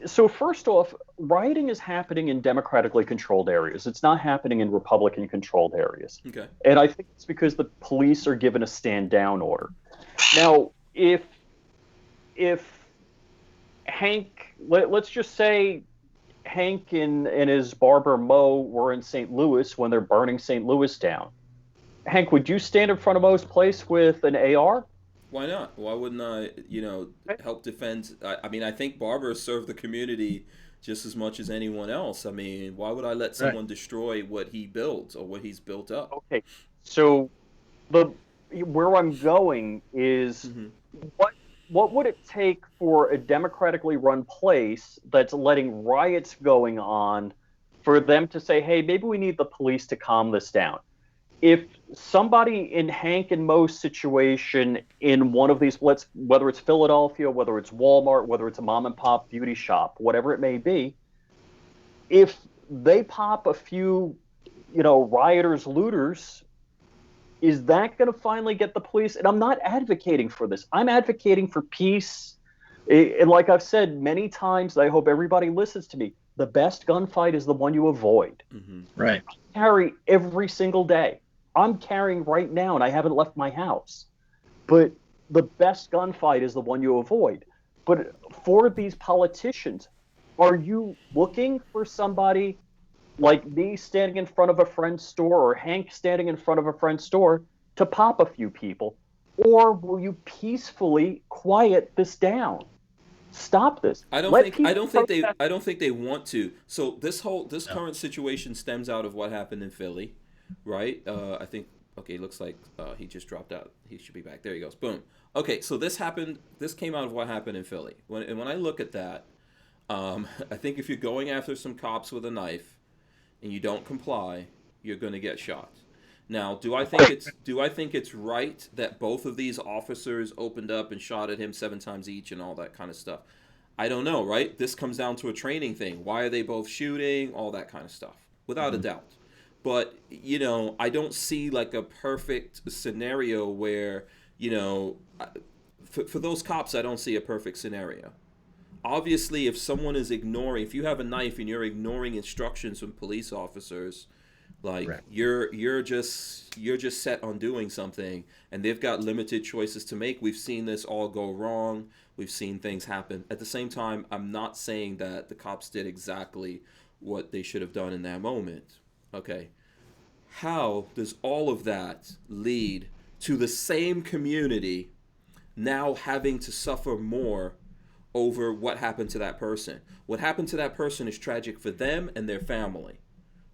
So first off, rioting is happening in democratically controlled areas. It's not happening in Republican controlled areas. Okay. And I think it's because the police are given a stand down order. Now, if Hank, let's just say Hank and his barber Mo were in St. Louis when they're burning St. Louis down. Hank, would you stand in front of Mo's place with an AR? Why not? Why wouldn't I, help defend? I mean, I think barbers serve the community just as much as anyone else. I mean, why would I let someone destroy what he built or what he's built up? Okay, so where I'm going is what what would it take for a democratically run place that's letting riots going on for them to say, hey, maybe we need the police to calm this down? If somebody in Hank and Mo's situation in one of these, whether it's Philadelphia, whether it's Walmart, whether it's a mom and pop beauty shop, whatever it may be, if they pop a few, rioters, looters, is that going to finally get the police? And I'm not advocating for this. I'm advocating for peace. And like I've said many times, I hope everybody listens to me. The best gunfight is the one you avoid. Right. I carry every single day. I'm carrying right now, and I haven't left my house. But the best gunfight is the one you avoid. But for these politicians, are you looking for somebody like me standing in front of a friend's store or Hank standing in front of a friend's store to pop a few people? Or will you peacefully quiet this down? Stop this. I don't think they want to. So this current situation stems out of what happened in Philly, right? I think looks like he just dropped out. He should be back. There he goes. Boom. Okay, so this came out of what happened in Philly. When I look at that, I think if you're going after some cops with a knife and you don't comply, you're going to get shot. Now, do I think it's right that both of these officers opened up and shot at him 7 times each and all that kind of stuff? I don't know, right? This comes down to a training thing. Why are they both shooting? All that kind of stuff, without a doubt. But, I don't see like a perfect scenario where, for those cops, I don't see a perfect scenario. Obviously, if someone is if you have a knife and you're ignoring instructions from police officers, like you're just set on doing something, and they've got limited choices to make. We've seen this all go wrong. We've seen things happen. At the same time, I'm not saying that the cops did exactly what they should have done in that moment. Okay. How does all of that lead to the same community now having to suffer more over what happened to that person? What happened to that person is tragic for them and their family.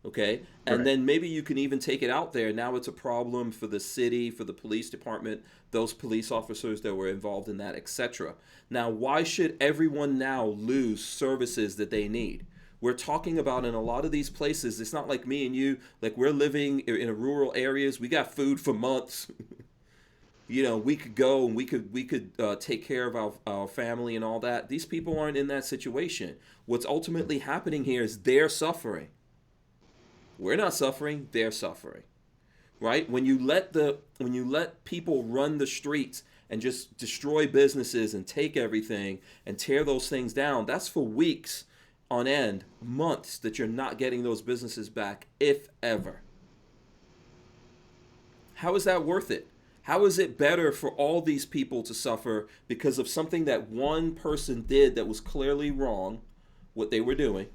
Okay? And then maybe you can even take it out there. Now it's a problem for the city, for the police department, those police officers that were involved in that, etc. Now, why should everyone now lose services that they need? We're talking about in a lot of these places, it's not like me and you, like we're living in rural areas. We got food for months. We could go and we could take care of our family and all that. These people aren't in that situation. What's ultimately happening here is they're suffering. We're not suffering, they're suffering. Right? When you let people run the streets and just destroy businesses and take everything and tear those things down, that's for weeks on end, months that you're not getting those businesses back, if ever. How is that worth it? How is it better for all these people to suffer because of something that one person did that was clearly wrong, what they were doing,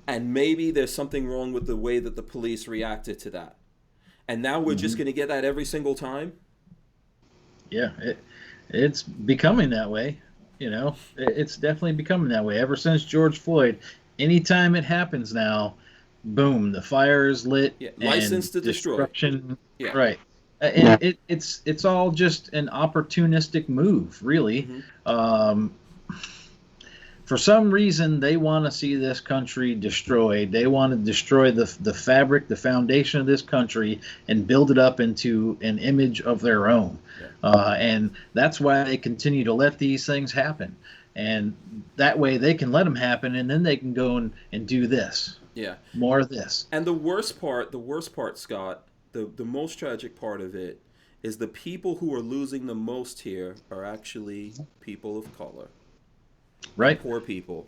and maybe there's something wrong with the way that the police reacted to that, and now we're just going to get that every single time? Yeah, it's becoming that way. It's definitely becoming that way. Ever since George Floyd, anytime it happens now, boom, the fire is lit. Yeah, license to destroy. Yeah. Right. And it's all just an opportunistic move, really. For some reason, they want to see this country destroyed. They want to destroy the fabric, the foundation of this country, and build it up into an image of their own. And that's why they continue to let these things happen. And that way they can let them happen, and then they can go and do this. Yeah. More of this. And the worst part, Scott, the most tragic part of it is the people who are losing the most here are actually people of color. Right. Poor people.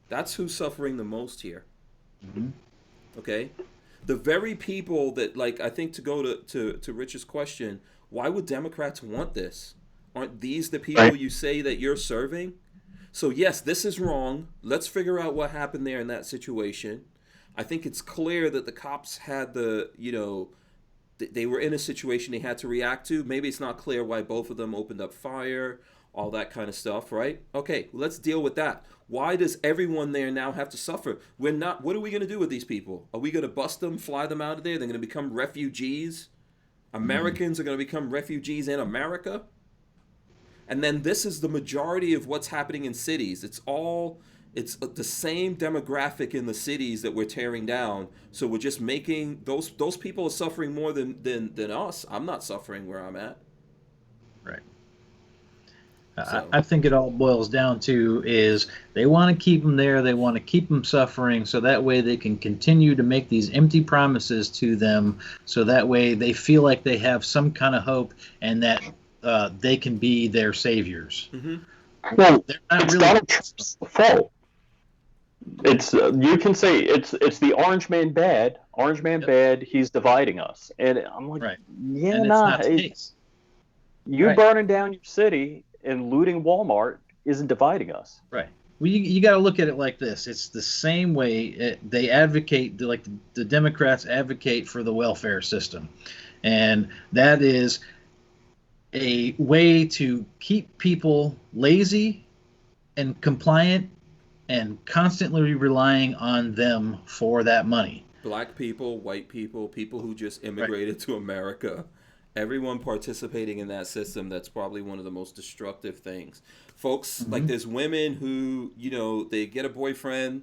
That's who's suffering the most here. Okay? The very people that, like, I think to go to Rich's question, why would Democrats want this? Aren't these the people you say that you're serving? So yes, this is wrong. Let's figure out what happened there in that situation. I think it's clear that the cops had they were in a situation they had to react to. Maybe it's not clear why both of them opened up fire all that kind of stuff, right? Okay, let's deal with that. Why does everyone there now have to suffer? We're not. What are we going to do with these people? Are we going to bust them, fly them out of there? They're going to become refugees. Americans are going to become refugees in America. And then this is the majority of what's happening in cities. It's the same demographic in the cities that we're tearing down. So we're just making those people are suffering more than us. I'm not suffering where I'm at. Right. So. I think it all boils down to is they want to keep them there. They want to keep them suffering so that way they can continue to make these empty promises to them. So that way they feel like they have some kind of hope and that they can be their saviors. Mm-hmm. Well, they're not it's really Donald Trump's fault. It's you can say it's the orange man bad. Orange man bad. He's dividing us, and I'm like, yeah, and nah. it's not the case. You burning down your city and looting Walmart isn't dividing us. Right. Well, you got to look at it like this. It's the same way they advocate, like the Democrats advocate for the welfare system, and that is a way to keep people lazy and compliant and constantly relying on them for that money. Black people, white people, people who just immigrated to America, everyone participating in that system, that's probably one of the most destructive things. Folks, like there's women who, they get a boyfriend,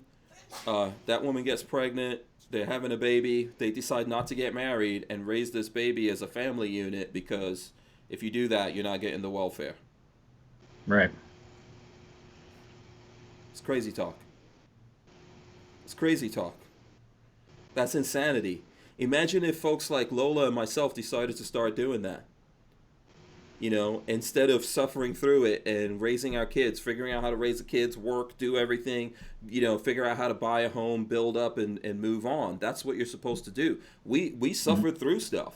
that woman gets pregnant, they're having a baby, they decide not to get married and raise this baby as a family unit because if you do that, you're not getting the welfare. Right. It's crazy talk. It's crazy talk. That's insanity. Imagine if folks like Lola and myself decided to start doing that. Instead of suffering through it and raising our kids, figuring out how to raise the kids, work, do everything, figure out how to buy a home, build up and move on. That's what you're supposed to do. We suffered through stuff.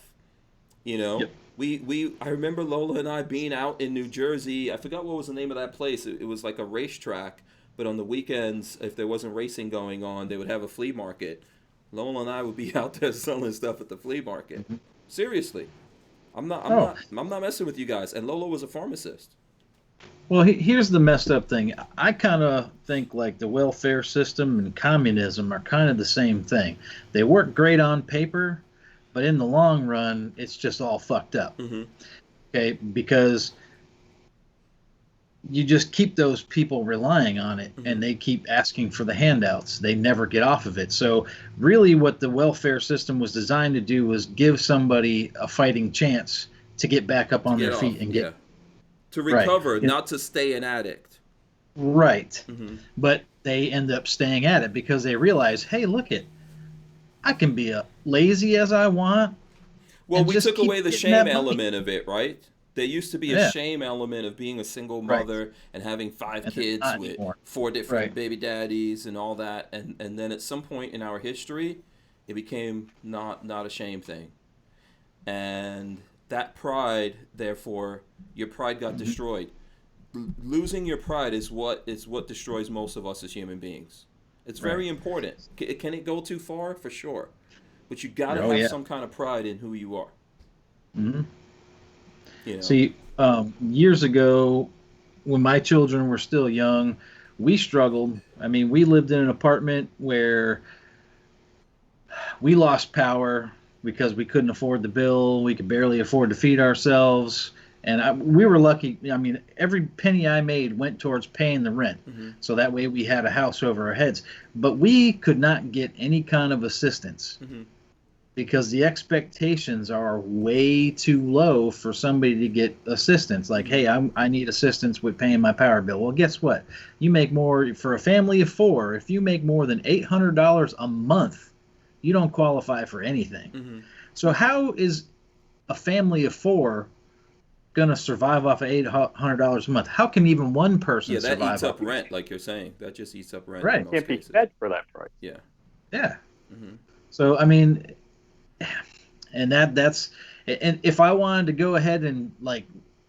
Yep. I remember Lola and I being out in New Jersey. I forgot what was the name of that place. It was like a racetrack, but on the weekends, if there wasn't racing going on, they would have a flea market. Lola and I would be out there selling stuff at the flea market. Seriously. I'm not messing with you guys. And Lola was a pharmacist. Well, here's the messed up thing. I kind of think like the welfare system and communism are kind of the same thing. They work great on paper, but in the long run, it's just all fucked up. Mm-hmm. Okay, because you just keep those people relying on it, and they keep asking for the handouts. They never get off of it. So really what the welfare system was designed to do was give somebody a fighting chance to get back up on their feet and get to recover, not to stay an addict. Right. Mm-hmm. But they end up staying at it because they realize, hey, look it, I can be lazy as I want. Well, we took away the shame element of it, right? There used to be a shame element of being a single mother and having 5 kids with 4 different baby daddies and all that. And then at some point in our history, it became not a shame thing. And that pride, therefore, your pride got destroyed. Losing your pride is what destroys most of us as human beings. It's very important. Can it go too far? For sure. But you got to have some kind of pride in who you are. Mm-hmm. See, years ago, when my children were still young, we struggled. I mean, we lived in an apartment where we lost power because we couldn't afford the bill. We could barely afford to feed ourselves. And we were lucky. I mean, every penny I made went towards paying the rent. Mm-hmm. So that way we had a house over our heads. But we could not get any kind of assistance. Mm-hmm. Because the expectations are way too low for somebody to get assistance. Like, hey, I need assistance with paying my power bill. Well, guess what? You make more, for a family of 4, if you make more than $800 a month, you don't qualify for anything. Mm-hmm. So how is a family of 4 going to survive off of $800 a month? How can even one person survive? Yeah, that eats up rent, like you're saying. That just eats up rent. Right. In most can't cases. Be fed for that price. Yeah. Yeah. Mm-hmm. So, I mean... And that's if I wanted to go ahead and like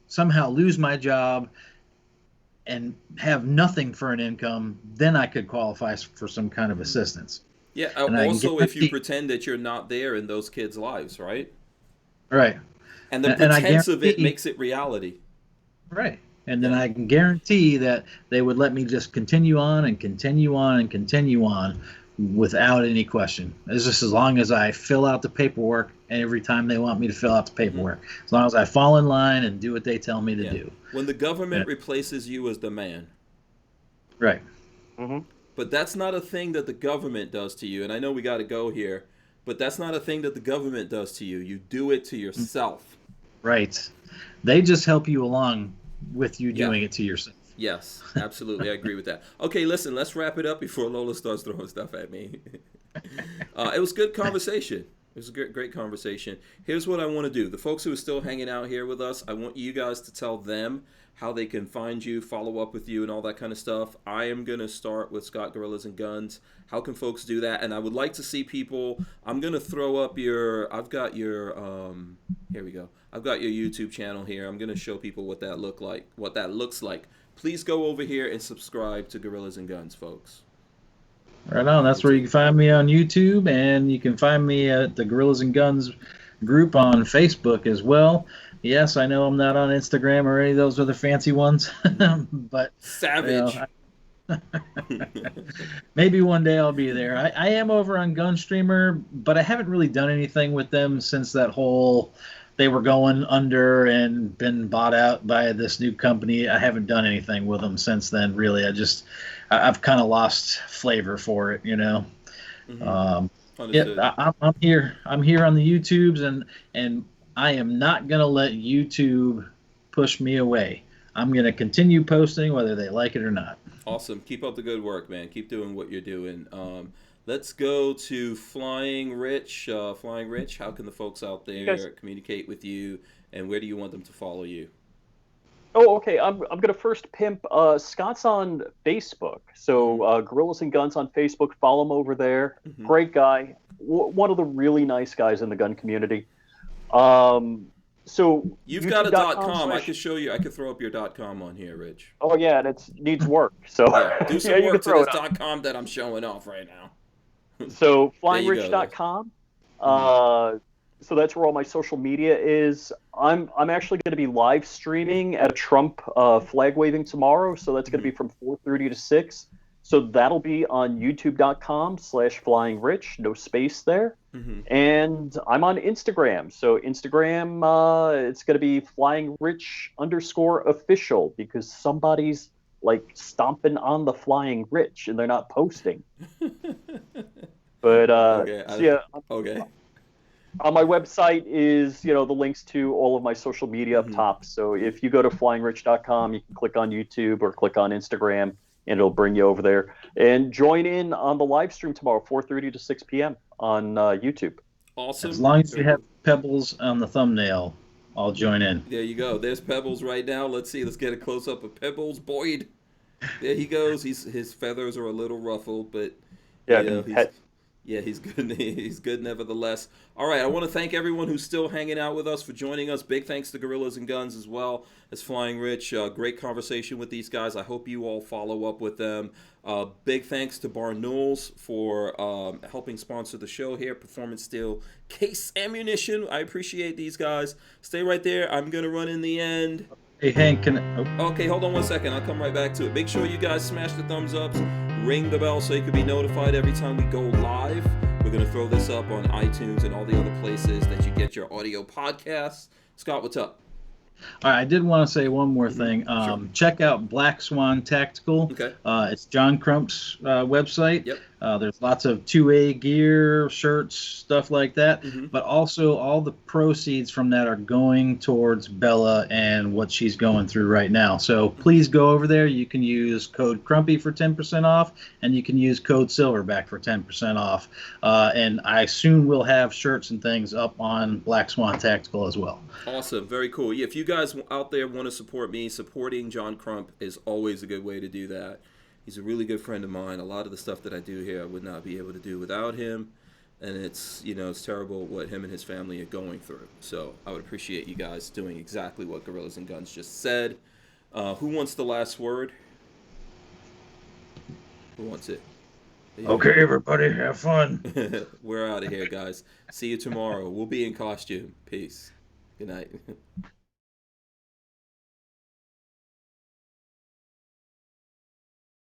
somehow lose my job and have nothing for an income, then I could qualify for some kind of assistance. Yeah. Also, if you pretend that you're not there in those kids' lives, right? Right. And the pretense of it makes it reality. Right. And then I can guarantee that they would let me just continue on and continue on and continue on without any question. It's just as long as I fill out the paperwork every time they want me to fill out the paperwork. As long as I fall in line and do what they tell me to do. When the government replaces you as the man. Right. But that's not a thing that the government does to you. And I know we got to go here, but that's not a thing that the government does to you. You do it to yourself. Right. They just help you along with you doing it to yourself. Yes, absolutely. I agree with that. Okay, listen, let's wrap it up before Lola starts throwing stuff at me. It was good conversation. It was a great conversation. Here's what I want to do. The folks who are still hanging out here with us, I want you guys to tell them how they can find you, follow up with you, and all that kind of stuff. I am going to start with Scott Gorillas and Guns. How can folks do that? And I would like to see people. I'm going to throw up I've got your, here we go. I've got your YouTube channel here. I'm going to show people what that looks like. Please go over here and subscribe to Gorillas and Guns, folks. Right on. That's where you can find me on YouTube, and you can find me at the Gorillas and Guns group on Facebook as well. Yes, I know I'm not on Instagram or any of those other fancy ones, but savage. Maybe one day I'll be there. I am over on Gunstreamer, but I haven't really done anything with them since that whole they were going under and been bought out by this new company. I haven't done anything with them since then, really. I've kind of lost flavor for it, you know. Yeah, I'm here. I'm here on the YouTubes, and I am not gonna let YouTube push me away. I'm gonna continue posting whether they like it or not. Awesome. Keep up the good work, man. Keep doing what you're doing. Let's go to FlyingRich. FlyingRich, how can the folks out there communicate with you, and where do you want them to follow you? Oh, okay. I'm going to first pimp Scott's on Facebook. So Gorillas and Guns on Facebook. Follow him over there. Great guy. One of the really nice guys in the gun community. So you've got a .com. I could show you. I could throw up your .com on here, Rich. Oh yeah, and it needs work. So do some work to this .com that I'm showing off right now. So FlyingRich.com. So that's where all my social media is. I'm actually going to be live streaming at a Trump flag waving tomorrow. So that's going to be from 4:30 to 6. So that'll be on youtube.com/FlyingRich, no space there. And I'm on Instagram. So Instagram, it's going to be FlyingRich_official because somebody's like stomping on the Flying Rich and they're not posting. But okay. On my website is, the links to all of my social media up top. So if you go to flyingrich.com, you can click on YouTube or click on Instagram, and it'll bring you over there. And join in on the live stream tomorrow, 4:30 to 6 p.m. on YouTube. Awesome. As long as you have Pebbles on the thumbnail, I'll join in. There you go. There's Pebbles right now. Let's see. Let's get a close-up of Pebbles. Boyd. There he goes. His feathers are a little ruffled, but he's good. He's good nevertheless. All right, I want to thank everyone who's still hanging out with us for joining us. Big thanks to Gorillas and Guns as well as Flying Rich. Great conversation with these guys. I hope you all follow up with them. Big thanks to Barnauls for helping sponsor the show here. Performance Steel Case Ammunition. I appreciate these guys. Stay right there. I'm going to run in the end. Hey, Hank, Okay, hold on one second. I'll come right back to it. Make sure you guys smash the thumbs ups. Ring the bell so you can be notified every time we go live. We're going to throw this up on iTunes and all the other places that you get your audio podcasts. Scott, what's up? All right, I did want to say one more thing. Sure. Check out Black Swan Tactical. Okay. It's John Crump's website. Yep. There's lots of 2A gear, shirts, stuff like that. But also all the proceeds from that are going towards Bella and what she's going through right now. So please go over there. You can use code Crumpy for 10% off, and you can use code Silverback for 10% off. And I soon will have shirts and things up on Black Swan Tactical as well. Awesome. Very cool. Yeah, if you guys out there want to support me, supporting John Crump is always a good way to do that. He's a really good friend of mine. A lot of the stuff that I do here I would not be able to do without him. And it's terrible what him and his family are going through. So I would appreciate you guys doing exactly what Gorillas and Guns just said. Who wants the last word? Who wants it? Okay, everybody, have fun. We're out of here, guys. See you tomorrow. We'll be in costume. Peace. Good night.